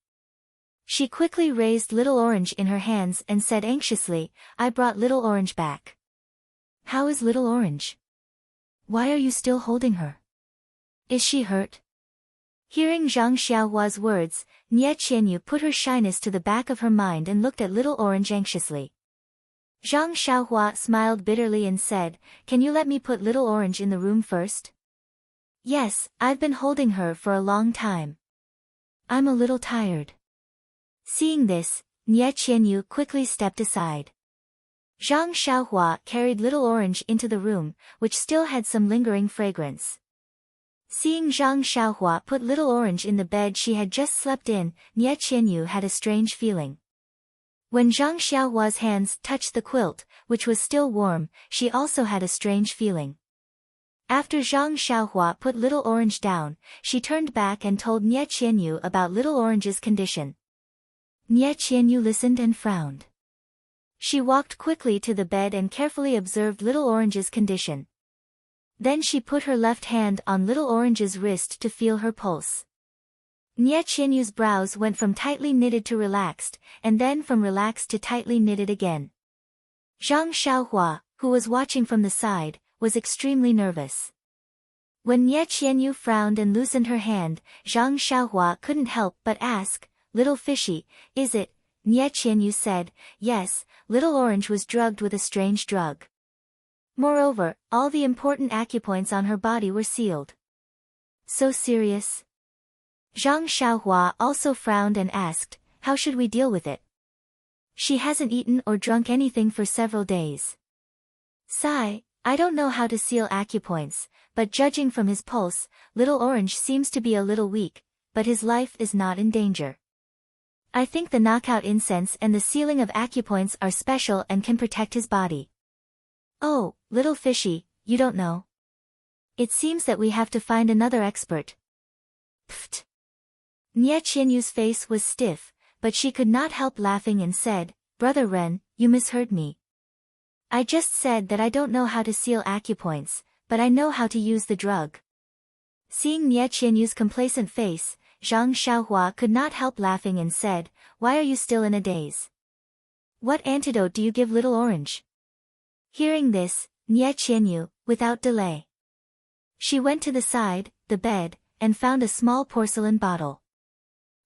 She quickly raised Little Orange in her hands and said anxiously, I brought Little Orange back. How is Little Orange? Why are you still holding her? Is she hurt? Hearing Zhang Xiaohua's words, Nie Qianyu put her shyness to the back of her mind and looked at Little Orange anxiously. Zhang Xiaohua smiled bitterly and said, can you let me put Little Orange in the room first? Yes, I've been holding her for a long time. I'm a little tired. Seeing this, Nie Qianyu quickly stepped aside. Zhang Xiaohua carried Little Orange into the room, which still had some lingering fragrance. Seeing Zhang Xiaohua put Little Orange in the bed she had just slept in, Nie Qianyu had a strange feeling. When Zhang Xiaohua's hands touched the quilt, which was still warm, she also had a strange feeling. After Zhang Xiaohua put Little Orange down, she turned back and told Nie Qianyu about Little Orange's condition. Nie Qianyu listened and frowned. She walked quickly to the bed and carefully observed Little Orange's condition. Then she put her left hand on Little Orange's wrist to feel her pulse. Nie Qianyu's brows went from tightly knitted to relaxed, and then from relaxed to tightly knitted again. Zhang Xiaohua, who was watching from the side, was extremely nervous. When Nie Qianyu frowned and loosened her hand, Zhang Xiaohua couldn't help but ask, "Little fishy, is it?" Nie Qianyu said, "Yes, Little Orange was drugged with a strange drug. Moreover, all the important acupoints on her body were sealed." "So serious?" Zhang Xiaohua also frowned and asked, "How should we deal with it? She hasn't eaten or drunk anything for several days." "Sigh, I don't know how to seal acupoints, but judging from his pulse, Little Orange seems to be a little weak, but his life is not in danger. I think the knockout incense and the sealing of acupoints are special and can protect his body." "Oh, little fishy, you don't know. It seems that we have to find another expert." Pfft. Nie Qianyu's face was stiff, but she could not help laughing and said, "Brother Ren, you misheard me. I just said that I don't know how to seal acupoints, but I know how to use the drug." Seeing Nie Qianyu's complacent face, Zhang Xiaohua could not help laughing and said, "Why are you still in a daze? What antidote do you give Little Orange?" Hearing this, Nie Qianyu, without delay, she went to the side, the bed, and found a small porcelain bottle.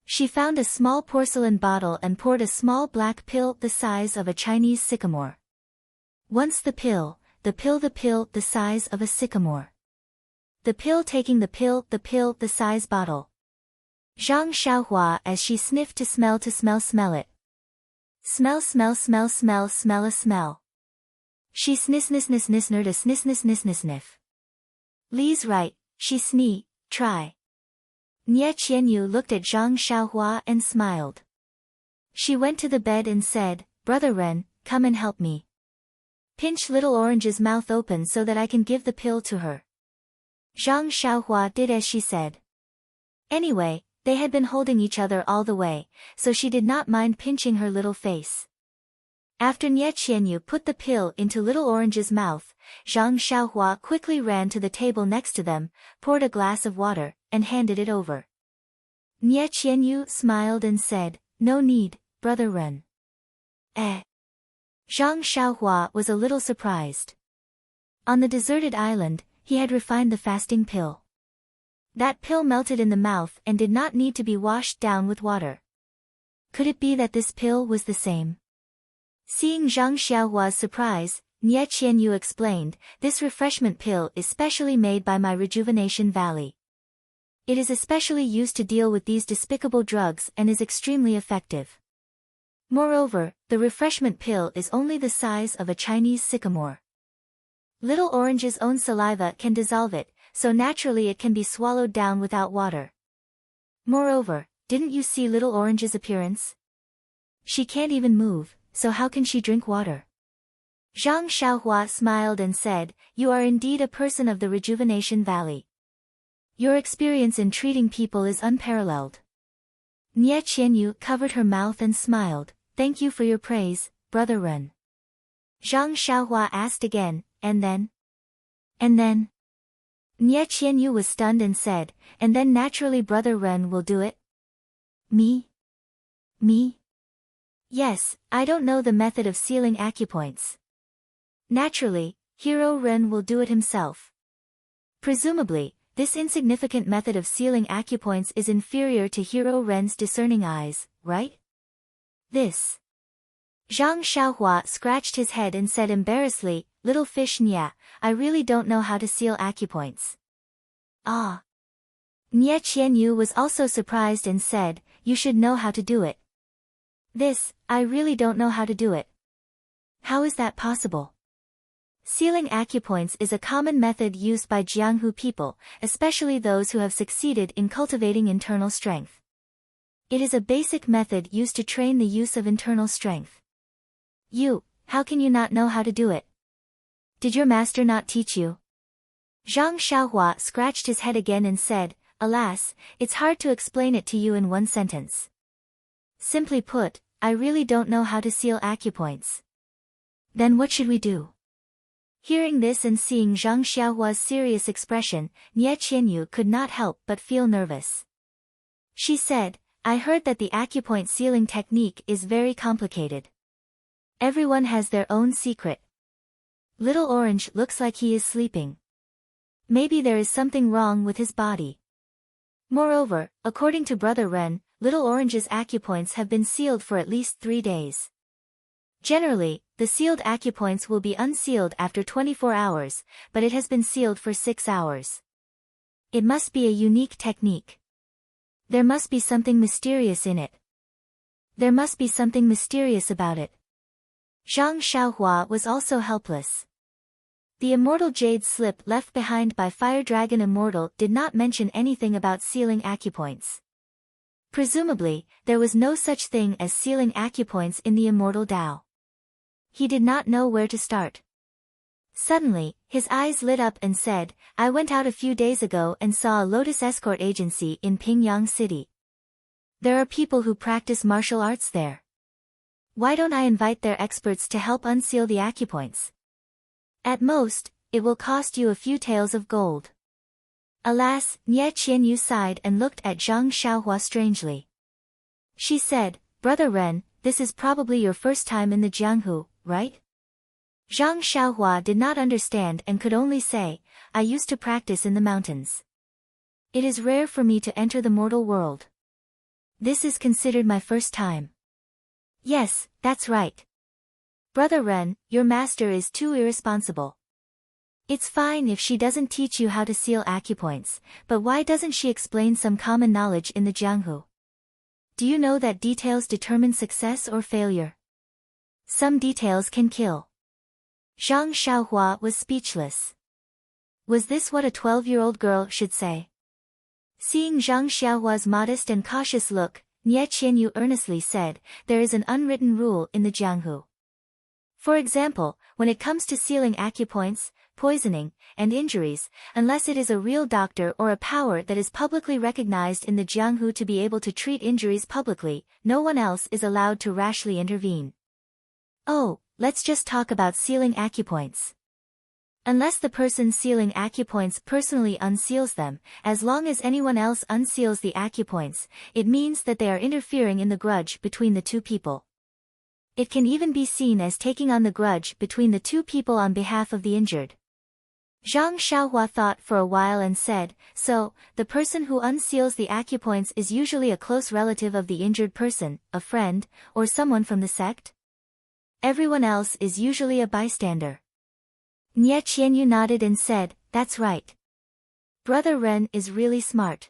She found a small porcelain bottle and poured a small black pill the size of a Chinese sycamore. Once the pill, the size of a sycamore. The pill taking the pill, the size bottle. Zhang Xiaohua as she sniffed to smell it. Smell a smell. She sniffed a sniff. Lee's right, she try. Nie Qianyu looked at Zhang Xiaohua and smiled. She went to the bed and said, "Brother Ren, come and help me. Pinch Little Orange's mouth open so that I can give the pill to her." Zhang Xiaohua did as she said. Anyway, they had been holding each other all the way, so she did not mind pinching her little face. After Nie Qianyu put the pill into Little Orange's mouth, Zhang Xiaohua quickly ran to the table next to them, poured a glass of water, and handed it over. Nie Qianyu smiled and said, "No need, Brother Ren." Zhang Xiaohua was a little surprised. On the deserted island, he had refined the fasting pill. That pill melted in the mouth and did not need to be washed down with water. Could it be that this pill was the same? Seeing Zhang Xiaohua's surprise, Nie Qianyu explained, "This refreshment pill is specially made by my Rejuvenation Valley. It is especially used to deal with these despicable drugs and is extremely effective. Moreover, the refreshment pill is only the size of a Chinese sycamore. Little Orange's own saliva can dissolve it, so naturally it can be swallowed down without water. Moreover, didn't you see Little Orange's appearance? She can't even move, so how can she drink water?" Zhang Xiaohua smiled and said, "You are indeed a person of the Rejuvenation Valley. Your experience in treating people is unparalleled." Nie Qianyu covered her mouth and smiled, "Thank you for your praise, Brother Ren." Zhang Xiaohua asked again, "And then?" "And then?" Nie Qianyu was stunned and said, "And then naturally Brother Ren will do it." Me? Yes, I don't know the method of sealing acupoints. Naturally, Hero Ren will do it himself. Presumably, this insignificant method of sealing acupoints is inferior to Hero Ren's discerning eyes, right? This. Zhang Xiaohua scratched his head and said embarrassedly, "Little fish Nya, I really don't know how to seal acupoints." Ah. Nie Qianyu was also surprised and said, "You should know how to do it." This, I really don't know how to do it. How is that possible? Sealing acupoints is a common method used by Jianghu people, especially those who have succeeded in cultivating internal strength. It is a basic method used to train the use of internal strength. How can you not know how to do it? Did your master not teach you? Zhang Xiaohua scratched his head again and said, "Alas, it's hard to explain it to you in one sentence. Simply put, I really don't know how to seal acupoints." "Then what should we do?" Hearing this and seeing Zhang Xiaohua's serious expression, Nie Qianyu could not help but feel nervous. She said, "I heard that the acupoint sealing technique is very complicated. Everyone has their own secret. Little Orange looks like he is sleeping. Maybe there is something wrong with his body. Moreover, according to Brother Ren, Little Orange's acupoints have been sealed for at least 3 days. Generally, the sealed acupoints will be unsealed after 24 hours, but it has been sealed for 6 hours. It must be a unique technique. There must be something mysterious in it. There must be something mysterious about it." Zhang Xiaohua was also helpless. The immortal jade slip left behind by Fire Dragon Immortal did not mention anything about sealing acupoints. Presumably, there was no such thing as sealing acupoints in the immortal Tao. He did not know where to start. Suddenly, his eyes lit up and said, "I went out a few days ago and saw a Lotus Escort agency in Pingyang City. There are people who practice martial arts there. Why don't I invite their experts to help unseal the acupoints? At most, it will cost you a few taels of gold." Alas, Nie Qianyu sighed and looked at Zhang Xiaohua strangely. She said, "Brother Ren, this is probably your first time in the Jianghu, right?" Zhang Xiaohua did not understand and could only say, "I used to practice in the mountains. It is rare for me to enter the mortal world. This is considered my first time." "Yes, that's right. Brother Ren, your master is too irresponsible. It's fine if she doesn't teach you how to seal acupoints, but why doesn't she explain some common knowledge in the Jianghu? Do you know that details determine success or failure? Some details can kill." Zhang Xiaohua was speechless. Was this what a 12-year-old girl should say? Seeing Zhang Xiaohua's modest and cautious look, Nie Qianyu earnestly said, "There is an unwritten rule in the Jianghu. For example, when it comes to sealing acupoints, poisoning, and injuries, unless it is a real doctor or a power that is publicly recognized in the Jianghu to be able to treat injuries publicly, no one else is allowed to rashly intervene. Oh, let's just talk about sealing acupoints. Unless the person sealing acupoints personally unseals them, as long as anyone else unseals the acupoints, it means that they are interfering in the grudge between the two people. It can even be seen as taking on the grudge between the two people on behalf of the injured." Zhang Xiaohua thought for a while and said, "So, the person who unseals the acupoints is usually a close relative of the injured person, a friend, or someone from the sect? Everyone else is usually a bystander." Nie Qianyu nodded and said, "That's right. Brother Ren is really smart."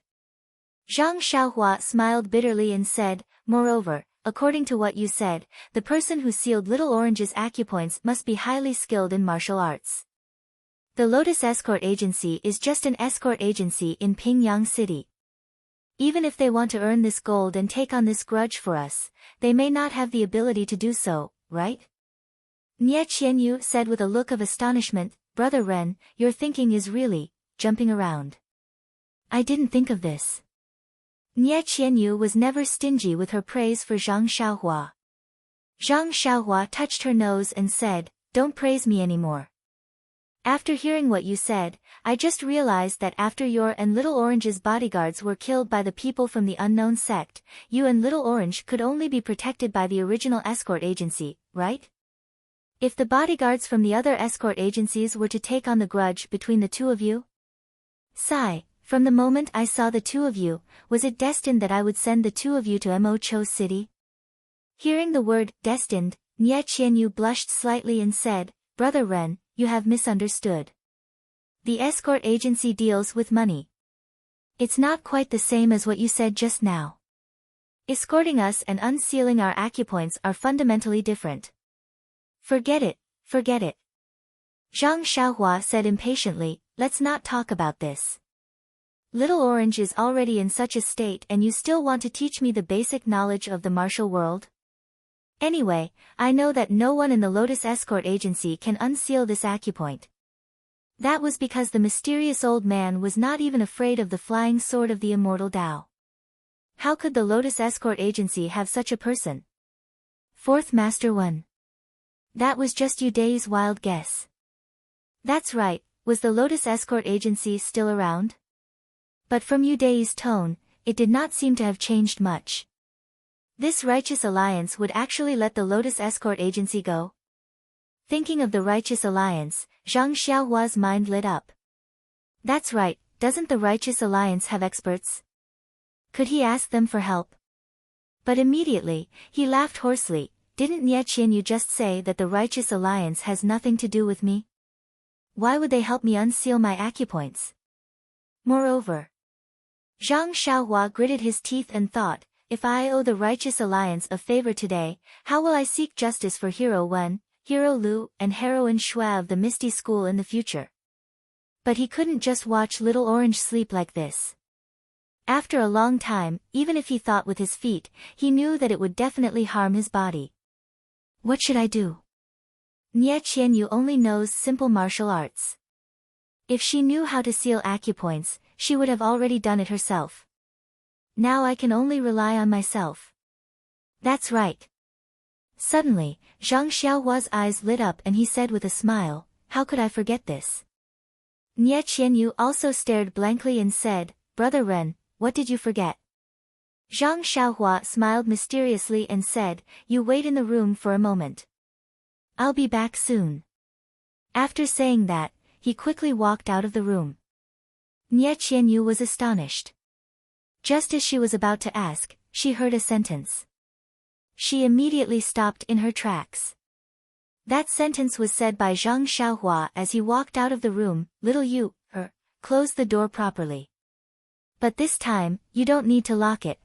Zhang Xiaohua smiled bitterly and said, "Moreover, according to what you said, the person who sealed Little Orange's acupoints must be highly skilled in martial arts. The Lotus Escort Agency is just an escort agency in Pingyang City. Even if they want to earn this gold and take on this grudge for us, they may not have the ability to do so, right?" Nie Qianyu said with a look of astonishment, "Brother Ren, your thinking is really jumping around. I didn't think of this." Nie Qianyu was never stingy with her praise for Zhang Xiaohua. Zhang Xiaohua touched her nose and said, "Don't praise me anymore. After hearing what you said, I just realized that after your and Little Orange's bodyguards were killed by the people from the unknown sect, you and Little Orange could only be protected by the original escort agency, right? If the bodyguards from the other escort agencies were to take on the grudge between the two of you? Sigh. From the moment I saw the two of you, was it destined that I would send the two of you to Mo Cho City?" Hearing the word, destined, Nie Qianyu blushed slightly and said, "Brother Ren, you have misunderstood. The escort agency deals with money. It's not quite the same as what you said just now. Escorting us and unsealing our acupoints are fundamentally different. Forget it, forget it." Zhang Xiaohua said impatiently, "Let's not talk about this. Little Orange is already in such a state and you still want to teach me the basic knowledge of the martial world? Anyway, I know that no one in the Lotus Escort Agency can unseal this acupoint. That was because the mysterious old man was not even afraid of the flying sword of the immortal Tao. How could the Lotus Escort Agency have such a person? Fourth Master 1. That was just Yu Dai's wild guess. That's right, was the Lotus Escort Agency still around? But from Yu Dai's tone, it did not seem to have changed much. This righteous alliance would actually let the Lotus Escort Agency go? Thinking of the righteous alliance, Zhang Xiaohua's mind lit up. That's right, doesn't the righteous alliance have experts? Could he ask them for help? But immediately, he laughed hoarsely. Didn't Nie Qianyu just say that the righteous alliance has nothing to do with me? Why would they help me unseal my acupoints? Moreover, Zhang Xiaohua gritted his teeth and thought, if I owe the righteous alliance a favor today, how will I seek justice for Hero Wen, Hero Lu, and Heroine Shui of the Misty School in the future? But he couldn't just watch Little Orange sleep like this. After a long time, even if he thought with his feet, he knew that it would definitely harm his body. What should I do? Nie Qianyu only knows simple martial arts. If she knew how to seal acupoints, she would have already done it herself. Now I can only rely on myself. That's right. Suddenly, Zhang Xiaohua's eyes lit up and he said with a smile, how could I forget this? Nie Qianyu also stared blankly and said, Brother Ren, what did you forget? Zhang Xiaohua smiled mysteriously and said, you wait in the room for a moment. I'll be back soon. After saying that, he quickly walked out of the room. Nie Qianyu was astonished. Just as she was about to ask, she heard a sentence. She immediately stopped in her tracks. That sentence was said by Zhang Xiaohua as he walked out of the room, little you, close the door properly. But this time, you don't need to lock it.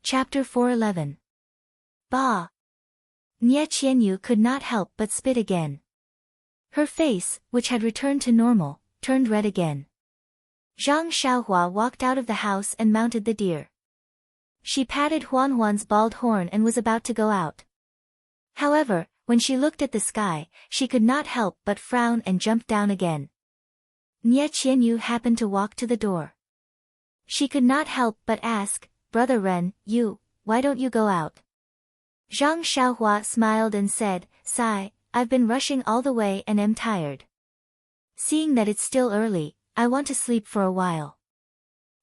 Chapter 411. Bah! Nie Qianyu could not help but spit again. Her face, which had returned to normal, turned red again. Zhang Xiaohua walked out of the house and mounted the deer. She patted Huanhuan's bald horn and was about to go out. However, when she looked at the sky, she could not help but frown and jumped down again. Nie Qianyu happened to walk to the door. She could not help but ask, Brother Ren, why don't you go out? Zhang Xiaohua smiled and said, Sigh, I've been rushing all the way and am tired. Seeing that it's still early, I want to sleep for a while.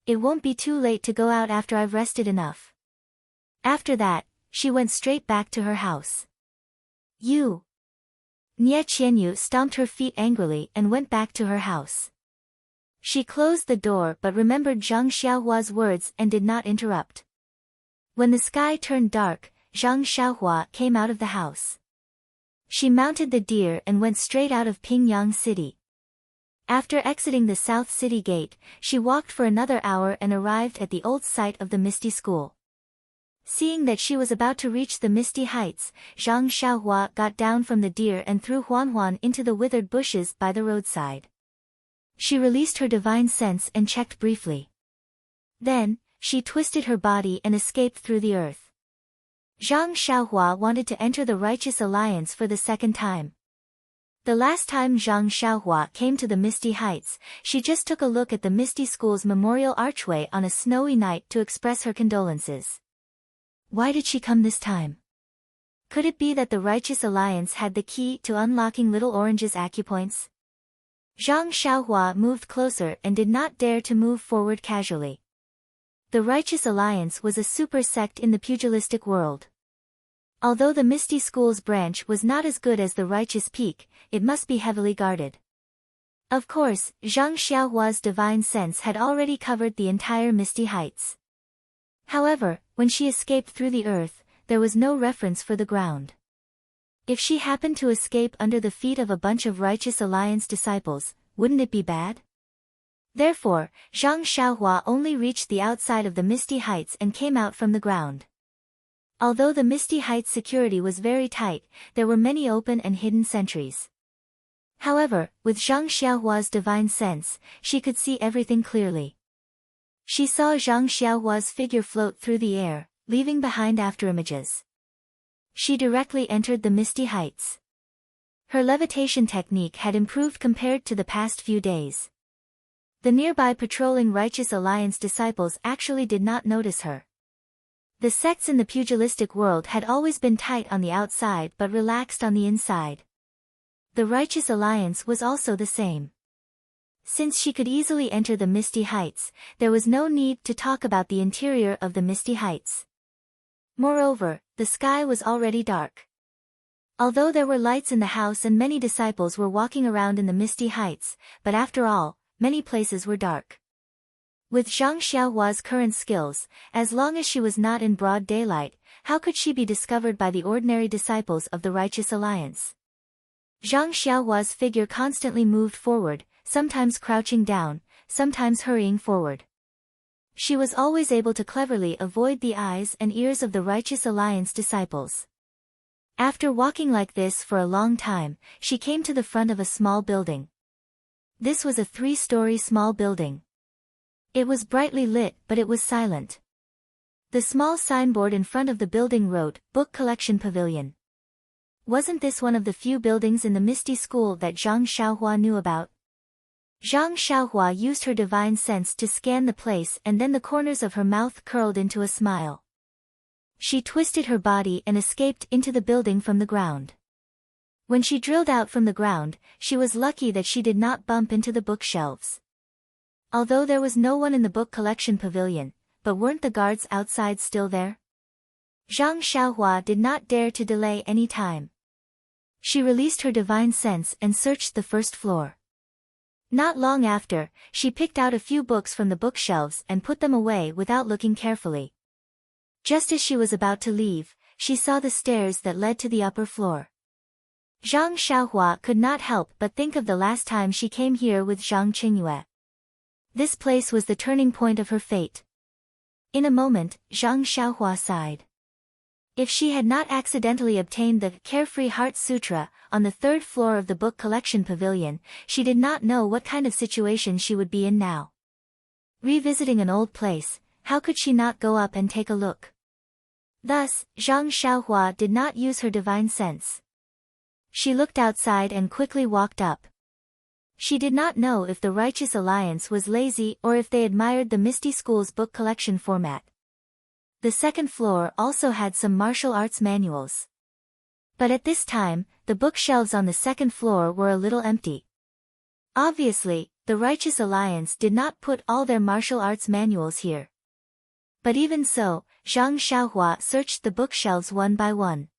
It won't be too late to go out after I've rested enough. After that, she went straight back to her house. Nie Qianyu stomped her feet angrily and went back to her house. She closed the door but remembered Zhang Xiaohua's words and did not interrupt. When the sky turned dark, Zhang Xiaohua came out of the house. She mounted the deer and went straight out of Pingyang City. After exiting the South City Gate, she walked for another hour and arrived at the old site of the Misty School. Seeing that she was about to reach the Misty Heights, Zhang Xiaohua got down from the deer and threw Huanhuan into the withered bushes by the roadside. She released her divine sense and checked briefly. Then, she twisted her body and escaped through the earth. Zhang Xiaohua wanted to enter the Righteous Alliance for the second time. The last time Zhang Xiaohua came to the Misty Heights, she just took a look at the Misty School's memorial archway on a snowy night to express her condolences. Why did she come this time? Could it be that the Righteous Alliance had the key to unlocking Little Orange's acupoints? Zhang Xiaohua moved closer and did not dare to move forward casually. The Righteous Alliance was a super sect in the pugilistic world. Although the Misty School's branch was not as good as the Righteous Peak, it must be heavily guarded. Of course, Zhang Xiaohua's divine sense had already covered the entire Misty Heights. However, when she escaped through the earth, there was no reference for the ground. If she happened to escape under the feet of a bunch of Righteous Alliance disciples, wouldn't it be bad? Therefore, Zhang Xiaohua only reached the outside of the Misty Heights and came out from the ground. Although the Misty Heights security was very tight, there were many open and hidden sentries. However, with Zhang Xiaohua's divine sense, she could see everything clearly. She saw Zhang Xiaohua's figure float through the air, leaving behind afterimages. She directly entered the misty heights. Her levitation technique had improved compared to the past few days. The nearby patrolling Righteous Alliance disciples actually did not notice her. The sects in the pugilistic world had always been tight on the outside but relaxed on the inside. The Righteous Alliance was also the same. Since she could easily enter the misty heights, there was no need to talk about the interior of the misty heights. Moreover, the sky was already dark. Although there were lights in the house and many disciples were walking around in the misty heights, but after all, many places were dark. With Zhang Xiaohua's current skills, as long as she was not in broad daylight, how could she be discovered by the ordinary disciples of the Righteous Alliance? Zhang Xiaohua's figure constantly moved forward, sometimes crouching down, sometimes hurrying forward. She was always able to cleverly avoid the eyes and ears of the Righteous Alliance disciples. After walking like this for a long time, she came to the front of a small building. This was a 3-story small building. It was brightly lit, but it was silent. The small signboard in front of the building wrote, "Book Collection Pavilion." Wasn't this one of the few buildings in the Misty School that Zhang Xiaohua knew about? Zhang Xiaohua used her divine sense to scan the place, and then the corners of her mouth curled into a smile. She twisted her body and escaped into the building from the ground. When she drilled out from the ground, she was lucky that she did not bump into the bookshelves. Although there was no one in the book collection pavilion, but weren't the guards outside still there? Zhang Xiaohua did not dare to delay any time. She released her divine sense and searched the first floor. Not long after, she picked out a few books from the bookshelves and put them away without looking carefully. Just as she was about to leave, she saw the stairs that led to the upper floor. Zhang Xiaohua could not help but think of the last time she came here with Zhang Qingyue. This place was the turning point of her fate. In a moment, Zhang Xiaohua sighed. If she had not accidentally obtained the Carefree Heart Sutra on the 3rd floor of the book collection pavilion, she did not know what kind of situation she would be in now. Revisiting an old place, how could she not go up and take a look? Thus, Zhang Xiaohua did not use her divine sense. She looked outside and quickly walked up. She did not know if the Righteous Alliance was lazy or if they admired the Misty School's book collection format. The 2nd floor also had some martial arts manuals. But at this time, the bookshelves on the 2nd floor were a little empty. Obviously, the Righteous Alliance did not put all their martial arts manuals here. But even so, Zhang Xiaohua searched the bookshelves one by one.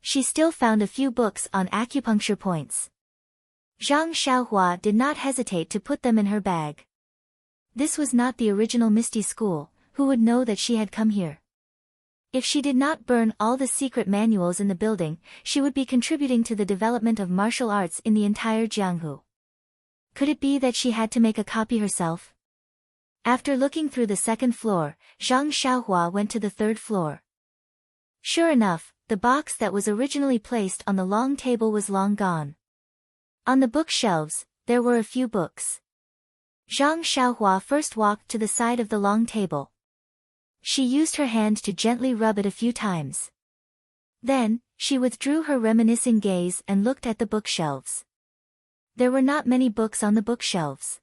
She still found a few books on acupuncture points. Zhang Xiaohua did not hesitate to put them in her bag. This was not the original Misty School, who would know that she had come here? If she did not burn all the secret manuals in the building, she would be contributing to the development of martial arts in the entire Jianghu. Could it be that she had to make a copy herself? After looking through the 2nd floor, Zhang Xiaohua went to the 3rd floor. Sure enough, the box that was originally placed on the long table was long gone. On the bookshelves, there were a few books. Zhang Xiaohua first walked to the side of the long table. She used her hand to gently rub it a few times. Then, she withdrew her reminiscing gaze and looked at the bookshelves. There were not many books on the bookshelves.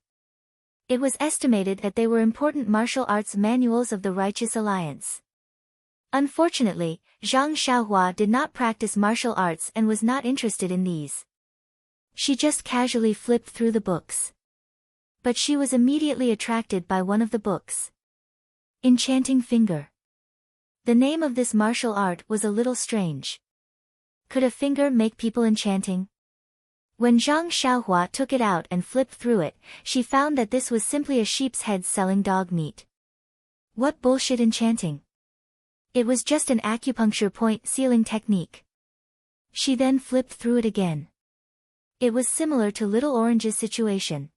It was estimated that they were important martial arts manuals of the Righteous Alliance. Unfortunately, Zhang Xiaohua did not practice martial arts and was not interested in these. She just casually flipped through the books. But she was immediately attracted by one of the books. Enchanting Finger. The name of this martial art was a little strange. Could a finger make people enchanting? When Zhang Xiaohua took it out and flipped through it, she found that this was simply a sheep's head selling dog meat. What bullshit enchanting! It was just an acupuncture point sealing technique. She then flipped through it again. It was similar to Little Orange's situation.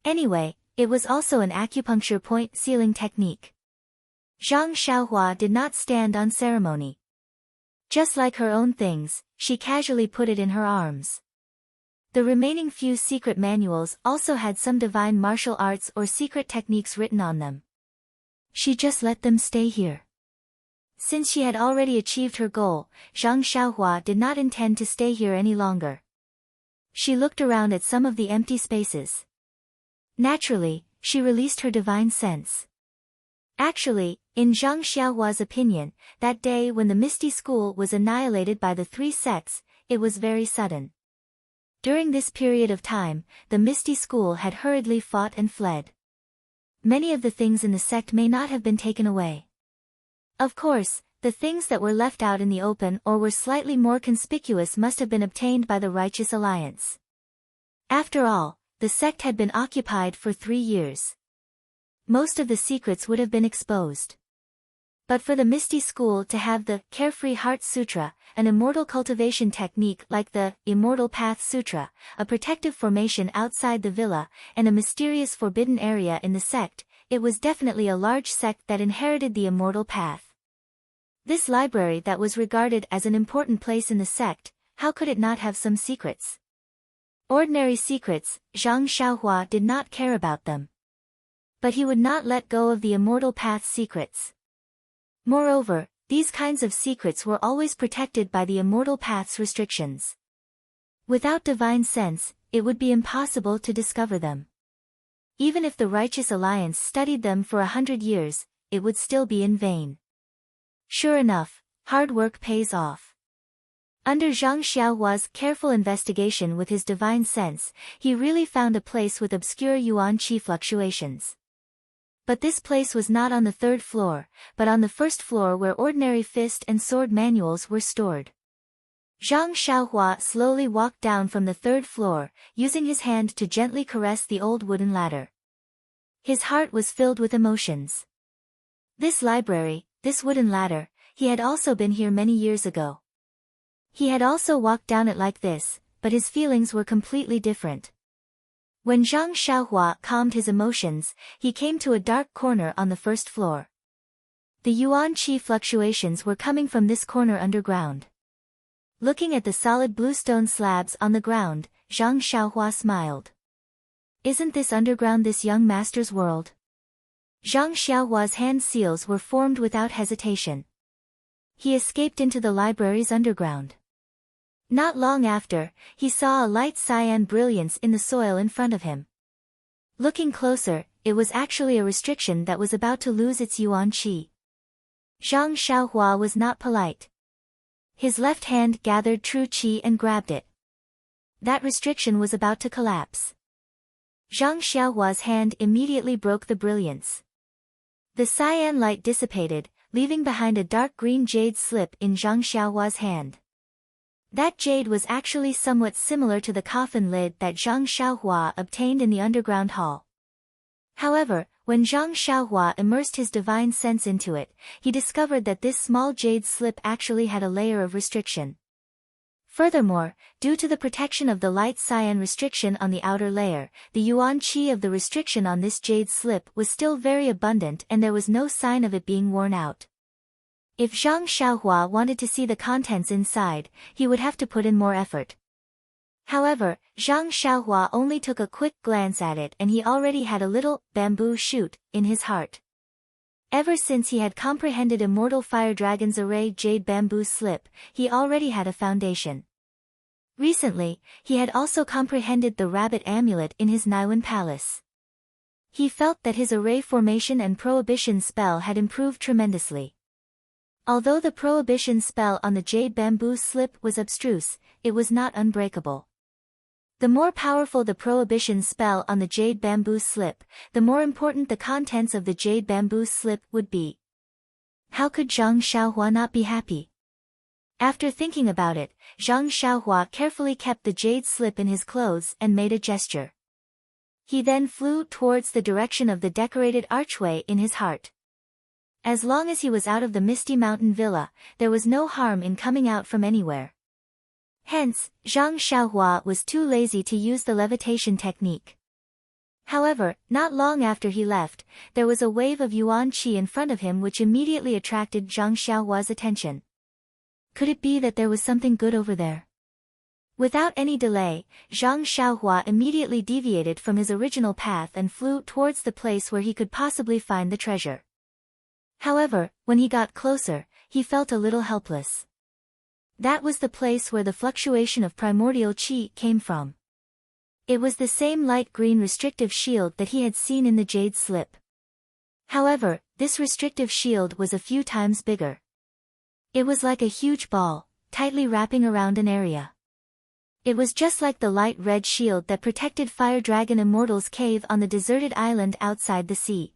Anyway, it was also an acupuncture point sealing technique. Zhang Xiaohua did not stand on ceremony. Just like her own things, she casually put it in her arms. The remaining few secret manuals also had some divine martial arts or secret techniques written on them. She just let them stay here. Since she had already achieved her goal, Zhang Xiaohua did not intend to stay here any longer. She looked around at some of the empty spaces. Naturally, she released her divine sense. Actually, in Zhang Xiaohua's opinion, that day when the Misty School was annihilated by the three sects, it was very sudden. During this period of time, the Misty School had hurriedly fought and fled. Many of the things in the sect may not have been taken away. Of course, the things that were left out in the open or were slightly more conspicuous must have been obtained by the Righteous Alliance. After all, the sect had been occupied for 3 years. Most of the secrets would have been exposed. But for the Misty School to have the Carefree Heart Sutra, an immortal cultivation technique like the Immortal Path Sutra, a protective formation outside the villa, and a mysterious forbidden area in the sect, it was definitely a large sect that inherited the immortal path. This library that was regarded as an important place in the sect, how could it not have some secrets? Ordinary secrets, Zhang Xiaohua did not care about them. But he would not let go of the immortal path secrets. Moreover, these kinds of secrets were always protected by the immortal path's restrictions. Without divine sense, it would be impossible to discover them. Even if the Righteous Alliance studied them for 100 years, it would still be in vain. Sure enough, hard work pays off. Under Zhang Xiaohua's careful investigation with his divine sense, he really found a place with obscure yuan qi fluctuations. But this place was not on the 3rd floor, but on the 1st floor where ordinary fist and sword manuals were stored. Zhang Xiaohua slowly walked down from the 3rd floor, using his hand to gently caress the old wooden ladder. His heart was filled with emotions. This library, this wooden ladder, he had also been here many years ago. He had also walked down it like this, but his feelings were completely different. When Zhang Xiaohua calmed his emotions, he came to a dark corner on the 1st floor. The yuan qi fluctuations were coming from this corner underground. Looking at the solid bluestone slabs on the ground, Zhang Xiaohua smiled. Isn't this underground this young master's world? Zhang Xiaohua's hand seals were formed without hesitation. He escaped into the library's underground. Not long after, he saw a light cyan brilliance in the soil in front of him. Looking closer, it was actually a restriction that was about to lose its yuan qi. Zhang Xiaohua was not polite. His left hand gathered true qi and grabbed it. That restriction was about to collapse. Zhang Xiaohua's hand immediately broke the brilliance. The cyan light dissipated, leaving behind a dark green jade slip in Zhang Xiaohua's hand. That jade was actually somewhat similar to the coffin lid that Zhang Xiaohua obtained in the underground hall. However, when Zhang Xiaohua immersed his divine sense into it, he discovered that this small jade slip actually had a layer of restriction. Furthermore, due to the protection of the light cyan restriction on the outer layer, the yuan qi of the restriction on this jade slip was still very abundant and there was no sign of it being worn out. If Zhang Xiaohua wanted to see the contents inside, he would have to put in more effort. However, Zhang Xiaohua only took a quick glance at it and he already had a little bamboo shoot in his heart. Ever since he had comprehended Immortal Fire Dragon's array jade bamboo slip, he already had a foundation. Recently, he had also comprehended the rabbit amulet in his Naiwan palace. He felt that his array formation and prohibition spell had improved tremendously. Although the prohibition spell on the jade bamboo slip was abstruse, it was not unbreakable. The more powerful the prohibition spell on the jade bamboo slip, the more important the contents of the jade bamboo slip would be. How could Zhang Xiaohua not be happy? After thinking about it, Zhang Xiaohua carefully kept the jade slip in his clothes and made a gesture. He then flew towards the direction of the decorated archway in his heart. As long as he was out of the Misty Mountain Villa, there was no harm in coming out from anywhere. Hence, Zhang Xiaohua was too lazy to use the levitation technique. However, not long after he left, there was a wave of yuan qi in front of him which immediately attracted Zhang Xiaohua's attention. Could it be that there was something good over there? Without any delay, Zhang Xiaohua immediately deviated from his original path and flew towards the place where he could possibly find the treasure. However, when he got closer, he felt a little helpless. That was the place where the fluctuation of primordial chi came from. It was the same light green restrictive shield that he had seen in the jade slip. However, this restrictive shield was a few times bigger. It was like a huge ball, tightly wrapping around an area. It was just like the light red shield that protected Fire Dragon Immortal's cave on the deserted island outside the sea.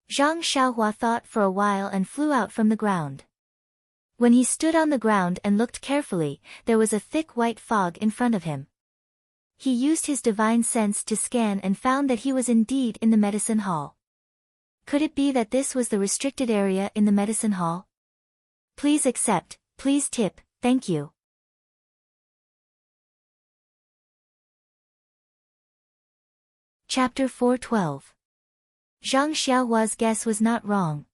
Zhang Xiaohua thought for a while and flew out from the ground. When he stood on the ground and looked carefully, there was a thick white fog in front of him. He used his divine sense to scan and found that he was indeed in the medicine hall. Could it be that this was the restricted area in the medicine hall? Please accept, please tip, thank you. Chapter 412. Zhang Xiaohua's guess was not wrong.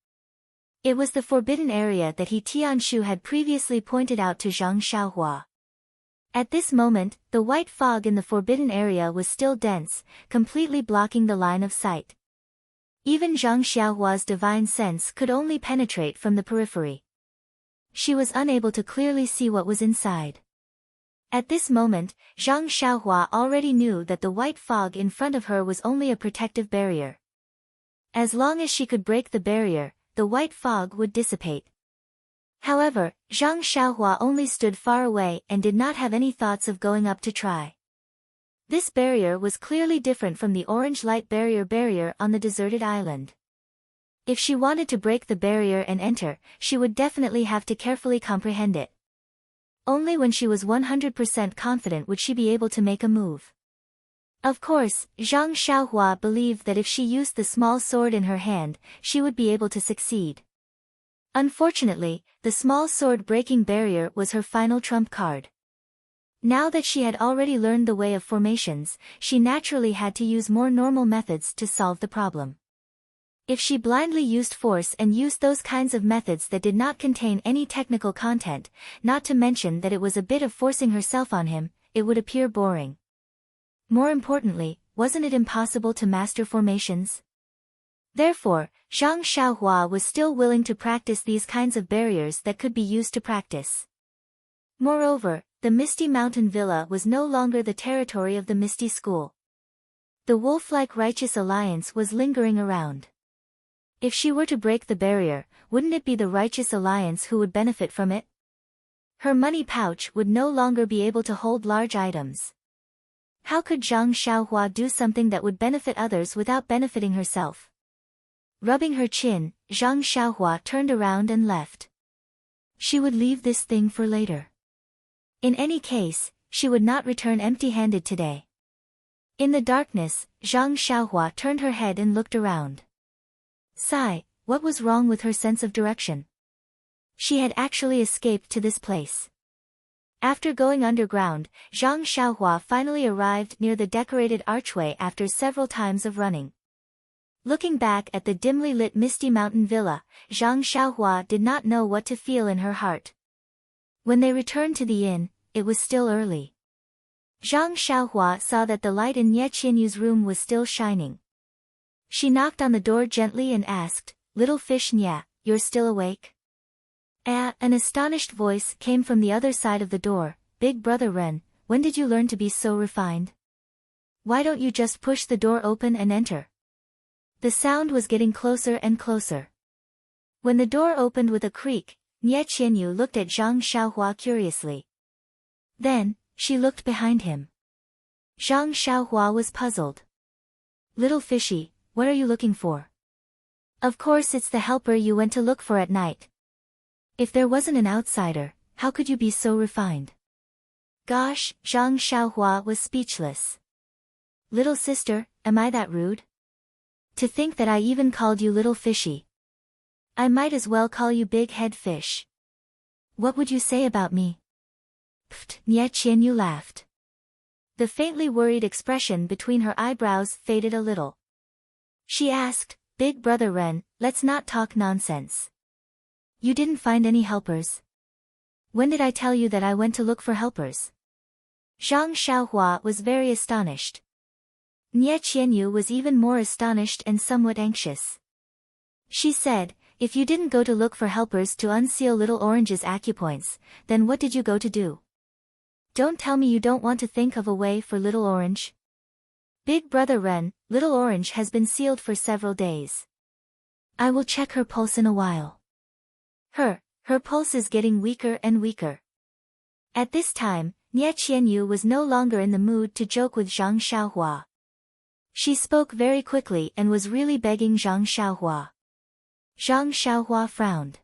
It was the forbidden area that Tianshu had previously pointed out to Zhang Xiaohua. At this moment, the white fog in the forbidden area was still dense, completely blocking the line of sight. Even Zhang Xiaohua's divine sense could only penetrate from the periphery. She was unable to clearly see what was inside. At this moment, Zhang Xiaohua already knew that the white fog in front of her was only a protective barrier. As long as she could break the barrier, the white fog would dissipate. However, Zhang Xiaohua only stood far away and did not have any thoughts of going up to try. This barrier was clearly different from the orange light barrier on the deserted island. If she wanted to break the barrier and enter, she would definitely have to carefully comprehend it. Only when she was 100% confident would she be able to make a move. Of course, Zhang Xiaohua believed that if she used the small sword in her hand, she would be able to succeed. Unfortunately, the small sword breaking barrier was her final trump card. Now that she had already learned the way of formations, she naturally had to use more normal methods to solve the problem. If she blindly used force and used those kinds of methods that did not contain any technical content, not to mention that it was a bit of forcing herself on him, it would appear boring. More importantly, wasn't it impossible to master formations? Therefore, Zhang Xiaohua was still willing to practice these kinds of barriers that could be used to practice. Moreover, the Misty Mountain Villa was no longer the territory of the Misty School. The wolf-like righteous alliance was lingering around. If she were to break the barrier, wouldn't it be the righteous alliance who would benefit from it? Her money pouch would no longer be able to hold large items. How could Zhang Xiaohua do something that would benefit others without benefiting herself? Rubbing her chin, Zhang Xiaohua turned around and left. She would leave this thing for later. In any case, she would not return empty-handed today. In the darkness, Zhang Xiaohua turned her head and looked around. Sigh, what was wrong with her sense of direction? She had actually escaped to this place. After going underground, Zhang Xiaohua finally arrived near the decorated archway after several times of running. Looking back at the dimly lit Misty Mountain Villa, Zhang Xiaohua did not know what to feel in her heart. When they returned to the inn, it was still early. Zhang Xiaohua saw that the light in Ye Qianyu's room was still shining. She knocked on the door gently and asked, "Little fish Nya, you're still awake?" An astonished voice came from the other side of the door. "Big brother Ren, when did you learn to be so refined? Why don't you just push the door open and enter?" The sound was getting closer and closer. When the door opened with a creak, Ye Qianyu looked at Zhang Xiaohua curiously. Then, she looked behind him. Zhang Xiaohua was puzzled. "Little fishy, what are you looking for?" "Of course it's the helper you went to look for at night. If there wasn't an outsider, how could you be so refined?" Gosh, Zhang Xiaohua was speechless. "Little sister, am I that rude? To think that I even called you little fishy. I might as well call you big head fish. What would you say about me?" Pfft, Nye Qianyu laughed. The faintly worried expression between her eyebrows faded a little. She asked, "Big brother Ren, let's not talk nonsense. You didn't find any helpers? When did I tell you that I went to look for helpers?" Zhang Xiaohua was very astonished. Nye Qianyu was even more astonished and somewhat anxious. She said, If you didn't go to look for helpers to unseal Little Orange's acupoints, then what did you go to do? Don't tell me you don't want to think of a way for Little Orange. Big Brother Ren, Little Orange has been sealed for several days. I will check her pulse in a while. Her pulse is getting weaker and weaker. At this time, Nie Qianyu was no longer in the mood to joke with Zhang Xiaohua. She spoke very quickly and was really begging Zhang Xiaohua. Zhang Xiaohua frowned.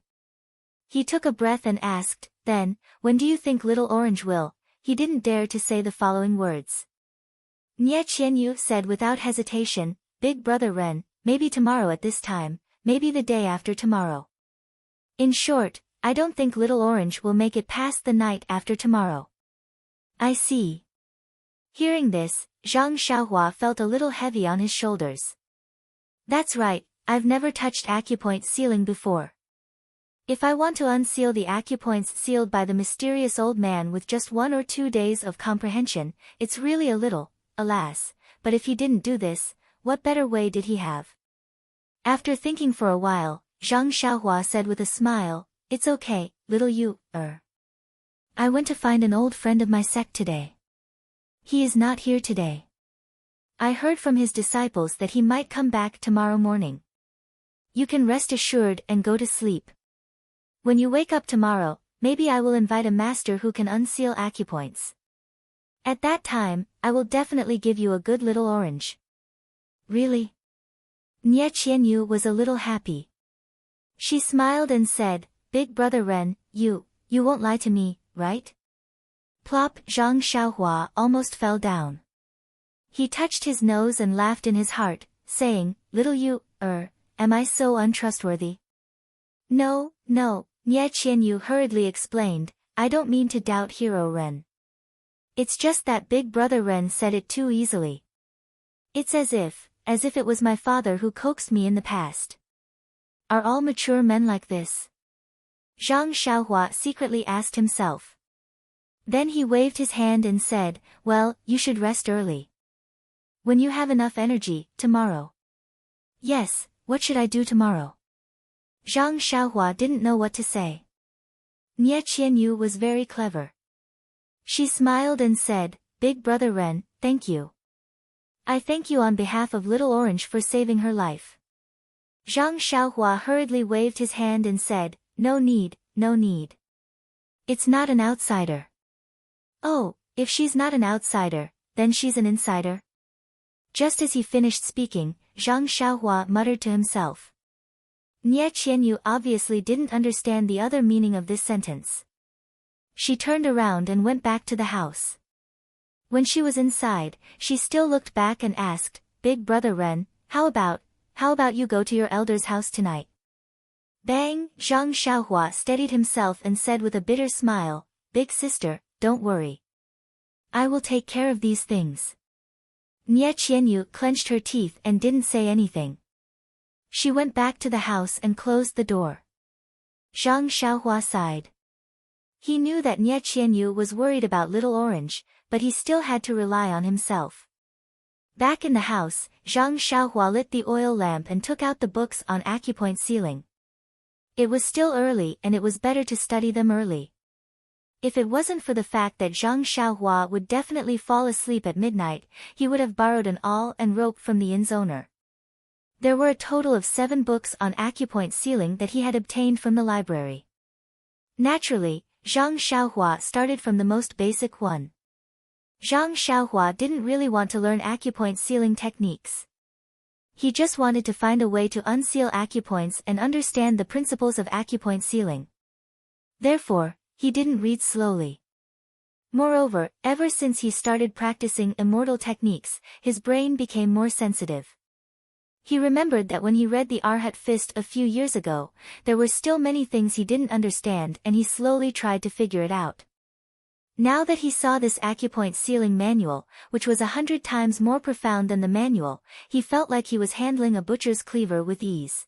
He took a breath and asked, then, when do you think Little Orange will? He didn't dare to say the following words. Nie Qianyu said without hesitation, Big Brother Ren, maybe tomorrow at this time, maybe the day after tomorrow. In short, I don't think Little Orange will make it past the night after tomorrow. I see. Hearing this, Zhang Xiaohua felt a little heavy on his shoulders. That's right, I've never touched acupoint sealing before. If I want to unseal the acupoints sealed by the mysterious old man with just 1 or 2 days of comprehension, it's really a little, alas, but if he didn't do this, what better way did he have? After thinking for a while, Zhang Xiaohua said with a smile, it's okay, little you, I went to find an old friend of my sect today. He is not here today. I heard from his disciples that he might come back tomorrow morning. You can rest assured and go to sleep. When you wake up tomorrow, maybe I will invite a master who can unseal acupoints. At that time, I will definitely give you a good Little Orange. Really? Nie Qianyu was a little happy. She smiled and said, Big Brother Ren, you won't lie to me, right? Plop, Zhang Xiaohua almost fell down. He touched his nose and laughed in his heart, saying, Little you, am I so untrustworthy? No, Nie Qianyu hurriedly explained, I don't mean to doubt Hero Ren. It's just that Big Brother Ren said it too easily. It's as if it was my father who coaxed me in the past. Are all mature men like this? Zhang Xiaohua secretly asked himself. Then he waved his hand and said, well, you should rest early. When you have enough energy, tomorrow. Yes, what should I do tomorrow? Zhang Xiaohua didn't know what to say. Nie Qianyu was very clever. She smiled and said, Big Brother Ren, thank you. I thank you on behalf of Little Orange for saving her life. Zhang Xiaohua hurriedly waved his hand and said, no need. It's not an outsider. Oh, if she's not an outsider, then she's an insider. Just as he finished speaking, Zhang Xiaohua muttered to himself. Nie Qianyu obviously didn't understand the other meaning of this sentence. She turned around and went back to the house. When she was inside, she still looked back and asked, Big Brother Ren, how about you go to your elder's house tonight? Bang! Zhang Xiaohua steadied himself and said with a bitter smile, Big sister, don't worry. I will take care of these things. Nie Qianyu clenched her teeth and didn't say anything. She went back to the house and closed the door. Zhang Xiaohua sighed. He knew that Nie Qianyu was worried about Little Orange, but he still had to rely on himself. Back in the house, Zhang Xiaohua lit the oil lamp and took out the books on acupoint sealing. It was still early and it was better to study them early. If it wasn't for the fact that Zhang Xiaohua would definitely fall asleep at midnight, he would have borrowed an awl and rope from the inn's owner. There were a total of 7 books on acupoint sealing that he had obtained from the library. Naturally, Zhang Xiaohua started from the most basic one. Zhang Xiaohua didn't really want to learn acupoint sealing techniques. He just wanted to find a way to unseal acupoints and understand the principles of acupoint sealing. Therefore, he didn't read slowly. Moreover, ever since he started practicing immortal techniques, his brain became more sensitive. He remembered that when he read the Arhat Fist a few years ago, there were still many things he didn't understand and he slowly tried to figure it out. Now that he saw this acupoint sealing manual, which was 100 times more profound than the manual, he felt like he was handling a butcher's cleaver with ease.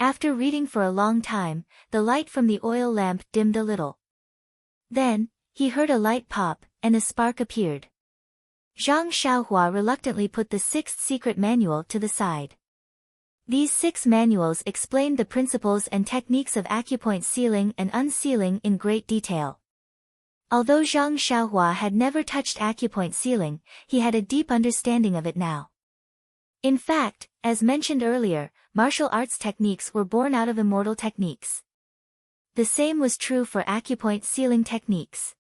After reading for a long time, the light from the oil lamp dimmed a little. Then, he heard a light pop, and a spark appeared. Zhang Xiaohua reluctantly put the 6th secret manual to the side. These 6 manuals explained the principles and techniques of acupoint sealing and unsealing in great detail. Although Zhang Xiaohua had never touched acupoint sealing, he had a deep understanding of it now. In fact, as mentioned earlier, martial arts techniques were born out of immortal techniques. The same was true for acupoint sealing techniques.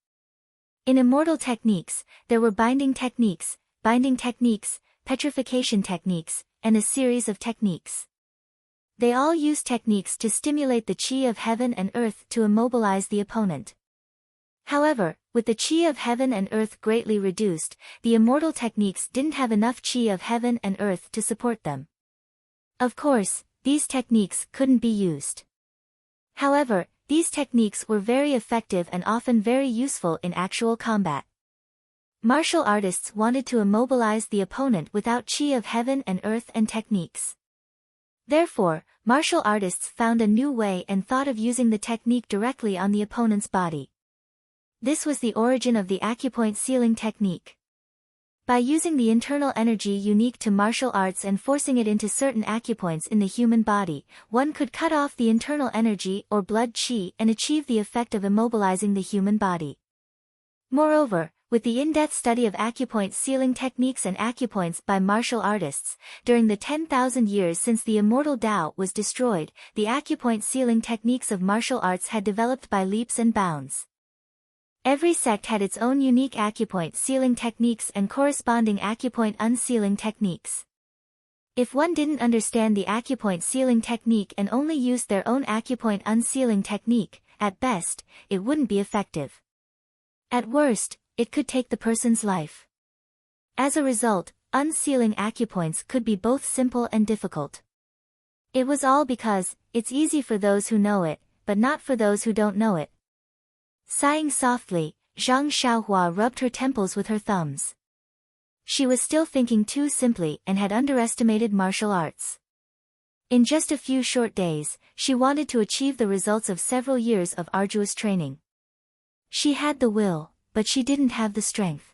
In immortal techniques, there were binding techniques, petrification techniques, and a series of techniques. They all used techniques to stimulate the qi of heaven and earth to immobilize the opponent. However, with the qi of heaven and earth greatly reduced, the immortal techniques didn't have enough qi of heaven and earth to support them. Of course, these techniques couldn't be used. However, these techniques were very effective and often very useful in actual combat. Martial artists wanted to immobilize the opponent without qi of heaven and earth and techniques. Therefore, martial artists found a new way and thought of using the technique directly on the opponent's body. This was the origin of the acupoint sealing technique. By using the internal energy unique to martial arts and forcing it into certain acupoints in the human body, one could cut off the internal energy or blood qi and achieve the effect of immobilizing the human body. Moreover, with the in-depth study of acupoint sealing techniques and acupoints by martial artists, during the 10,000 years since the immortal Tao was destroyed, the acupoint sealing techniques of martial arts had developed by leaps and bounds. Every sect had its own unique acupoint sealing techniques and corresponding acupoint unsealing techniques. If one didn't understand the acupoint sealing technique and only used their own acupoint unsealing technique, at best, it wouldn't be effective. At worst, it could take the person's life. As a result, unsealing acupoints could be both simple and difficult. It was all because, it's easy for those who know it, but not for those who don't know it. Sighing softly, Zhang Xiaohua rubbed her temples with her thumbs. She was still thinking too simply and had underestimated martial arts. In just a few short days, she wanted to achieve the results of several years of arduous training. She had the will, but she didn't have the strength.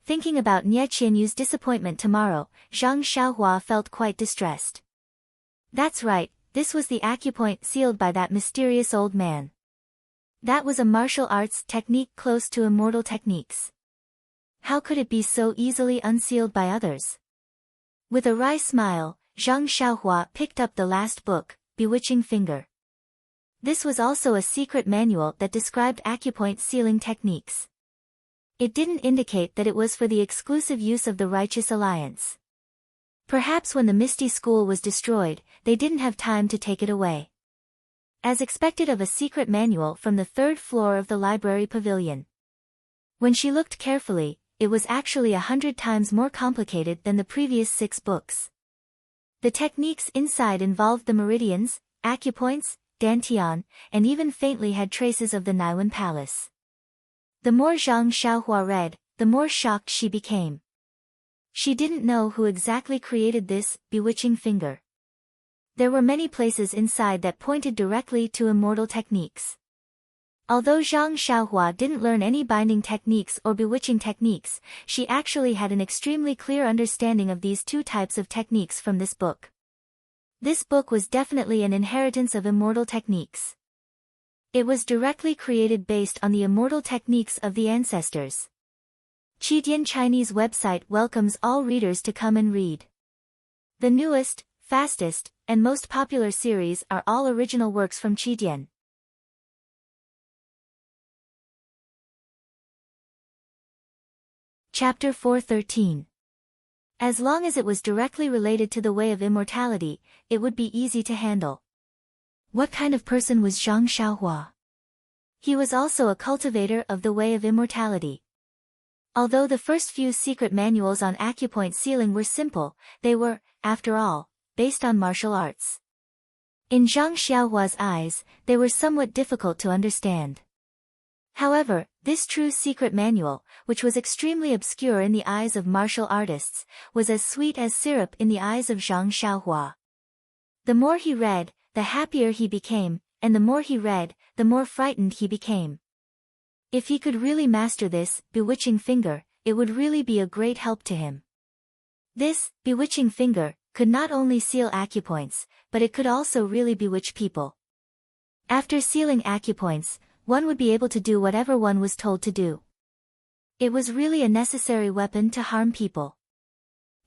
Thinking about Nie Qianyu's disappointment tomorrow, Zhang Xiaohua felt quite distressed. That's right, this was the acupoint sealed by that mysterious old man. That was a martial arts technique close to immortal techniques. How could it be so easily unsealed by others? With a wry smile, Zhang Xiaohua picked up the last book, Bewitching Finger. This was also a secret manual that described acupoint sealing techniques. It didn't indicate that it was for the exclusive use of the Righteous Alliance. Perhaps when the Misty School was destroyed, they didn't have time to take it away. As expected of a secret manual from the 3rd floor of the library pavilion. When she looked carefully, it was actually 100 times more complicated than the previous 6 books. The techniques inside involved the meridians, acupoints, dantian, and even faintly had traces of the Naiwan Palace. The more Zhang Xiaohua read, the more shocked she became. She didn't know who exactly created this bewitching finger. There were many places inside that pointed directly to immortal techniques. Although Zhang Xiaohua didn't learn any binding techniques or bewitching techniques, she actually had an extremely clear understanding of these 2 types of techniques from this book. This book was definitely an inheritance of immortal techniques. It was directly created based on the immortal techniques of the ancestors. Qidian Chinese website welcomes all readers to come and read. The newest, fastest, and most popular series are all original works from Qidian. Chapter 413. As long as it was directly related to the way of immortality, it would be easy to handle. What kind of person was Zhang Xiaohua? He was also a cultivator of the way of immortality. Although the first few secret manuals on acupoint sealing were simple, they were, after all, based on martial arts. In Zhang Xiaohua's eyes, they were somewhat difficult to understand. However, this true secret manual, which was extremely obscure in the eyes of martial artists, was as sweet as syrup in the eyes of Zhang Xiaohua. The more he read, the happier he became, and the more he read, the more frightened he became. If he could really master this bewitching finger, it would really be a great help to him. This bewitching finger could not only seal acupoints, but it could also really bewitch people. After sealing acupoints, one would be able to do whatever one was told to do. It was really a necessary weapon to harm people.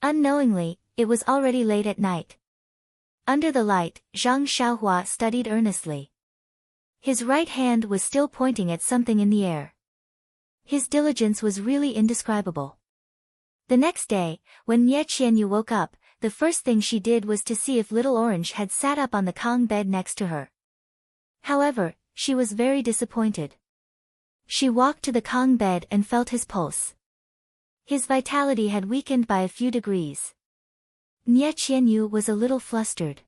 Unknowingly, it was already late at night. Under the light, Zhang Xiaohua studied earnestly. His right hand was still pointing at something in the air. His diligence was really indescribable. The next day, when Nie Qianyu woke up, the first thing she did was to see if Little Orange had sat up on the Kong bed next to her. However, she was very disappointed. She walked to the Kong bed and felt his pulse. His vitality had weakened by a few degrees. Nie Qianyu was a little flustered.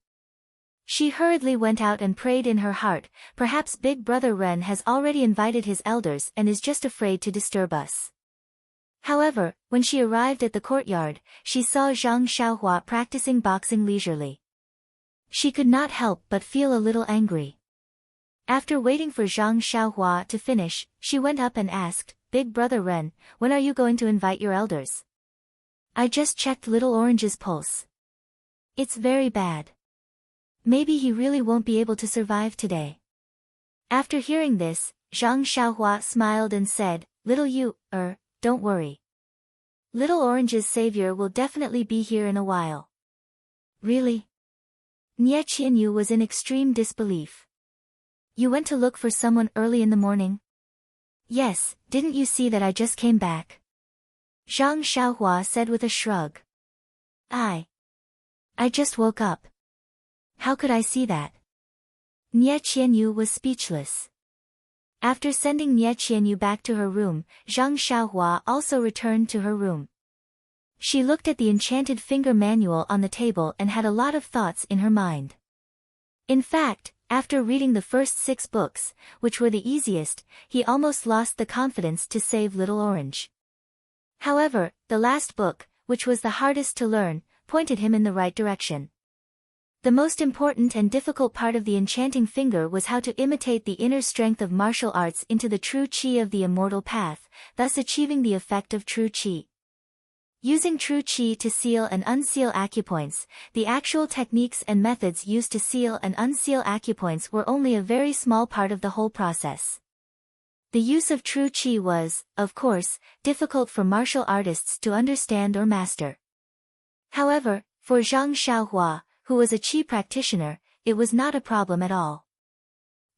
She hurriedly went out and prayed in her heart, perhaps Big Brother Ren has already invited his elders and is just afraid to disturb us. However, when she arrived at the courtyard, she saw Zhang Xiaohua practicing boxing leisurely. She could not help but feel a little angry. After waiting for Zhang Xiaohua to finish, she went up and asked, "Big Brother Ren, when are you going to invite your elders?" "I just checked Little Orange's pulse. It's very bad. Maybe he really won't be able to survive today." After hearing this, Zhang Xiaohua smiled and said, "Little you, don't worry. Little Orange's savior will definitely be here in a while." "Really?" Nie Qianyu was in extreme disbelief. "You went to look for someone early in the morning?" "Yes, didn't you see that I just came back?" Zhang Xiaohua said with a shrug. I just woke up. How could I see that?" Nie Qianyu was speechless. After sending Nie Qianyu back to her room, Zhang Xiaohua also returned to her room. She looked at the enchanted finger manual on the table and had a lot of thoughts in her mind. In fact, after reading the first 6 books, which were the easiest, he almost lost the confidence to save Little Orange. However, the last book, which was the hardest to learn, pointed him in the right direction. The most important and difficult part of the enchanting finger was how to imitate the inner strength of martial arts into the true qi of the immortal path, thus achieving the effect of true qi. Using true qi to seal and unseal acupoints, the actual techniques and methods used to seal and unseal acupoints were only a very small part of the whole process. The use of true qi was, of course, difficult for martial artists to understand or master. However, for Zhang Xiaohua, who was a qi practitioner, it was not a problem at all.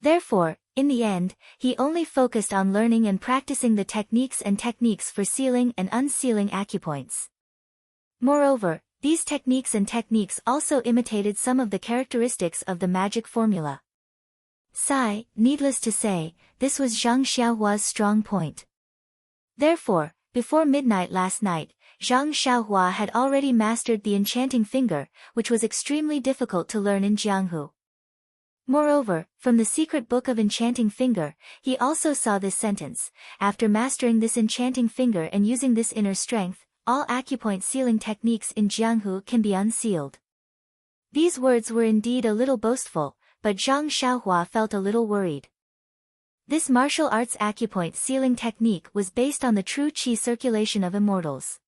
Therefore, in the end, he only focused on learning and practicing the techniques for sealing and unsealing acupoints. Moreover, these techniques also imitated some of the characteristics of the magic formula. Needless to say, this was Zhang Xiaohua's strong point. Therefore, before midnight last night, Zhang Xiaohua had already mastered the enchanting finger, which was extremely difficult to learn in Jianghu. Moreover, from the secret book of enchanting finger, he also saw this sentence: "After mastering this enchanting finger and using this inner strength, all acupoint sealing techniques in Jianghu can be unsealed." These words were indeed a little boastful, but Zhang Xiaohua felt a little worried. This martial arts acupoint sealing technique was based on the true qi circulation of immortals.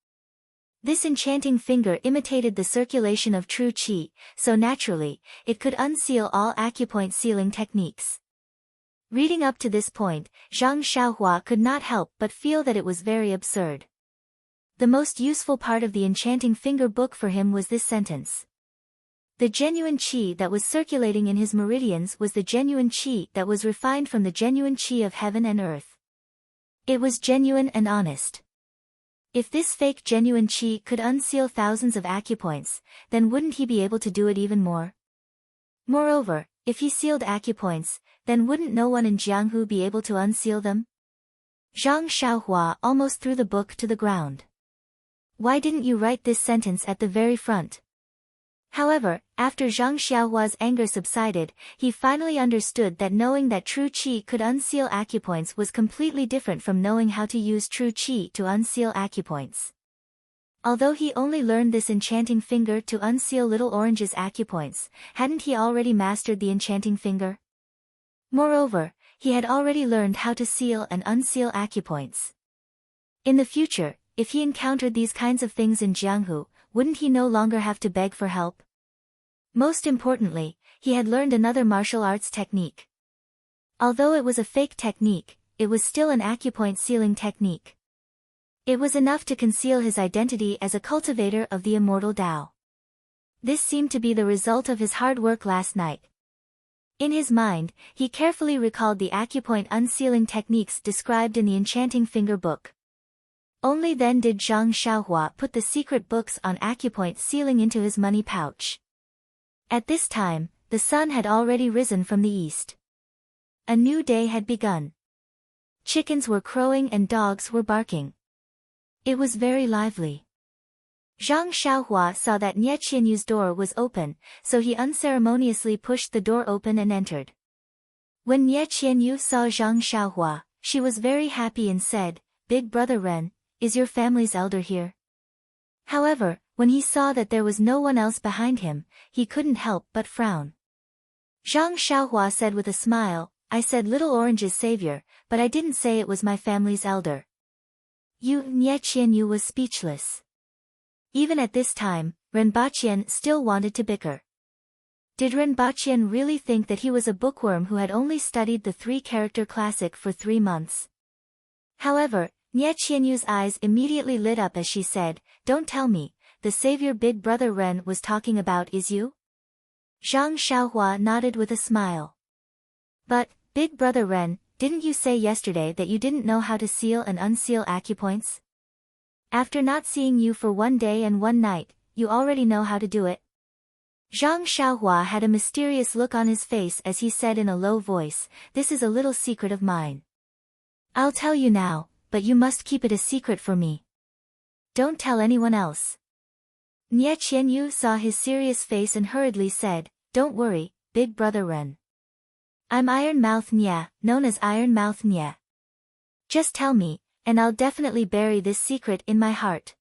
This enchanting finger imitated the circulation of true qi, so naturally, it could unseal all acupoint sealing techniques. Reading up to this point, Zhang Xiaohua could not help but feel that it was very absurd. The most useful part of the enchanting finger book for him was this sentence. The genuine qi that was circulating in his meridians was the genuine qi that was refined from the genuine qi of heaven and earth. It was genuine and honest. If this fake genuine qi could unseal thousands of acupoints, then wouldn't he be able to do it even more? Moreover, if he sealed acupoints, then wouldn't no one in Jianghu be able to unseal them? Zhang Xiaohua almost threw the book to the ground. Why didn't you write this sentence at the very front? However, after Zhang Xiaohua's anger subsided, he finally understood that knowing that true qi could unseal acupoints was completely different from knowing how to use true qi to unseal acupoints. Although he only learned this enchanting finger to unseal Little Orange's acupoints, hadn't he already mastered the enchanting finger? Moreover, he had already learned how to seal and unseal acupoints. In the future, if he encountered these kinds of things in Jianghu, wouldn't he no longer have to beg for help? Most importantly, he had learned another martial arts technique. Although it was a fake technique, it was still an acupoint sealing technique. It was enough to conceal his identity as a cultivator of the immortal Tao. This seemed to be the result of his hard work last night. In his mind, he carefully recalled the acupoint unsealing techniques described in the Enchanting Finger book. Only then did Zhang Xiaohua put the secret books on acupoint sealing into his money pouch. At this time, the sun had already risen from the east. A new day had begun. Chickens were crowing and dogs were barking. It was very lively. Zhang Xiaohua saw that Nie Qianyu's door was open, so he unceremoniously pushed the door open and entered. When Nie Qianyu saw Zhang Xiaohua, she was very happy and said, "Big brother Ren, is your family's elder here?" However, when he saw that there was no one else behind him, he couldn't help but frown. Zhang Xiaohua said with a smile, "I said Little Orange's savior, but I didn't say it was my family's elder." Nie Qianyu was speechless. Even at this time, Ren Baqian still wanted to bicker. Did Ren Baqian really think that he was a bookworm who had only studied the three-character classic for 3 months? However, Nie Qianyu's eyes immediately lit up as she said, "Don't tell me, the savior Big Brother Ren was talking about is you?" Zhang Xiaohua nodded with a smile. "But, Big Brother Ren, didn't you say yesterday that you didn't know how to seal and unseal acupoints? After not seeing you for 1 day and 1 night, you already know how to do it?" Zhang Xiaohua had a mysterious look on his face as he said in a low voice, "This is a little secret of mine. I'll tell you now, but you must keep it a secret for me. Don't tell anyone else." Nie Qianyu saw his serious face and hurriedly said, "Don't worry, Big Brother Ren. I'm Iron Mouth Nie, known as Iron Mouth Nie. Just tell me, and I'll definitely bury this secret in my heart."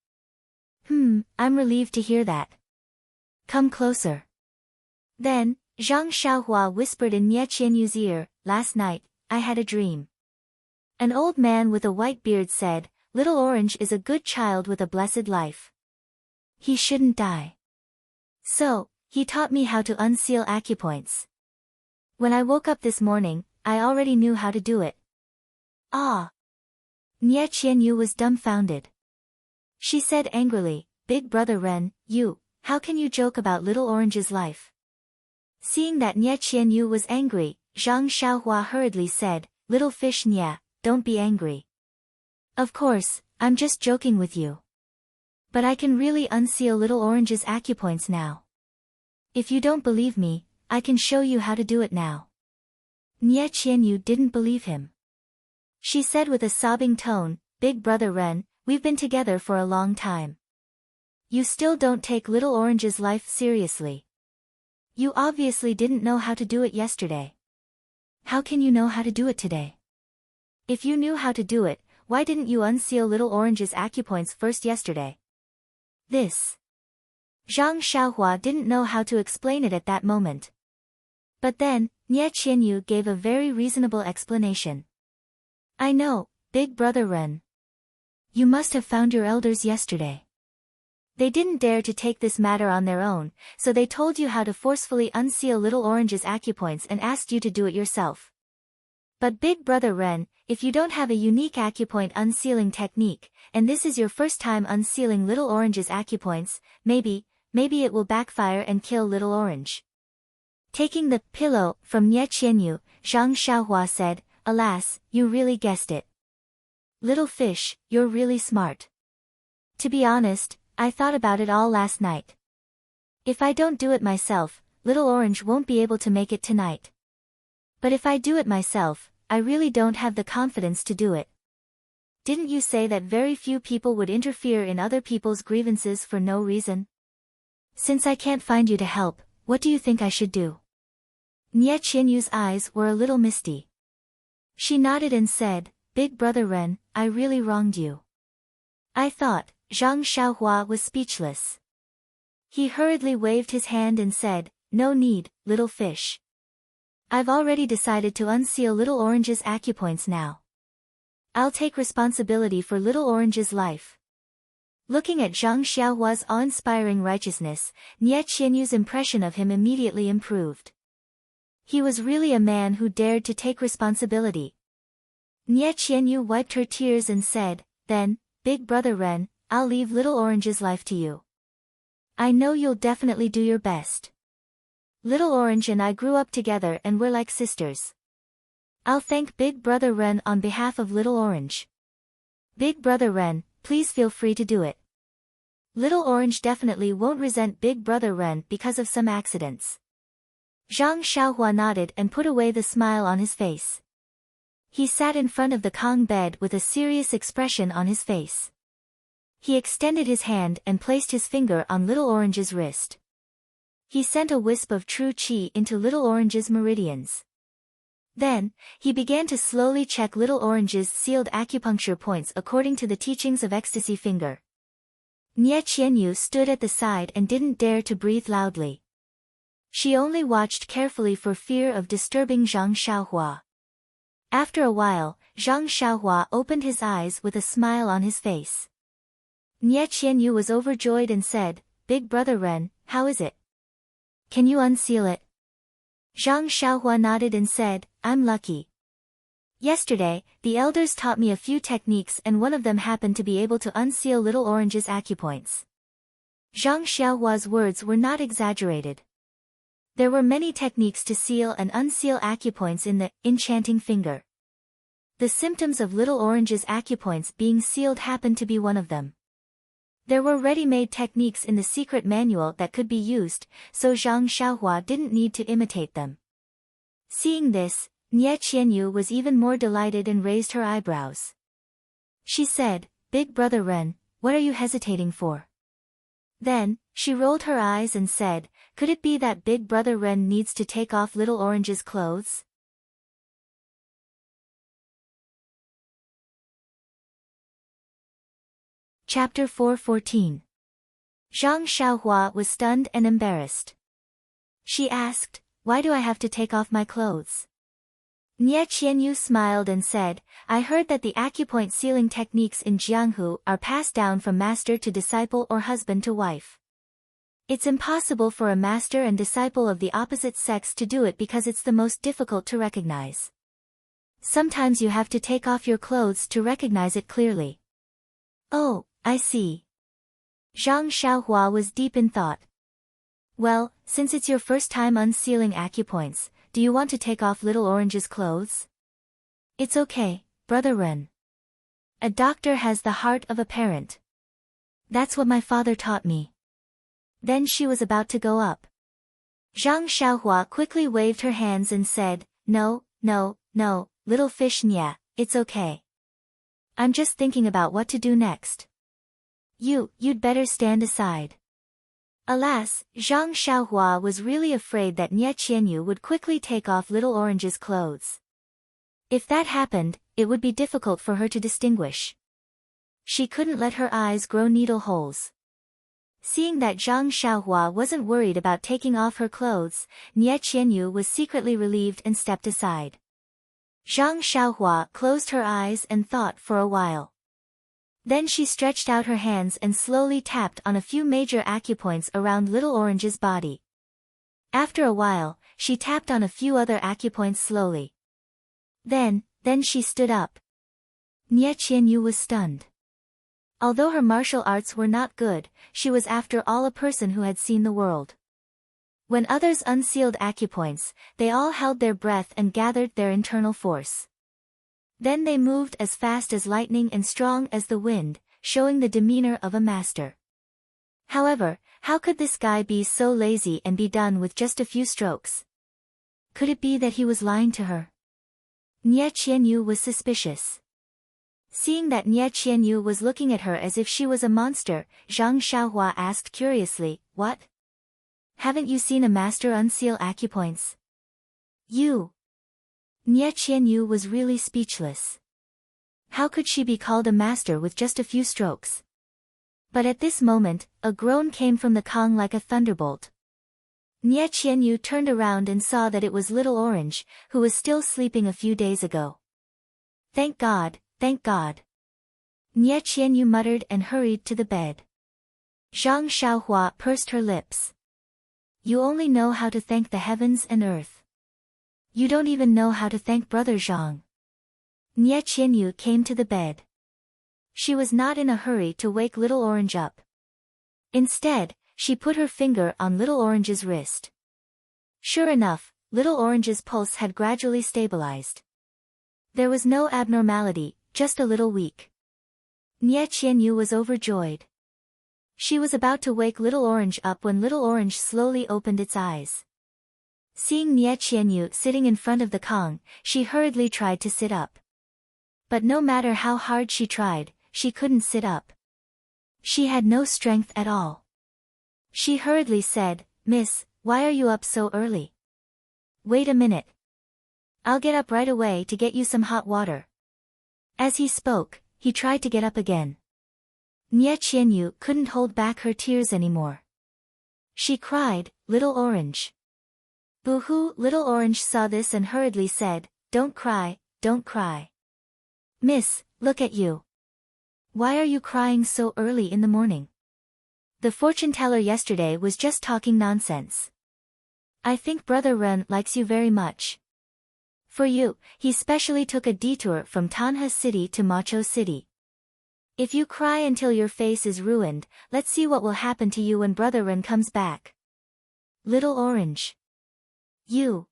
I'm relieved to hear that. Come closer." Then, Zhang Xiaohua whispered in Nie Qianyu's ear, "Last night, I had a dream. An old man with a white beard said, 'Little Orange is a good child with a blessed life. He shouldn't die. So, he taught me how to unseal acupoints. When I woke up this morning, I already knew how to do it.'" Ah! Nie Qianyu was dumbfounded. She said angrily, "Big Brother Ren, how can you joke about Little Orange's life?" Seeing that Nie Qianyu was angry, Zhang Xiaohua hurriedly said, "Little fish Nie, don't be angry. Of course, I'm just joking with you. But I can really unseal Little Orange's acupoints now. If you don't believe me, I can show you how to do it now." Nie Qianyu didn't believe him. She said with a sobbing tone, "Big Brother Ren, we've been together for a long time. You still don't take Little Orange's life seriously. You obviously didn't know how to do it yesterday. How can you know how to do it today? If you knew how to do it, why didn't you unseal Little Orange's acupoints first yesterday?" This. Zhang Xiaohua didn't know how to explain it at that moment. But then, Nie Qianyu gave a very reasonable explanation. "I know, Big Brother Ren. You must have found your elders yesterday. They didn't dare to take this matter on their own, so they told you how to forcefully unseal Little Orange's acupoints and asked you to do it yourself. But Big Brother Ren, if you don't have a unique acupoint unsealing technique, and this is your first time unsealing Little Orange's acupoints, maybe it will backfire and kill Little Orange." Taking the pillow from Nie Qianyu, Zhang Xiaohua said, "Alas, you really guessed it. Little fish, you're really smart. To be honest, I thought about it all last night. If I don't do it myself, Little Orange won't be able to make it tonight. But if I do it myself, I really don't have the confidence to do it. Didn't you say that very few people would interfere in other people's grievances for no reason? Since I can't find you to help, what do you think I should do?" Nie Qianyu's eyes were a little misty. She nodded and said, "Big Brother Ren, I really wronged you." "I thought," Zhang Xiaohua was speechless. He hurriedly waved his hand and said, "No need, little fish. I've already decided to unseal Little Orange's acupoints now. I'll take responsibility for Little Orange's life. Looking at Zhang Xiaohua's awe-inspiring righteousness, Nie Qianyu's impression of him immediately improved. He was really a man who dared to take responsibility. Nie Qianyu wiped her tears and said, "Then, Big Brother Ren, I'll leave Little Orange's life to you. I know you'll definitely do your best. Little Orange and I grew up together and we're like sisters. I'll thank Big Brother Ren on behalf of Little Orange. Big Brother Ren, please feel free to do it. Little Orange definitely won't resent Big Brother Ren because of some accidents." Zhang Xiaohua nodded and put away the smile on his face. He sat in front of the Kong bed with a serious expression on his face. He extended his hand and placed his finger on Little Orange's wrist. He sent a wisp of true qi into Little Orange's meridians. Then, he began to slowly check Little Orange's sealed acupuncture points according to the teachings of Ecstasy Finger. Nie Qianyu stood at the side and didn't dare to breathe loudly. She only watched carefully for fear of disturbing Zhang Xiaohua. After a while, Zhang Xiaohua opened his eyes with a smile on his face. Nie Qianyu was overjoyed and said, "Big Brother Ren, how is it? Can you unseal it?" Zhang Xiaohua nodded and said, "I'm lucky. Yesterday, the elders taught me a few techniques and one of them happened to be able to unseal Little Orange's acupoints." Zhang Xiaohua's words were not exaggerated. There were many techniques to seal and unseal acupoints in the enchanting finger. The symptoms of Little Orange's acupoints being sealed happened to be one of them. There were ready-made techniques in the secret manual that could be used, so Zhang Xiaohua didn't need to imitate them. Seeing this, Nie Qianyu was even more delighted and raised her eyebrows. She said, "Big Brother Ren, what are you hesitating for?" Then, she rolled her eyes and said, "Could it be that Big Brother Ren needs to take off Little Orange's clothes?" Chapter 4:14. Zhang Xiaohua was stunned and embarrassed. She asked, "Why do I have to take off my clothes?" Nie Qianyu smiled and said, "I heard that the acupoint sealing techniques in Jianghu are passed down from master to disciple or husband to wife. It's impossible for a master and disciple of the opposite sex to do it because it's the most difficult to recognize. Sometimes you have to take off your clothes to recognize it clearly." "Oh, I see." Zhang Xiaohua was deep in thought. "Well, since it's your first time unsealing acupoints, do you want to take off Little Orange's clothes?" "It's okay, Brother Ren. A doctor has the heart of a parent. That's what my father taught me." Then she was about to go up. Zhang Xiaohua quickly waved her hands and said, No, little fish Nya, it's okay. I'm just thinking about what to do next. You'd better stand aside." Alas, Zhang Xiaohua was really afraid that Nie Qianyu would quickly take off Little Orange's clothes. If that happened, it would be difficult for her to distinguish. She couldn't let her eyes grow needle holes. Seeing that Zhang Xiaohua wasn't worried about taking off her clothes, Nie Qianyu was secretly relieved and stepped aside. Zhang Xiaohua closed her eyes and thought for a while. Then she stretched out her hands and slowly tapped on a few major acupoints around Little Orange's body. After a while, she tapped on a few other acupoints slowly. Then she stood up. Nie Qianyu was stunned. Although her martial arts were not good, she was after all a person who had seen the world. When others unsealed acupoints, they all held their breath and gathered their internal force. Then they moved as fast as lightning and strong as the wind, showing the demeanor of a master. However, how could this guy be so lazy and be done with just a few strokes? Could it be that he was lying to her? Nie Qianyu was suspicious. Seeing that Nie Qianyu was looking at her as if she was a monster, Zhang Xiaohua asked curiously, "What? Haven't you seen a master unseal acupoints?" "You?" Nie Qianyu was really speechless. How could she be called a master with just a few strokes? But at this moment, a groan came from the Kong like a thunderbolt. Nie Qianyu turned around and saw that it was Little Orange, who was still sleeping a few days ago. Thank God, thank God. Nie Qianyu muttered and hurried to the bed. Zhang Xiaohua pursed her lips. You only know how to thank the heavens and earth. You don't even know how to thank Brother Zhang. Nie Qianyu came to the bed. She was not in a hurry to wake Little Orange up. Instead, she put her finger on Little Orange's wrist. Sure enough, Little Orange's pulse had gradually stabilized. There was no abnormality, just a little weak. Nie Qianyu was overjoyed. She was about to wake Little Orange up when Little Orange slowly opened its eyes. Seeing Nie Qianyu sitting in front of the Kong, she hurriedly tried to sit up. But no matter how hard she tried, she couldn't sit up. She had no strength at all. She hurriedly said, Miss, why are you up so early? Wait a minute. I'll get up right away to get you some hot water. As he spoke, he tried to get up again. Nie Qianyu couldn't hold back her tears anymore. She cried, Little Orange. Boo-hoo! Little Orange saw this and hurriedly said, Don't cry, don't cry. Miss, look at you. Why are you crying so early in the morning? The fortune teller yesterday was just talking nonsense. I think Brother Ren likes you very much. For you, he specially took a detour from Tanha City to Macho City. If you cry until your face is ruined, let's see what will happen to you when Brother Ren comes back. Little Orange. You.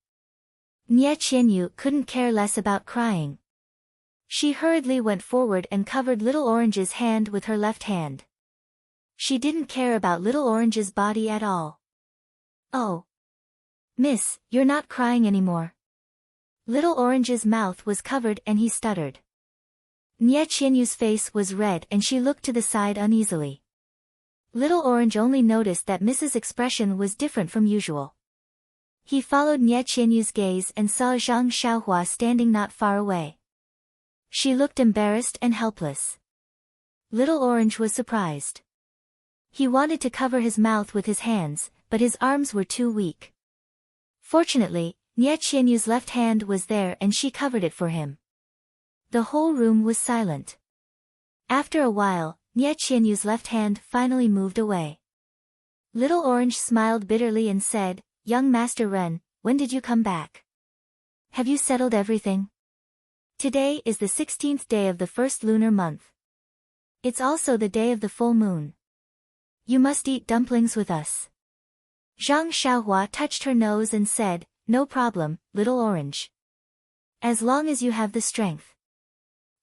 Nie Qianyu couldn't care less about crying. She hurriedly went forward and covered Little Orange's hand with her left hand. She didn't care about Little Orange's body at all. Oh. Miss, you're not crying anymore. Little Orange's mouth was covered and he stuttered. Nie Qianyu's face was red and she looked to the side uneasily. Little Orange only noticed that Mrs. expression was different from usual. He followed Nie Qianyu's gaze and saw Zhang Xiaohua standing not far away. She looked embarrassed and helpless. Little Orange was surprised. He wanted to cover his mouth with his hands, but his arms were too weak. Fortunately, Nie Qianyu's left hand was there and she covered it for him. The whole room was silent. After a while, Nie Qianyu's left hand finally moved away. Little Orange smiled bitterly and said, Young Master Ren, when did you come back? Have you settled everything? Today is the 16th day of the first lunar month. It's also the day of the full moon. You must eat dumplings with us. Zhang Xiaohua touched her nose and said, No problem, Little Orange. As long as you have the strength.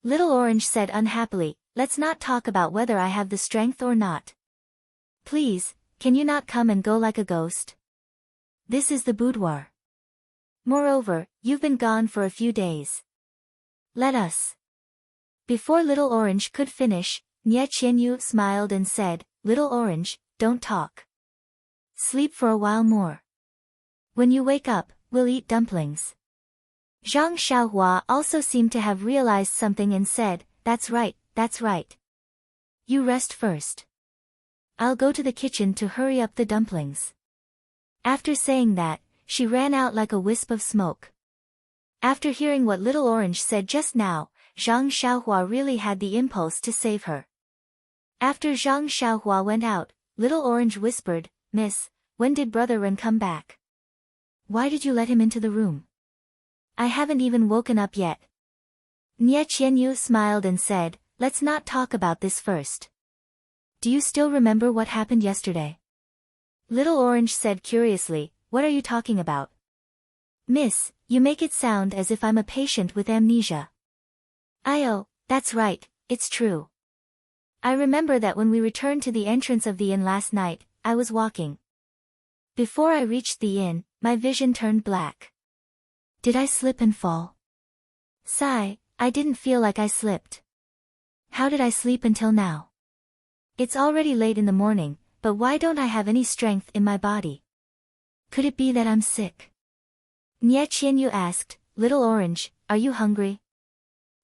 Little Orange said unhappily, Let's not talk about whether I have the strength or not. Please, can you not come and go like a ghost? This is the boudoir. Moreover, you've been gone for a few days. Let us. Before Little Orange could finish, Nie Qianyu smiled and said, Little Orange, don't talk. Sleep for a while more. When you wake up, we'll eat dumplings. Zhang Xiaohua also seemed to have realized something and said, That's right, that's right. You rest first. I'll go to the kitchen to hurry up the dumplings. After saying that, she ran out like a wisp of smoke. After hearing what Little Orange said just now, Zhang Xiaohua really had the impulse to save her. After Zhang Xiaohua went out, Little Orange whispered, Miss, when did Brother Ren come back? Why did you let him into the room? I haven't even woken up yet. Nie Qianyu smiled and said, Let's not talk about this first. Do you still remember what happened yesterday? Little Orange said curiously, What are you talking about? Miss, you make it sound as if I'm a patient with amnesia. Oh, that's right, it's true. I remember that when we returned to the entrance of the inn last night, I was walking. Before I reached the inn, my vision turned black. Did I slip and fall? Sigh, I didn't feel like I slipped. How did I sleep until now? It's already late in the morning, but why don't I have any strength in my body? Could it be that I'm sick? Nie Qianyu asked, Little Orange, are you hungry?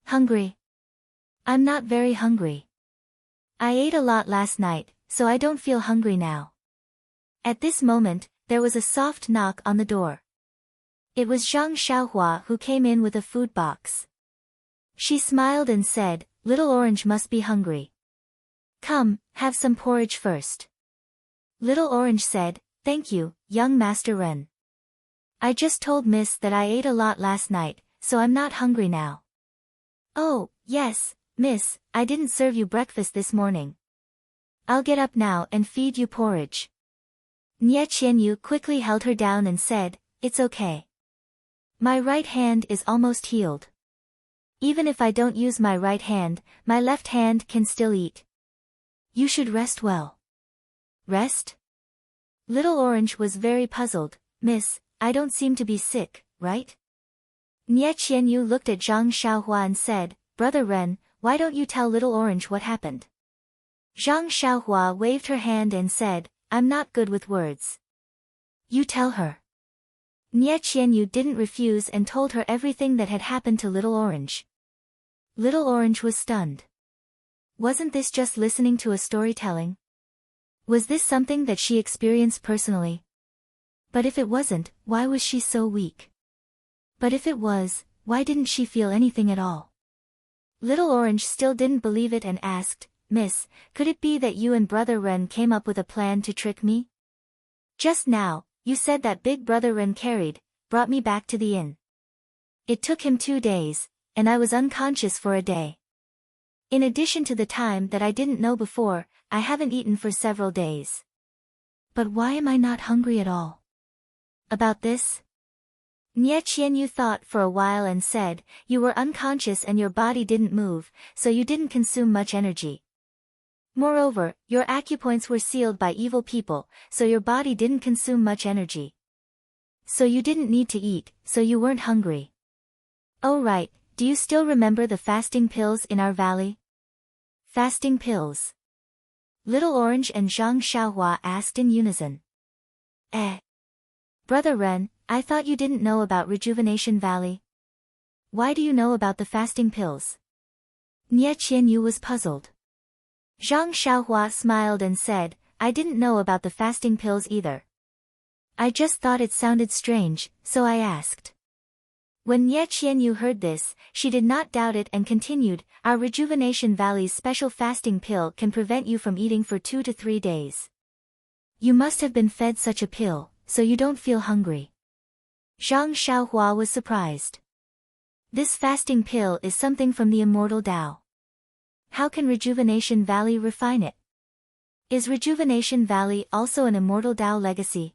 Hungry? I'm not very hungry. I ate a lot last night, so I don't feel hungry now. At this moment, there was a soft knock on the door. It was Zhang Xiaohua who came in with a food box. She smiled and said, Little Orange must be hungry. Come, have some porridge first. Little Orange said, Thank you, young Master Wren. I just told Miss that I ate a lot last night, so I'm not hungry now. Oh, yes, Miss, I didn't serve you breakfast this morning. I'll get up now and feed you porridge. Nie Qianyu quickly held her down and said, It's okay. My right hand is almost healed. Even if I don't use my right hand, my left hand can still eat. You should rest well. Rest? Little Orange was very puzzled. Miss, I don't seem to be sick, right? Nie Qianyu looked at Zhang Xiaohua and said, Brother Ren, why don't you tell Little Orange what happened? Zhang Xiaohua waved her hand and said, I'm not good with words. You tell her. Nie Qianyu didn't refuse and told her everything that had happened to Little Orange. Little Orange was stunned. Wasn't this just listening to a storytelling? Was this something that she experienced personally? But if it wasn't, why was she so weak? But if it was, why didn't she feel anything at all? Little Orange still didn't believe it and asked, Miss, could it be that you and Brother Ren came up with a plan to trick me? Just now, you said that big Brother Ren brought me back to the inn. It took him 2 days, and I was unconscious for a day. In addition to the time that I didn't know before, I haven't eaten for several days. But why am I not hungry at all? About this? Nie Qianyu thought for a while and said, You were unconscious and your body didn't move, so you didn't consume much energy. Moreover, your acupoints were sealed by evil people, so your body didn't consume much energy. So you didn't need to eat, so you weren't hungry. Oh right, do you still remember the fasting pills in our valley? Fasting pills. Little Orange and Zhang Xiaohua asked in unison. Brother Ren, I thought you didn't know about Rejuvenation Valley. Why do you know about the fasting pills? Nie Qianyu was puzzled. Zhang Xiaohua smiled and said, I didn't know about the fasting pills either. I just thought it sounded strange, so I asked. When Nie Qianyu heard this, she did not doubt it and continued, Our Rejuvenation Valley's special fasting pill can prevent you from eating for 2 to 3 days. You must have been fed such a pill, so you don't feel hungry. Zhang Xiaohua was surprised. This fasting pill is something from the immortal Tao. How can Rejuvenation Valley refine it? Is Rejuvenation Valley also an immortal Tao legacy?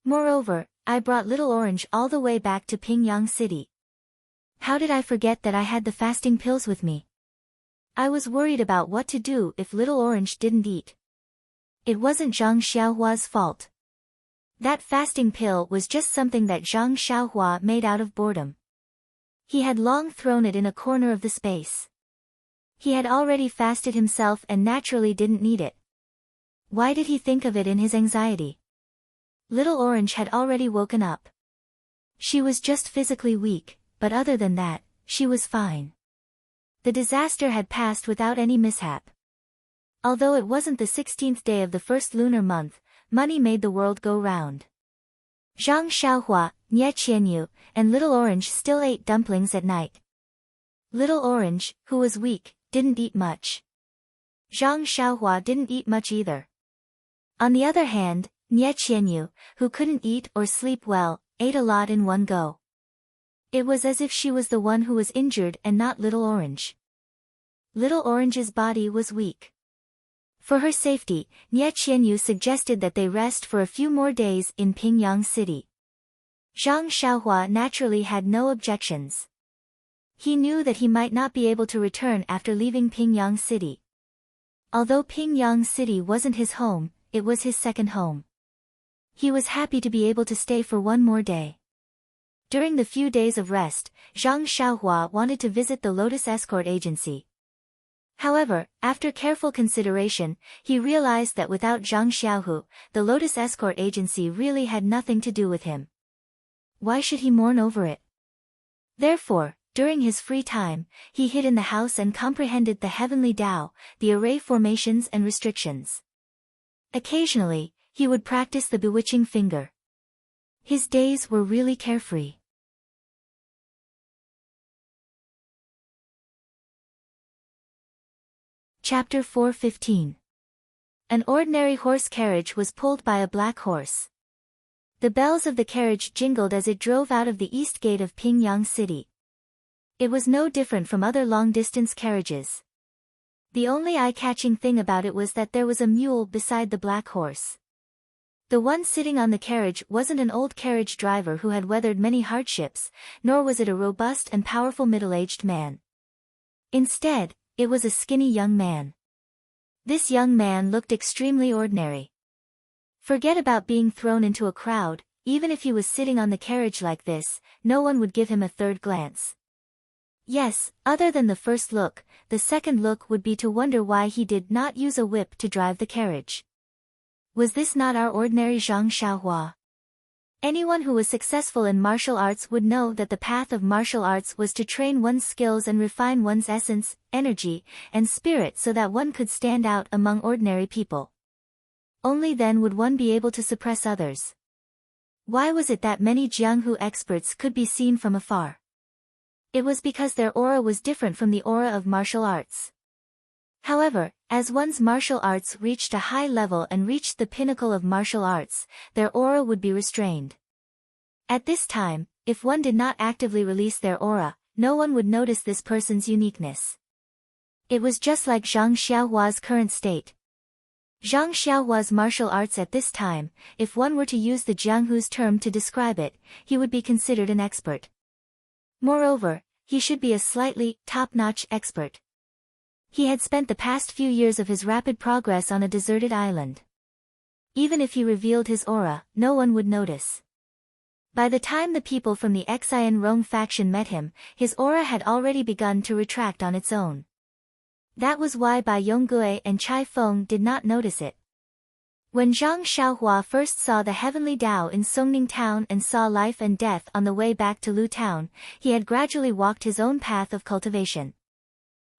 Moreover, I brought Little Orange all the way back to Pingyang City. How did I forget that I had the fasting pills with me? I was worried about what to do if Little Orange didn't eat. It wasn't Zhang Xiaohua's fault. That fasting pill was just something that Zhang Xiaohua made out of boredom. He had long thrown it in a corner of the space. He had already fasted himself and naturally didn't need it. Why did he think of it in his anxiety? Little Orange had already woken up. She was just physically weak, but other than that, she was fine. The disaster had passed without any mishap. Although it wasn't the 16th day of the first lunar month, money made the world go round. Zhang Xiaohua, Nie Qianyu, and Little Orange still ate dumplings at night. Little Orange, who was weak, didn't eat much. Zhang Xiaohua didn't eat much either. On the other hand, Nie Qianyu, who couldn't eat or sleep well, ate a lot in one go. It was as if she was the one who was injured and not Little Orange. Little Orange's body was weak. For her safety, Nie Qianyu suggested that they rest for a few more days in Pingyang City. Zhang Xiaohua naturally had no objections. He knew that he might not be able to return after leaving Pingyang City. Although Pingyang City wasn't his home, it was his second home. He was happy to be able to stay for one more day. During the few days of rest, Zhang Xiaohua wanted to visit the Lotus Escort Agency. However, after careful consideration, he realized that without Zhang Xiaohu, the Lotus Escort Agency really had nothing to do with him. Why should he mourn over it? Therefore, during his free time, he hid in the house and comprehended the heavenly Tao, the array formations and restrictions. Occasionally, he would practice the bewitching finger. His days were really carefree. Chapter 4:15. An ordinary horse carriage was pulled by a black horse. The bells of the carriage jingled as it drove out of the east gate of Pingyang City. It was no different from other long-distance carriages. The only eye-catching thing about it was that there was a mule beside the black horse. The one sitting on the carriage wasn't an old carriage driver who had weathered many hardships, nor was it a robust and powerful middle-aged man. Instead, it was a skinny young man. This young man looked extremely ordinary. Forget about being thrown into a crowd, even if he was sitting on the carriage like this, no one would give him a third glance. Yes, other than the first look, the second look would be to wonder why he did not use a whip to drive the carriage. Was this not our ordinary Zhang Xiaohua? Anyone who was successful in martial arts would know that the path of martial arts was to train one's skills and refine one's essence, energy, and spirit so that one could stand out among ordinary people. Only then would one be able to suppress others. Why was it that many Jianghu experts could be seen from afar? It was because their aura was different from the aura of martial arts. However, as one's martial arts reached a high level and reached the pinnacle of martial arts, their aura would be restrained. At this time, if one did not actively release their aura, no one would notice this person's uniqueness. It was just like Zhang Xiaohua's current state. Zhang Xiaohua's martial arts at this time, if one were to use the Jianghu's term to describe it, he would be considered an expert. Moreover, he should be a slightly top-notch expert. He had spent the past few years of his rapid progress on a deserted island. Even if he revealed his aura, no one would notice. By the time the people from the Xian Rong faction met him, his aura had already begun to retract on its own. That was why Bai Yonggue and Chai Feng did not notice it. When Zhang Xiaohua first saw the heavenly Tao in Songning Town and saw life and death on the way back to Lu Town, he had gradually walked his own path of cultivation.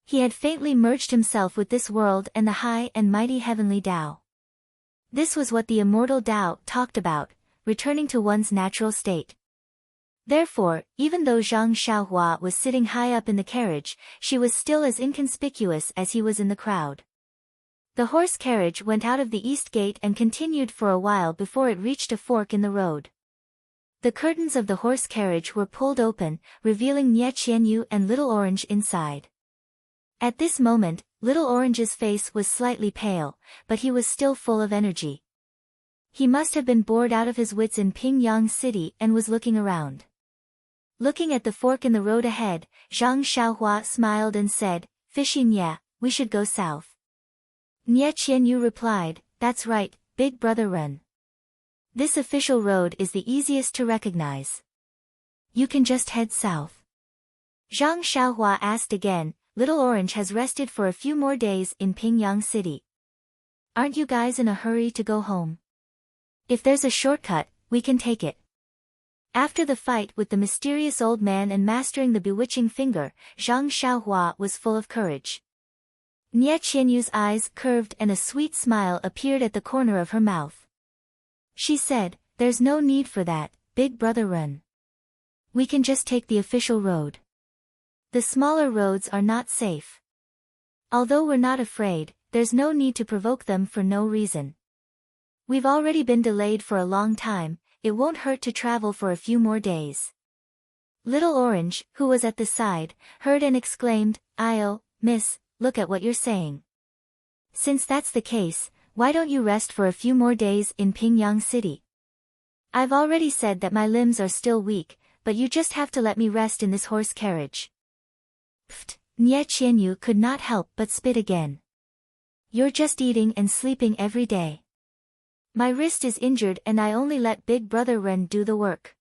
He had faintly merged himself with this world and the high and mighty heavenly Tao. This was what the immortal Tao talked about, returning to one's natural state. Therefore, even though Zhang Xiaohua was sitting high up in the carriage, she was still as inconspicuous as he was in the crowd. The horse carriage went out of the east gate and continued for a while before it reached a fork in the road. The curtains of the horse carriage were pulled open, revealing Nie Qianyu and Little Orange inside. At this moment, Little Orange's face was slightly pale, but he was still full of energy. He must have been bored out of his wits in Pingyang City and was looking around. Looking at the fork in the road ahead, Zhang Xiaohua smiled and said, "Fishy Nye, we should go south." Nie Qianyu replied, "That's right, big brother Ren. This official road is the easiest to recognize. You can just head south." Zhang Xiaohua asked again, "Little Orange has rested for a few more days in Pingyang City. Aren't you guys in a hurry to go home? If there's a shortcut, we can take it." After the fight with the mysterious old man and mastering the bewitching finger, Zhang Xiaohua was full of courage. Nie Qianyu's eyes curved and a sweet smile appeared at the corner of her mouth. She said, "There's no need for that, big brother Ren. We can just take the official road. The smaller roads are not safe. Although we're not afraid, there's no need to provoke them for no reason. We've already been delayed for a long time, it won't hurt to travel for a few more days." Little Orange, who was at the side, heard and exclaimed, "Io, miss, look at what you're saying. Since that's the case, why don't you rest for a few more days in Pingyang City? I've already said that my limbs are still weak, but you just have to let me rest in this horse carriage." Pfft, Nie Qianyu could not help but spit again. "You're just eating and sleeping every day. My wrist is injured and I only let big brother Ren do the work.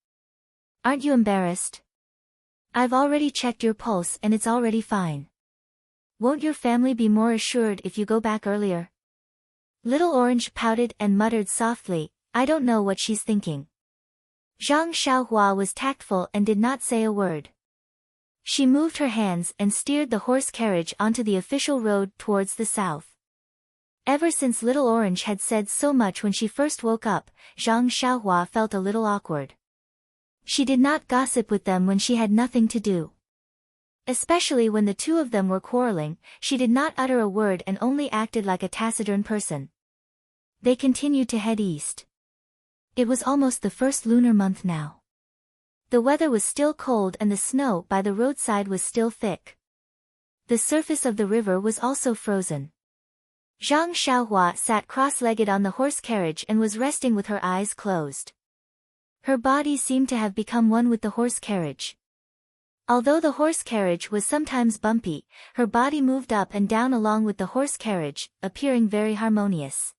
Aren't you embarrassed? I've already checked your pulse and it's already fine. Won't your family be more assured if you go back earlier?" Little Orange pouted and muttered softly, "I don't know what she's thinking." Zhang Xiaohua was tactful and did not say a word. She moved her hands and steered the horse carriage onto the official road towards the south. Ever since Little Orange had said so much when she first woke up, Zhang Xiaohua felt a little awkward. She did not gossip with them when she had nothing to do. Especially when the two of them were quarreling, she did not utter a word and only acted like a taciturn person. They continued to head east. It was almost the first lunar month now. The weather was still cold and the snow by the roadside was still thick. The surface of the river was also frozen. Zhang Xiaohua sat cross-legged on the horse carriage and was resting with her eyes closed. Her body seemed to have become one with the horse carriage. Although the horse carriage was sometimes bumpy, her body moved up and down along with the horse carriage, appearing very harmonious.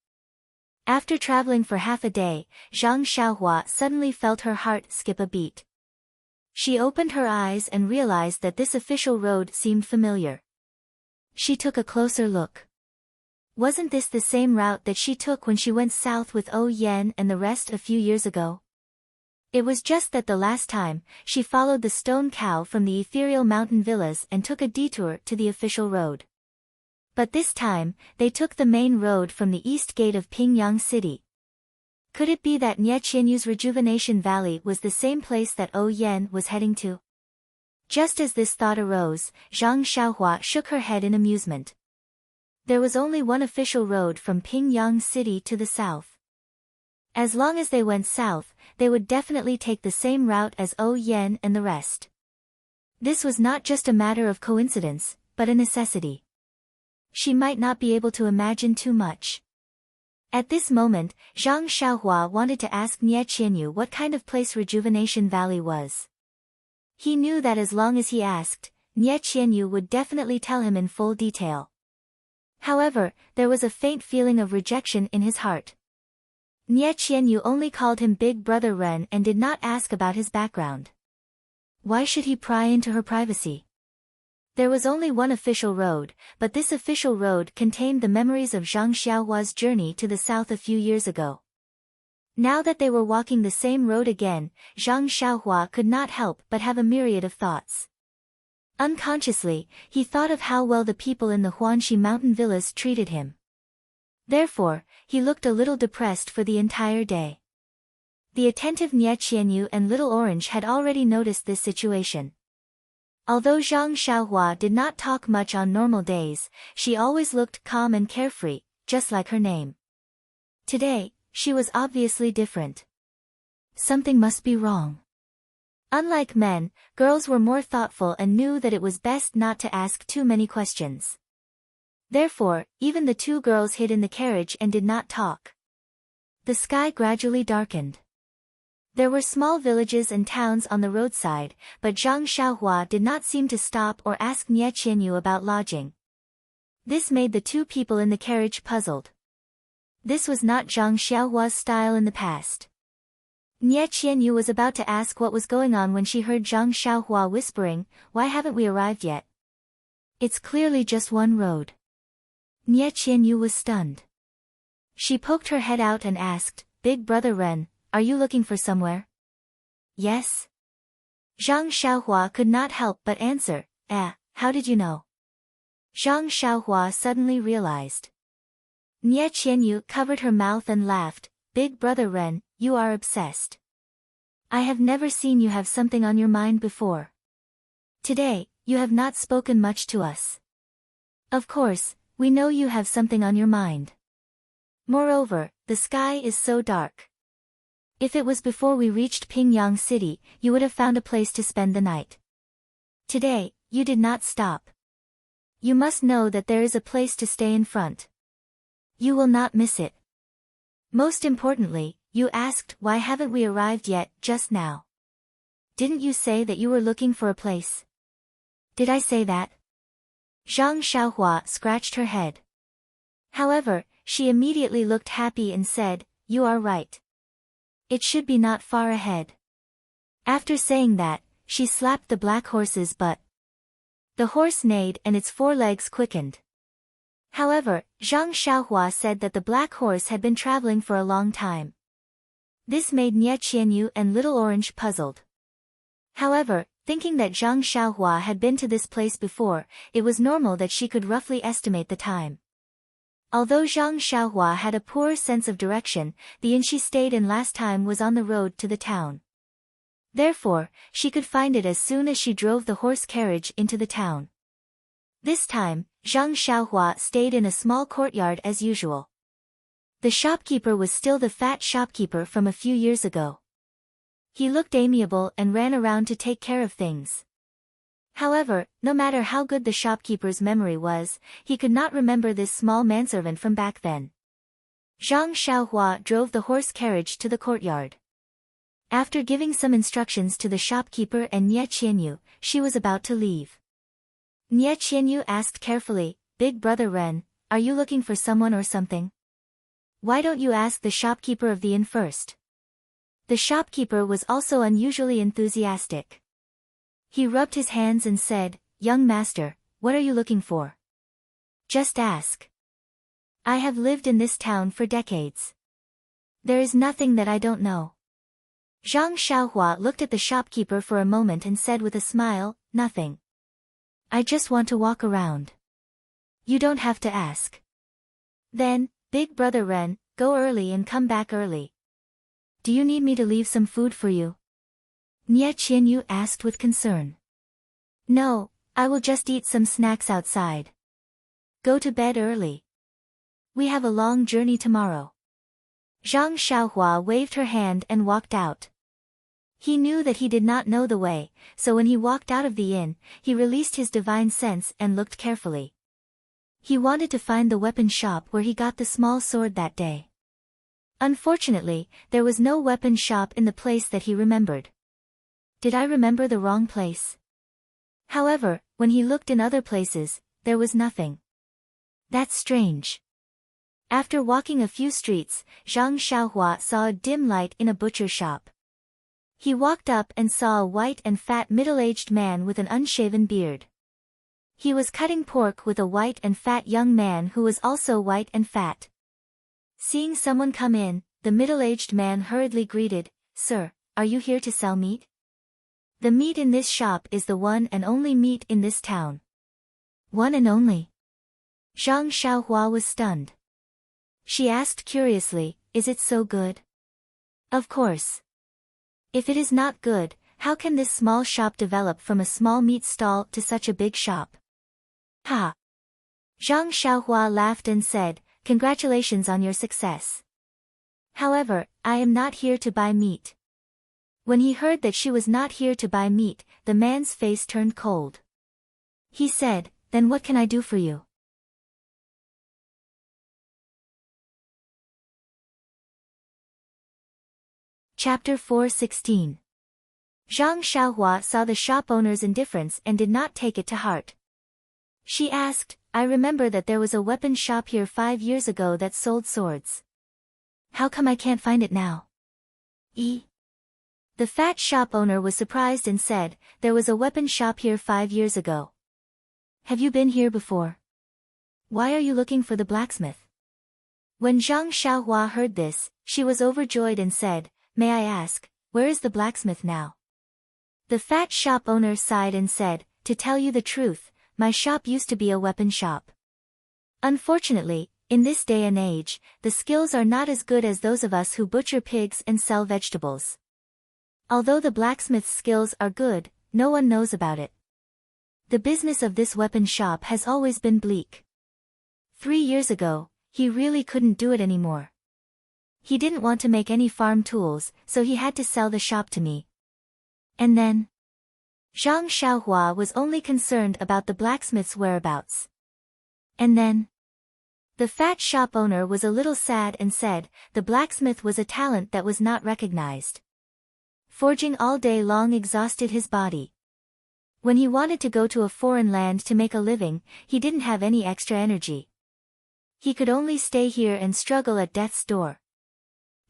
After traveling for half a day, Zhang Xiaohua suddenly felt her heart skip a beat. She opened her eyes and realized that this official road seemed familiar. She took a closer look. Wasn't this the same route that she took when she went south with Oh Yen and the rest a few years ago? It was just that the last time, she followed the stone cow from the ethereal mountain villas and took a detour to the official road. But this time, they took the main road from the east gate of Pingyang City. Could it be that Nie Qianyu's Rejuvenation Valley was the same place that Oh Yen was heading to? Just as this thought arose, Zhang Xiaohua shook her head in amusement. There was only one official road from Pingyang City to the south. As long as they went south, they would definitely take the same route as Oh Yen and the rest. This was not just a matter of coincidence, but a necessity. She might not be able to imagine too much. At this moment, Zhang Xiaohua wanted to ask Nie Qianyu what kind of place Rejuvenation Valley was. He knew that as long as he asked, Nie Qianyu would definitely tell him in full detail. However, there was a faint feeling of rejection in his heart. Nie Qianyu only called him Big Brother Ren and did not ask about his background. Why should he pry into her privacy? There was only one official road, but this official road contained the memories of Zhang Xiaohua's journey to the south a few years ago. Now that they were walking the same road again, Zhang Xiaohua could not help but have a myriad of thoughts. Unconsciously, he thought of how well the people in the Huanxi mountain villas treated him. Therefore, he looked a little depressed for the entire day. The attentive Nie Qianyu and Little Orange had already noticed this situation. Although Zhang Xiaohua did not talk much on normal days, she always looked calm and carefree, just like her name. Today, she was obviously different. Something must be wrong. Unlike men, girls were more thoughtful and knew that it was best not to ask too many questions. Therefore, even the two girls hid in the carriage and did not talk. The sky gradually darkened. There were small villages and towns on the roadside, but Zhang Xiaohua did not seem to stop or ask Nie Qianyu about lodging. This made the two people in the carriage puzzled. This was not Zhang Xiaohua's style in the past. Nie Qianyu was about to ask what was going on when she heard Zhang Xiaohua whispering, "Why haven't we arrived yet? It's clearly just one road." Nie Qianyu was stunned. She poked her head out and asked, "Big Brother Ren, are you looking for somewhere?" "Yes." Zhang Xiaohua could not help but answer, how did you know?" Zhang Xiaohua suddenly realized. Nie Qianyu covered her mouth and laughed, "Big Brother Ren, you are obsessed. I have never seen you have something on your mind before. Today, you have not spoken much to us. Of course, we know you have something on your mind. Moreover, the sky is so dark. If it was before we reached Pingyang City, you would have found a place to spend the night. Today, you did not stop. You must know that there is a place to stay in front. You will not miss it. Most importantly, you asked why haven't we arrived yet just now. Didn't you say that you were looking for a place? Did I say that?" Zhang Xiaohua scratched her head. However, she immediately looked happy and said, "You are right. It should be not far ahead." After saying that, she slapped the black horse's butt. The horse neighed and its forelegs quickened. However, Zhang Xiaohua said that the black horse had been traveling for a long time. This made Nie Qianyu and Little Orange puzzled. However, thinking that Zhang Xiaohua had been to this place before, it was normal that she could roughly estimate the time. Although Zhang Xiaohua had a poor sense of direction, the inn she stayed in last time was on the road to the town. Therefore, she could find it as soon as she drove the horse carriage into the town. This time, Zhang Xiaohua stayed in a small courtyard as usual. The shopkeeper was still the fat shopkeeper from a few years ago. He looked amiable and ran around to take care of things. However, no matter how good the shopkeeper's memory was, he could not remember this small manservant from back then. Zhang Xiaohua drove the horse carriage to the courtyard. After giving some instructions to the shopkeeper and Nie Qianyu, she was about to leave. Nie Qianyu asked carefully, "Big brother Ren, are you looking for someone or something? Why don't you ask the shopkeeper of the inn first?" The shopkeeper was also unusually enthusiastic. He rubbed his hands and said, "Young master, what are you looking for? Just ask. I have lived in this town for decades. There is nothing that I don't know." Zhang Xiaohua looked at the shopkeeper for a moment and said with a smile, "Nothing. I just want to walk around. You don't have to ask." "Then, big brother Ren, go early and come back early. Do you need me to leave some food for you?" Nie Qianyu asked with concern. "No, I will just eat some snacks outside. Go to bed early. We have a long journey tomorrow." Zhang Xiaohua waved her hand and walked out. He knew that he did not know the way, so when he walked out of the inn, he released his divine sense and looked carefully. He wanted to find the weapon shop where he got the small sword that day. Unfortunately, there was no weapon shop in the place that he remembered. Did I remember the wrong place? However, when he looked in other places, there was nothing. That's strange. After walking a few streets, Zhang Xiaohua saw a dim light in a butcher shop. He walked up and saw a white and fat middle-aged man with an unshaven beard. He was cutting pork with a white and fat young man who was also white and fat. Seeing someone come in, the middle-aged man hurriedly greeted, "Sir, are you here to sell meat?" "The meat in this shop is the one and only meat in this town." "One and only?" Zhang Xiaohua was stunned. She asked curiously, "Is it so good?" "Of course. If it is not good, how can this small shop develop from a small meat stall to such a big shop?" "Ha!" Zhang Xiaohua laughed and said, "Congratulations on your success. However, I am not here to buy meat." When he heard that she was not here to buy meat, the man's face turned cold. He said, "Then what can I do for you?" Chapter 4:16. Zhang Xiaohua saw the shop owner's indifference and did not take it to heart. She asked, "I remember that there was a weapon shop here 5 years ago that sold swords. How come I can't find it now?" The fat shop owner was surprised and said, "There was a weapon shop here 5 years ago. Have you been here before? Why are you looking for the blacksmith?" When Zhang Xiaohua heard this, she was overjoyed and said, "May I ask, where is the blacksmith now?" The fat shop owner sighed and said, "To tell you the truth, my shop used to be a weapon shop. Unfortunately, in this day and age, the skills are not as good as those of us who butcher pigs and sell vegetables. Although the blacksmith's skills are good, no one knows about it. The business of this weapon shop has always been bleak. 3 years ago, he really couldn't do it anymore. He didn't want to make any farm tools, so he had to sell the shop to me. And then?" Zhang Xiaohua was only concerned about the blacksmith's whereabouts. "And then?" The fat shop owner was a little sad and said, "The blacksmith was a talent that was not recognized. Forging all day long exhausted his body. When he wanted to go to a foreign land to make a living, he didn't have any extra energy. He could only stay here and struggle at death's door.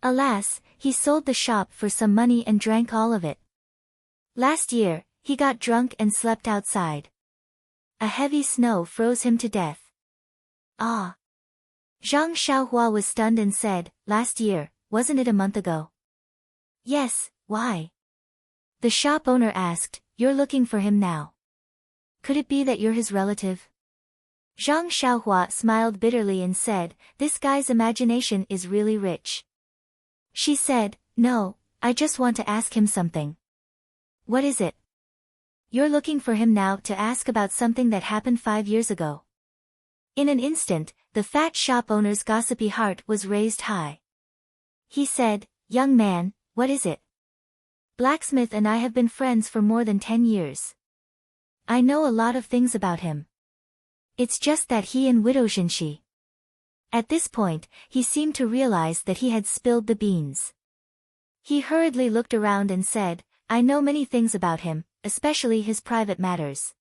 Alas, he sold the shop for some money and drank all of it. Last year, he got drunk and slept outside. A heavy snow froze him to death." "Ah." Zhang Xiaohua was stunned and said, "Last year, wasn't it a month ago?" "Yes, why?" The shop owner asked, "You're looking for him now. Could it be that you're his relative?" Zhang Xiaohua smiled bitterly and said, "This guy's imagination is really rich." She said, "No, I just want to ask him something." What is it? You're looking for him now to ask about something that happened 5 years ago. In an instant, the fat shop owner's gossipy heart was raised high. He said, "Young man, what is it? Blacksmith and I have been friends for more than 10 years. I know a lot of things about him. It's just that he and widow Shinshi." At this point, he seemed to realize that he had spilled the beans. He hurriedly looked around and said, "I know many things about him, especially his private matters.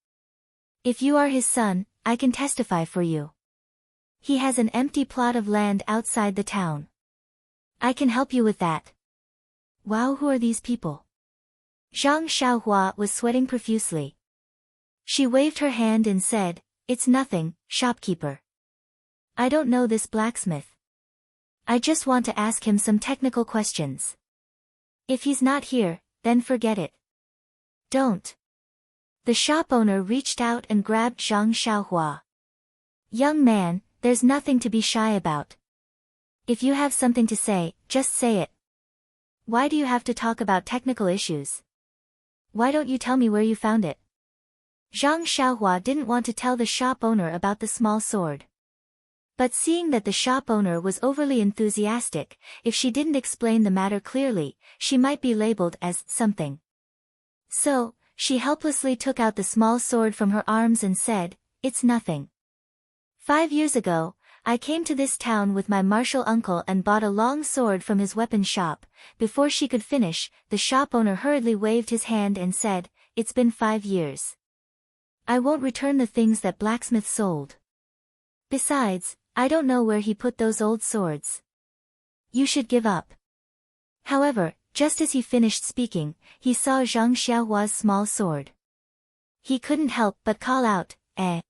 If you are his son, I can testify for you. He has an empty plot of land outside the town. I can help you with that." Wow, who are these people? Zhang Xiaohua was sweating profusely. She waved her hand and said, "It's nothing, shopkeeper. I don't know this blacksmith. I just want to ask him some technical questions. If he's not here, then forget it." "Don't." The shop owner reached out and grabbed Zhang Xiaohua. "Young man, there's nothing to be shy about. If you have something to say, just say it. Why do you have to talk about technical issues? Why don't you tell me where you found it?" Zhang Xiaohua didn't want to tell the shop owner about the small sword. But seeing that the shop owner was overly enthusiastic, if she didn't explain the matter clearly, she might be labeled as something. So, she helplessly took out the small sword from her arms and said, "It's nothing. 5 years ago, I came to this town with my martial uncle and bought a long sword from his weapon shop." Before she could finish, the shop owner hurriedly waved his hand and said, "It's been 5 years. I won't return the things that blacksmith sold. Besides, I don't know where he put those old swords. You should give up." However, just as he finished speaking, he saw Zhang Xiaohua's small sword. He couldn't help but call out, "Eh."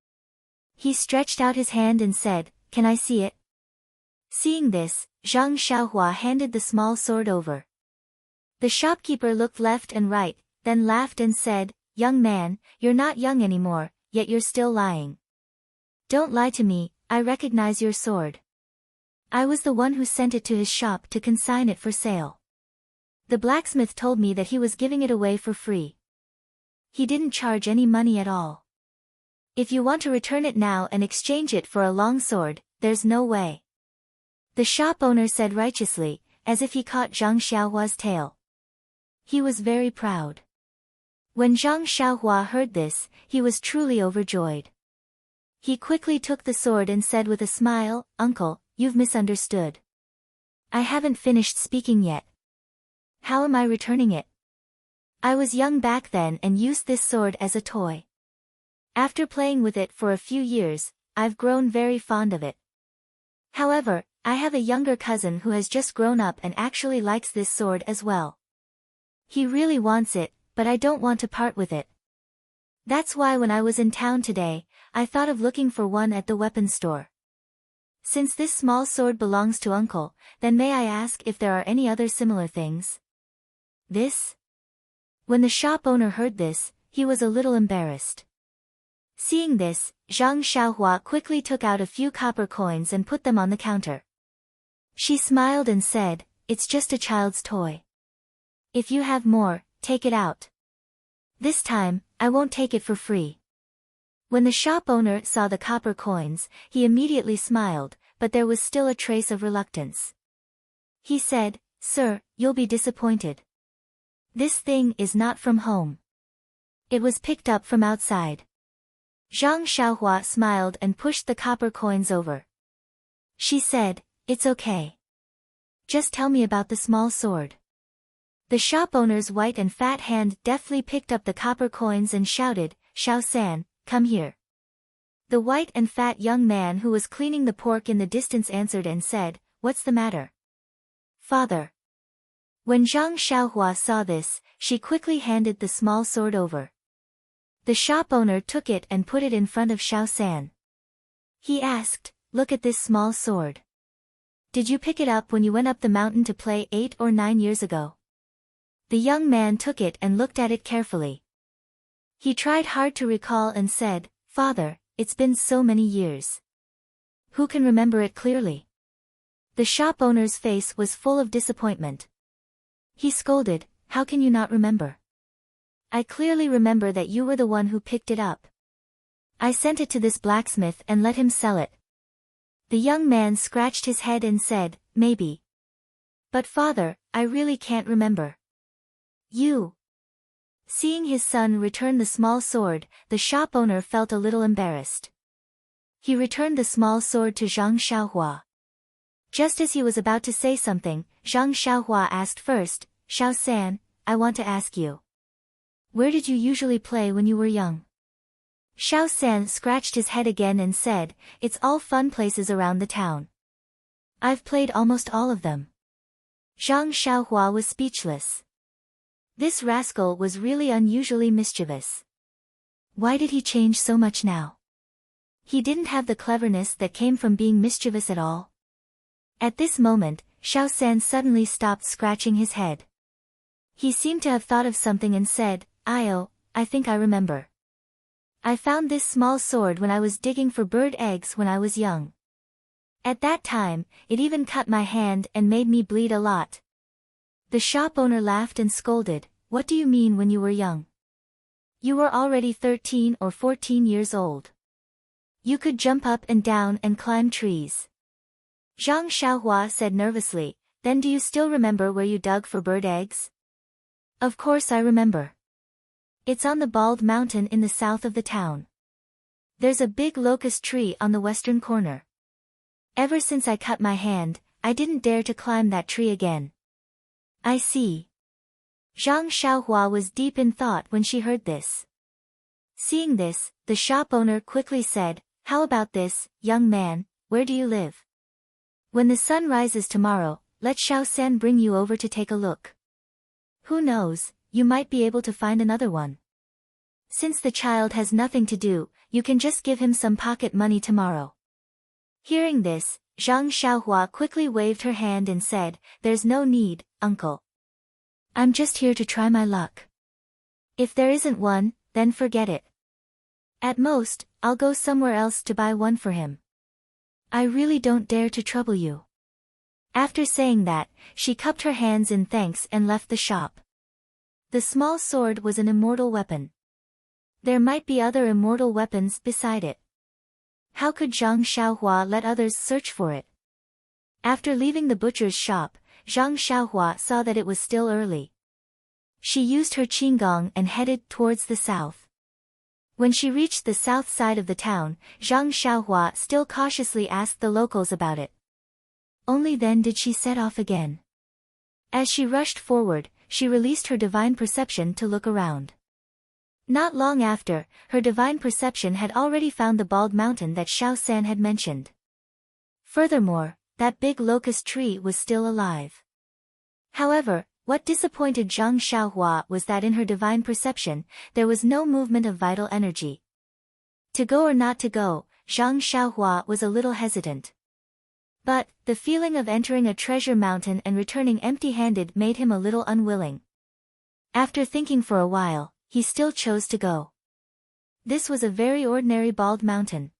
He stretched out his hand and said, "Can I see it?" Seeing this, Zhang Xiaohua handed the small sword over. The shopkeeper looked left and right, then laughed and said, "Young man, you're not young anymore, yet you're still lying. Don't lie to me, I recognize your sword. I was the one who sent it to his shop to consign it for sale. The blacksmith told me that he was giving it away for free. He didn't charge any money at all. If you want to return it now and exchange it for a long sword, there's no way." The shop owner said righteously, as if he caught Zhang Xiaohua's tail. He was very proud. When Zhang Xiaohua heard this, he was truly overjoyed. He quickly took the sword and said with a smile, "Uncle, you've misunderstood. I haven't finished speaking yet. How am I returning it? I was young back then and used this sword as a toy. After playing with it for a few years, I've grown very fond of it. However, I have a younger cousin who has just grown up and actually likes this sword as well. He really wants it, but I don't want to part with it. That's why when I was in town today, I thought of looking for one at the weapons store. Since this small sword belongs to Uncle, then may I ask if there are any other similar things?" This? When the shop owner heard this, he was a little embarrassed. Seeing this, Zhang Xiaohua quickly took out a few copper coins and put them on the counter. She smiled and said, "It's just a child's toy. If you have more, take it out. This time, I won't take it for free." When the shop owner saw the copper coins, he immediately smiled, but there was still a trace of reluctance. He said, "Sir, you'll be disappointed. This thing is not from home. It was picked up from outside." Zhang Xiaohua smiled and pushed the copper coins over. She said, "It's okay. Just tell me about the small sword." The shop owner's white and fat hand deftly picked up the copper coins and shouted, "Xiao-san, come here." The white and fat young man who was cleaning the pork in the distance answered and said, "What's the matter?" "Father." When Zhang Xiaohua saw this, she quickly handed the small sword over. The shop owner took it and put it in front of Xiao-san. He asked, "Look at this small sword. Did you pick it up when you went up the mountain to play 8 or 9 years ago?" The young man took it and looked at it carefully. He tried hard to recall and said, "Father, it's been so many years. Who can remember it clearly?" The shop owner's face was full of disappointment. He scolded, "How can you not remember? I clearly remember that you were the one who picked it up. I sent it to this blacksmith and let him sell it. The young man scratched his head and said, maybe. But father, I really can't remember. You. Seeing his son return the small sword, the shop owner felt a little embarrassed. He returned the small sword to Zhang Xiaohua. Just as he was about to say something, Zhang Xiaohua asked first, Xiao San, I want to ask you. Where did you usually play when you were young? Xiao San scratched his head again and said, it's all fun places around the town. I've played almost all of them. Zhang Xiaohua was speechless. This rascal was really unusually mischievous. Why did he change so much now? He didn't have the cleverness that came from being mischievous at all. At this moment, Xiao San suddenly stopped scratching his head. He seemed to have thought of something and said, I think I remember. I found this small sword when I was digging for bird eggs when I was young. At that time, it even cut my hand and made me bleed a lot. The shop owner laughed and scolded, what do you mean when you were young? You were already 13 or 14 years old. You could jump up and down and climb trees. Zhang Xiaohua said nervously, then do you still remember where you dug for bird eggs? Of course I remember. It's on the bald mountain in the south of the town. There's a big locust tree on the western corner. Ever since I cut my hand, I didn't dare to climb that tree again. I see. Zhang Xiaohua was deep in thought when she heard this. Seeing this, the shop owner quickly said, how about this, young man, where do you live? When the sun rises tomorrow, let Xiao San bring you over to take a look. Who knows, you might be able to find another one. Since the child has nothing to do, you can just give him some pocket money tomorrow. Hearing this, Zhang Xiaohua quickly waved her hand and said, there's no need, uncle. I'm just here to try my luck. If there isn't one, then forget it. At most, I'll go somewhere else to buy one for him. I really don't dare to trouble you. After saying that, she cupped her hands in thanks and left the shop. The small sword was an immortal weapon. There might be other immortal weapons beside it. How could Zhang Xiaohua let others search for it? After leaving the butcher's shop, Zhang Xiaohua saw that it was still early. She used her qinggong and headed towards the south. When she reached the south side of the town, Zhang Xiaohua still cautiously asked the locals about it. Only then did she set off again. As she rushed forward, she released her divine perception to look around. Not long after, her divine perception had already found the bald mountain that Xiao San had mentioned. Furthermore, that big locust tree was still alive. However, what disappointed Zhang Xiaohua was that in her divine perception, there was no movement of vital energy. To go or not to go, Zhang Xiaohua was a little hesitant. But, the feeling of entering a treasure mountain and returning empty-handed made him a little unwilling. After thinking for a while, he still chose to go. This was a very ordinary bald mountain.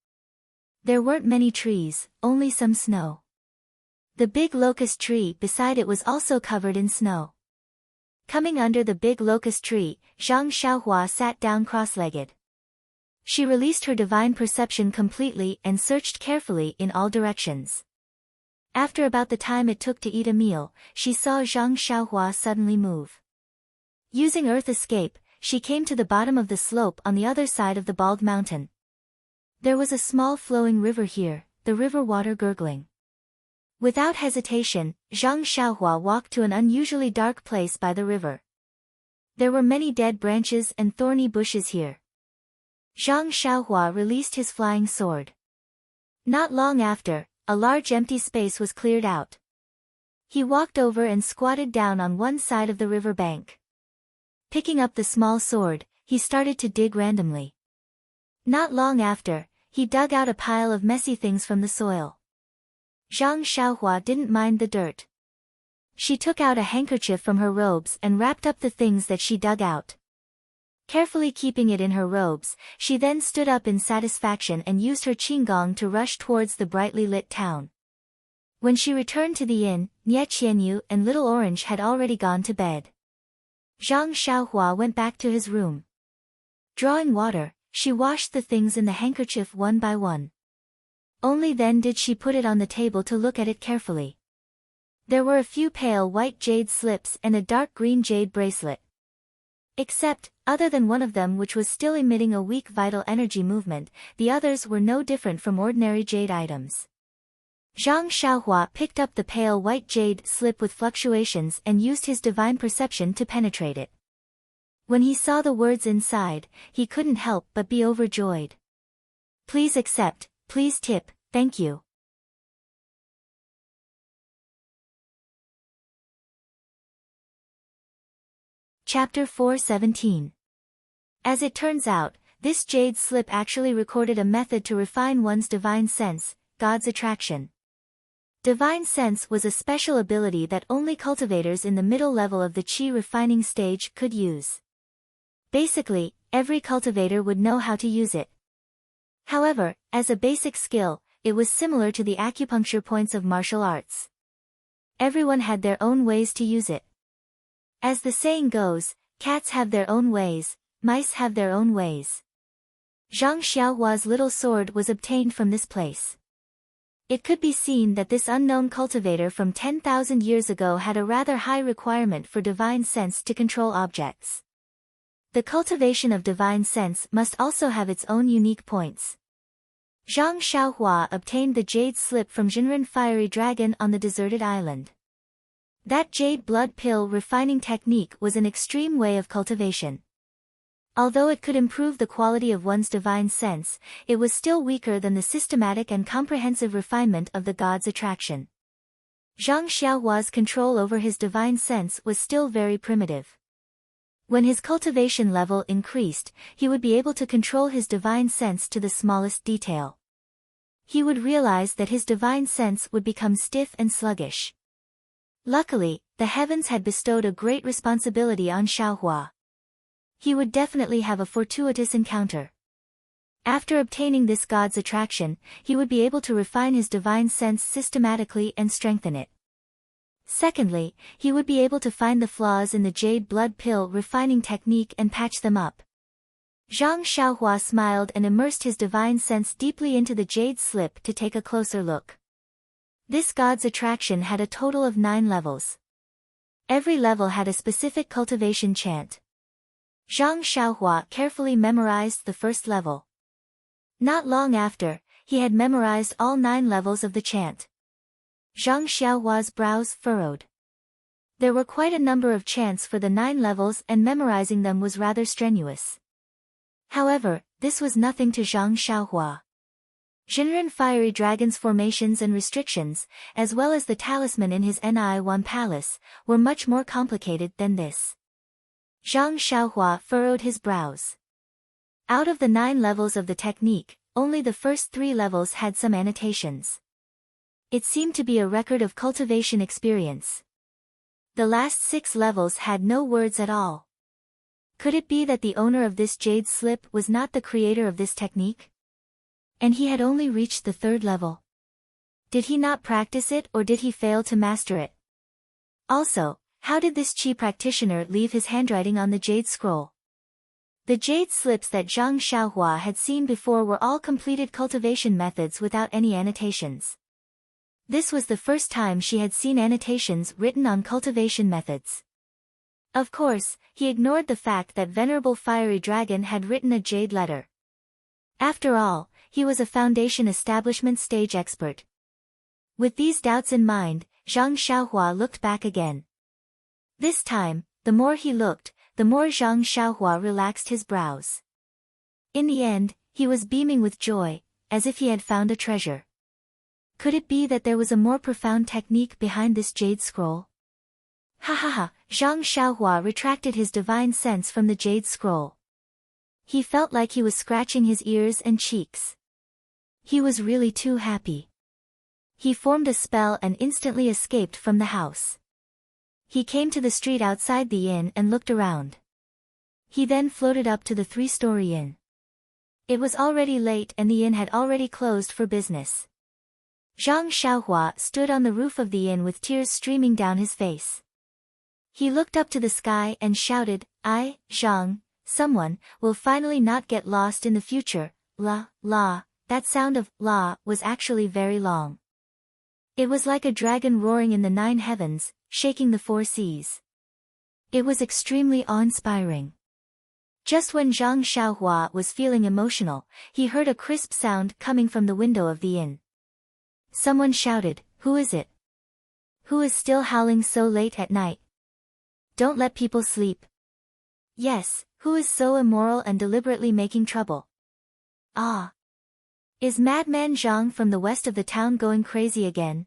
There weren't many trees, only some snow. The big locust tree beside it was also covered in snow. Coming under the big locust tree, Zhang Xiaohua sat down cross-legged. She released her divine perception completely and searched carefully in all directions. After about the time it took to eat a meal, she saw Zhang Xiaohua suddenly move. Using earth escape, she came to the bottom of the slope on the other side of the bald mountain. There was a small flowing river here, the river water gurgling. Without hesitation, Zhang Xiaohua walked to an unusually dark place by the river. There were many dead branches and thorny bushes here. Zhang Xiaohua released his flying sword. Not long after, a large empty space was cleared out. He walked over and squatted down on one side of the river bank. Picking up the small sword, he started to dig randomly. Not long after, he dug out a pile of messy things from the soil. Zhang Xiaohua didn't mind the dirt. She took out a handkerchief from her robes and wrapped up the things that she dug out. Carefully keeping it in her robes, she then stood up in satisfaction and used her qinggong to rush towards the brightly lit town. When she returned to the inn, Nie Qianyu and Little Orange had already gone to bed. Zhang Xiaohua went back to his room. Drawing water, she washed the things in the handkerchief one by one. Only then did she put it on the table to look at it carefully. There were a few pale white jade slips and a dark green jade bracelet. Except, other than one of them which was still emitting a weak vital energy movement, the others were no different from ordinary jade items. Zhang Xiaohua picked up the pale white jade slip with fluctuations and used his divine perception to penetrate it. When he saw the words inside, he couldn't help but be overjoyed. Please accept, please tip, thank you. Chapter 4:17. As it turns out, this jade slip actually recorded a method to refine one's divine sense, God's attraction. Divine sense was a special ability that only cultivators in the middle level of the qi refining stage could use. Basically, every cultivator would know how to use it. However, as a basic skill, it was similar to the acupuncture points of martial arts. Everyone had their own ways to use it. As the saying goes, cats have their own ways, mice have their own ways. Zhang Xiaohua's little sword was obtained from this place. It could be seen that this unknown cultivator from 10,000 years ago had a rather high requirement for divine sense to control objects. The cultivation of divine sense must also have its own unique points. Zhang Xiaohua obtained the jade slip from Jinren Fiery Dragon on the deserted island. That jade blood pill refining technique was an extreme way of cultivation. Although it could improve the quality of one's divine sense, it was still weaker than the systematic and comprehensive refinement of the God's attraction. Zhang Xiaohua's control over his divine sense was still very primitive. When his cultivation level increased, he would be able to control his divine sense to the smallest detail. He would realize that his divine sense would become stiff and sluggish. Luckily, the heavens had bestowed a great responsibility on Xiaohua. He would definitely have a fortuitous encounter. After obtaining this God's attraction, he would be able to refine his divine sense systematically and strengthen it. Secondly, he would be able to find the flaws in the jade blood pill refining technique and patch them up. Zhang Xiaohua smiled and immersed his divine sense deeply into the jade slip to take a closer look. This God's attraction had a total of 9 levels. Every level had a specific cultivation chant. Zhang Xiaohua carefully memorized the first level. Not long after, he had memorized all 9 levels of the chant. Zhang Xiaohua's brows furrowed. There were quite a number of chants for the 9 levels and memorizing them was rather strenuous. However, this was nothing to Zhang Xiaohua. Jinren Fiery Dragon's formations and restrictions, as well as the talisman in his Ni-1 palace, were much more complicated than this. Zhang Xiaohua furrowed his brows. Out of the 9 levels of the technique, only the first 3 levels had some annotations. It seemed to be a record of cultivation experience. The last 6 levels had no words at all. Could it be that the owner of this jade slip was not the creator of this technique? And he had only reached the 3rd level. Did he not practice it or did he fail to master it? Also, how did this qi practitioner leave his handwriting on the jade scroll? The jade slips that Zhang Xiaohua had seen before were all completed cultivation methods without any annotations. This was the first time she had seen annotations written on cultivation methods. Of course, he ignored the fact that Venerable Fiery Dragon had written a jade letter. After all, he was a foundation establishment stage expert. With these doubts in mind, Zhang Xiaohua looked back again. This time, the more he looked, the more Zhang Xiaohua relaxed his brows. In the end, he was beaming with joy, as if he had found a treasure. Could it be that there was a more profound technique behind this jade scroll? Ha ha ha, Zhang Xiaohua retracted his divine sense from the jade scroll. He felt like he was scratching his ears and cheeks. He was really too happy. He formed a spell and instantly escaped from the house. He came to the street outside the inn and looked around. He then floated up to the 3-story inn. It was already late and the inn had already closed for business. Zhang Xiaohua stood on the roof of the inn with tears streaming down his face. He looked up to the sky and shouted, Zhang, someone, will finally not get lost in the future. La. That sound of la was actually very long. It was like a dragon roaring in the 9 heavens, shaking the 4 seas. It was extremely awe-inspiring. Just when Zhang Xiaohua was feeling emotional, he heard a crisp sound coming from the window of the inn. Someone shouted, "Who is it? Who is still howling so late at night? Don't let people sleep." Yes, who is so immoral and deliberately making trouble? Ah! Is Madman Zhang from the west of the town going crazy again?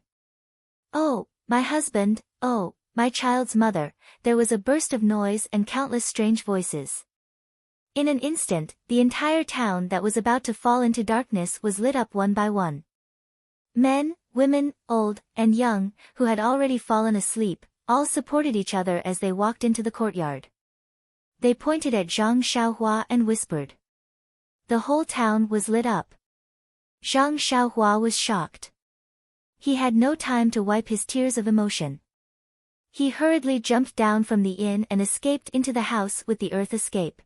Oh, my husband, oh, my child's mother, there was a burst of noise and countless strange voices. In an instant, the entire town that was about to fall into darkness was lit up one by one. Men, women, old, and young, who had already fallen asleep, all supported each other as they walked into the courtyard. They pointed at Zhang Xiaohua and whispered. The whole town was lit up. Zhang Xiaohua was shocked. He had no time to wipe his tears of emotion. He hurriedly jumped down from the inn and escaped into the house with the earth escape.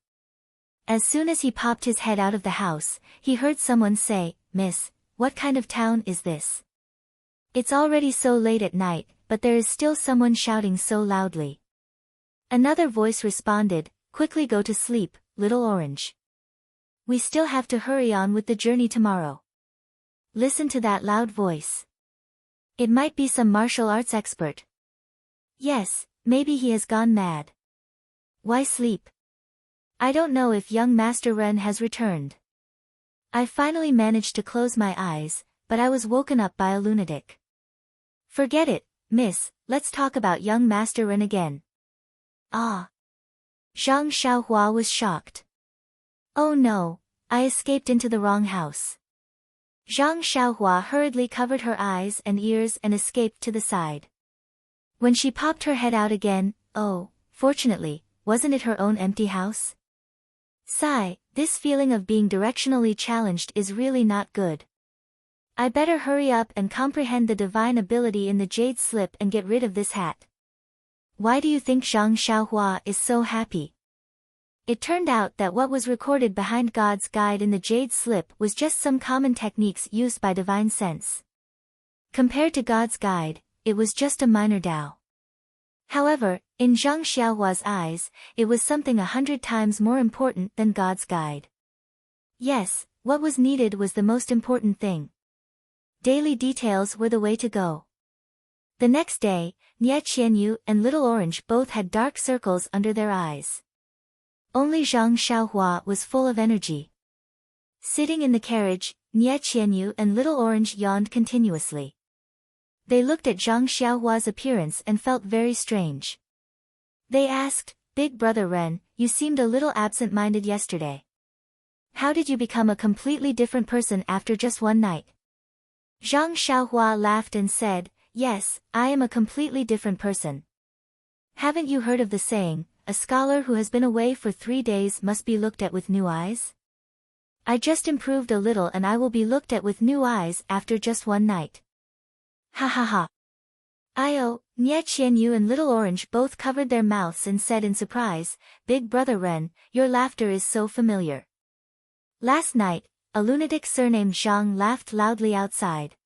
As soon as he popped his head out of the house, he heard someone say, "Miss, what kind of town is this? It's already so late at night, but there is still someone shouting so loudly." Another voice responded, "Quickly go to sleep, little orange. We still have to hurry on with the journey tomorrow." Listen to that loud voice. It might be some martial arts expert. Yes, maybe he has gone mad. Why sleep? I don't know if young Master Ren has returned. I finally managed to close my eyes, but I was woken up by a lunatic. Forget it, miss, let's talk about young Master Ren again. Ah. Zhang Xiaohua was shocked. Oh no, I escaped into the wrong house. Zhang Xiaohua hurriedly covered her eyes and ears and escaped to the side. When she popped her head out again, oh, fortunately, wasn't it her own empty house? Sigh, this feeling of being directionally challenged is really not good. I better hurry up and comprehend the divine ability in the jade slip and get rid of this hat. Why do you think Zhang Xiaohua is so happy? It turned out that what was recorded behind God's guide in the jade slip was just some common techniques used by divine sense. Compared to God's guide, it was just a minor Tao. However, in Zhang Xiaohua's eyes, it was something 100 times more important than God's guide. Yes, what was needed was the most important thing. Daily details were the way to go. The next day, Nie Qianyu and Little Orange both had dark circles under their eyes. Only Zhang Xiaohua was full of energy. Sitting in the carriage, Nie Qianyu and Little Orange yawned continuously. They looked at Zhang Xiaohua's appearance and felt very strange. They asked, "Big brother Ren, you seemed a little absent-minded yesterday. How did you become a completely different person after just one night?" Zhang Xiaohua laughed and said, "Yes, I am a completely different person. Haven't you heard of the saying, a scholar who has been away for 3 days must be looked at with new eyes? I just improved a little and I will be looked at with new eyes after just one night." Ha ha ha. Nie Qianyu and Little Orange both covered their mouths and said in surprise, "Big brother Ren, your laughter is so familiar. Last night, a lunatic surnamed Zhang laughed loudly outside.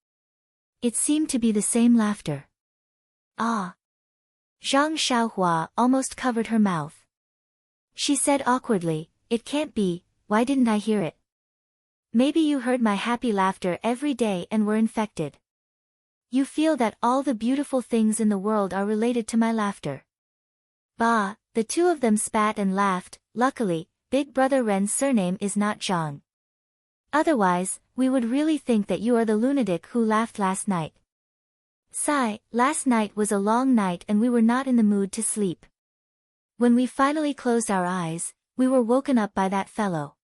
It seemed to be the same laughter." Ah. Zhang Xiaohua almost covered her mouth. She said awkwardly, "It can't be, why didn't I hear it? Maybe you heard my happy laughter every day and were infected. You feel that all the beautiful things in the world are related to my laughter." Bah, the two of them spat and laughed. Luckily, Big brother Ren's surname is not Zhang. Otherwise, we would really think that you are the lunatic who laughed last night. Sigh, last night was a long night and we were not in the mood to sleep. When we finally closed our eyes, we were woken up by that fellow.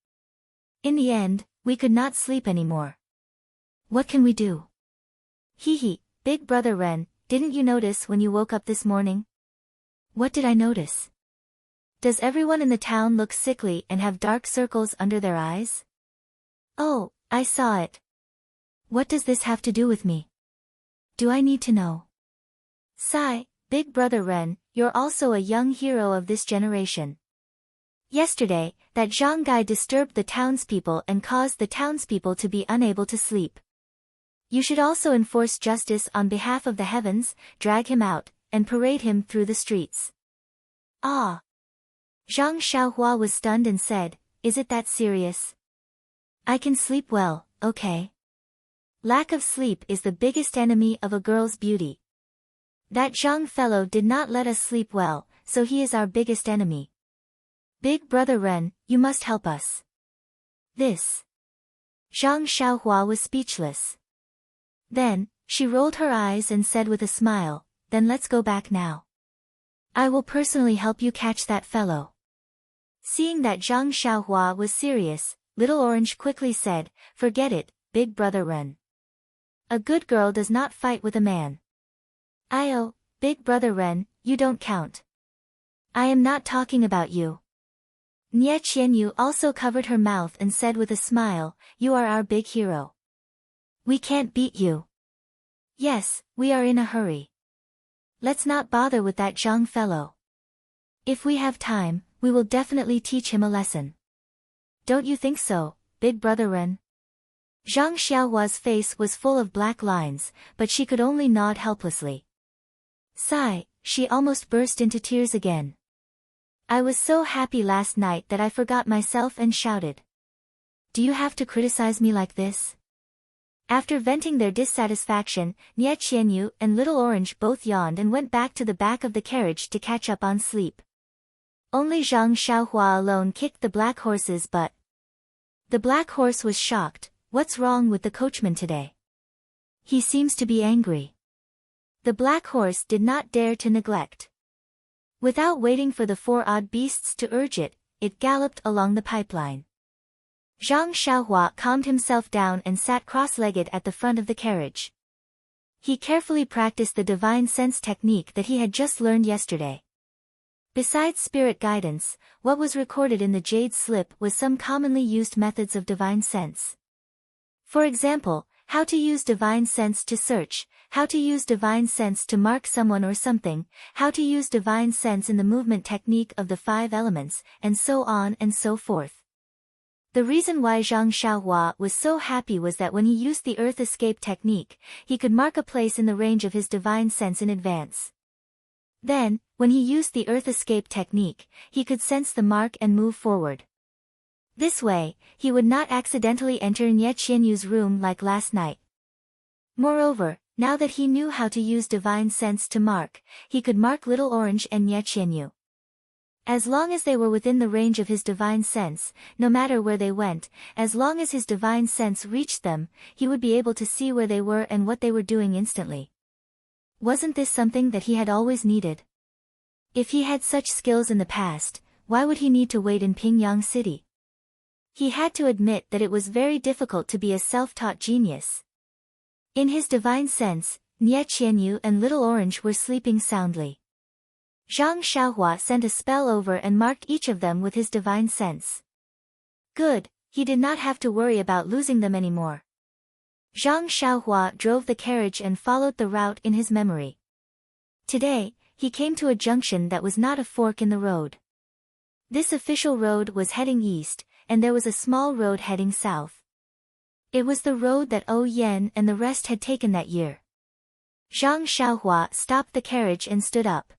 In the end, we could not sleep anymore. What can we do? Hee, Big brother Ren, didn't you notice when you woke up this morning? What did I notice? Does everyone in the town look sickly and have dark circles under their eyes? Oh, I saw it. What does this have to do with me? Do I need to know? Sigh, Big brother Ren, you're also a young hero of this generation. Yesterday, that Zhang guy disturbed the townspeople and caused the townspeople to be unable to sleep. You should also enforce justice on behalf of the heavens, drag him out, and parade him through the streets. Ah! Zhang Xiaohua was stunned and said, is it that serious? I can sleep well, okay. Lack of sleep is the biggest enemy of a girl's beauty. That Zhang fellow did not let us sleep well, so he is our biggest enemy. Big brother Ren, you must help us. This. Zhang Xiaohua was speechless. Then, she rolled her eyes and said with a smile, then let's go back now. I will personally help you catch that fellow. Seeing that Zhang Xiaohua was serious, Little Orange quickly said, forget it, big brother Ren. A good girl does not fight with a man. Oh, big brother Ren, you don't count. I am not talking about you. Nie Qianyu also covered her mouth and said with a smile, you are our big hero. We can't beat you. Yes, we are in a hurry. Let's not bother with that Zhang fellow. If we have time, we will definitely teach him a lesson. Don't you think so, big brother Ren? Zhang Xiaohua's face was full of black lines, but she could only nod helplessly. Sigh, she almost burst into tears again. I was so happy last night that I forgot myself and shouted. Do you have to criticize me like this? After venting their dissatisfaction, Nie Qianyu and Little Orange both yawned and went back to the back of the carriage to catch up on sleep. Only Zhang Xiaohua alone kicked the black horse's butt. The black horse was shocked. What's wrong with the coachman today? He seems to be angry. The black horse did not dare to neglect. Without waiting for the four odd beasts to urge it, it galloped along the pipeline. Zhang Xiaohua calmed himself down and sat cross-legged at the front of the carriage. He carefully practiced the divine sense technique that he had just learned yesterday. Besides spirit guidance, what was recorded in the jade slip was some commonly used methods of divine sense. For example, how to use divine sense to search, how to use divine sense to mark someone or something, how to use divine sense in the movement technique of the 5 elements, and so on and so forth. The reason why Zhang Xiaohua was so happy was that when he used the earth escape technique, he could mark a place in the range of his divine sense in advance. Then, when he used the earth escape technique, he could sense the mark and move forward. This way, he would not accidentally enter Nie Qianyu's room like last night. Moreover, now that he knew how to use divine sense to mark, he could mark Little Orange and Nie Qianyu. As long as they were within the range of his divine sense, no matter where they went, as long as his divine sense reached them, he would be able to see where they were and what they were doing instantly. Wasn't this something that he had always needed? If he had such skills in the past, why would he need to wait in Pingyang City? He had to admit that it was very difficult to be a self-taught genius. In his divine sense, Nie Qianyu and Little Orange were sleeping soundly. Zhang Xiaohua sent a spell over and marked each of them with his divine sense. Good, he did not have to worry about losing them anymore. Zhang Xiaohua drove the carriage and followed the route in his memory. Today, he came to a junction that was not a fork in the road. This official road was heading east, and there was a small road heading south. It was the road that O Yen and the rest had taken that year. Zhang Xiaohua stopped the carriage and stood up.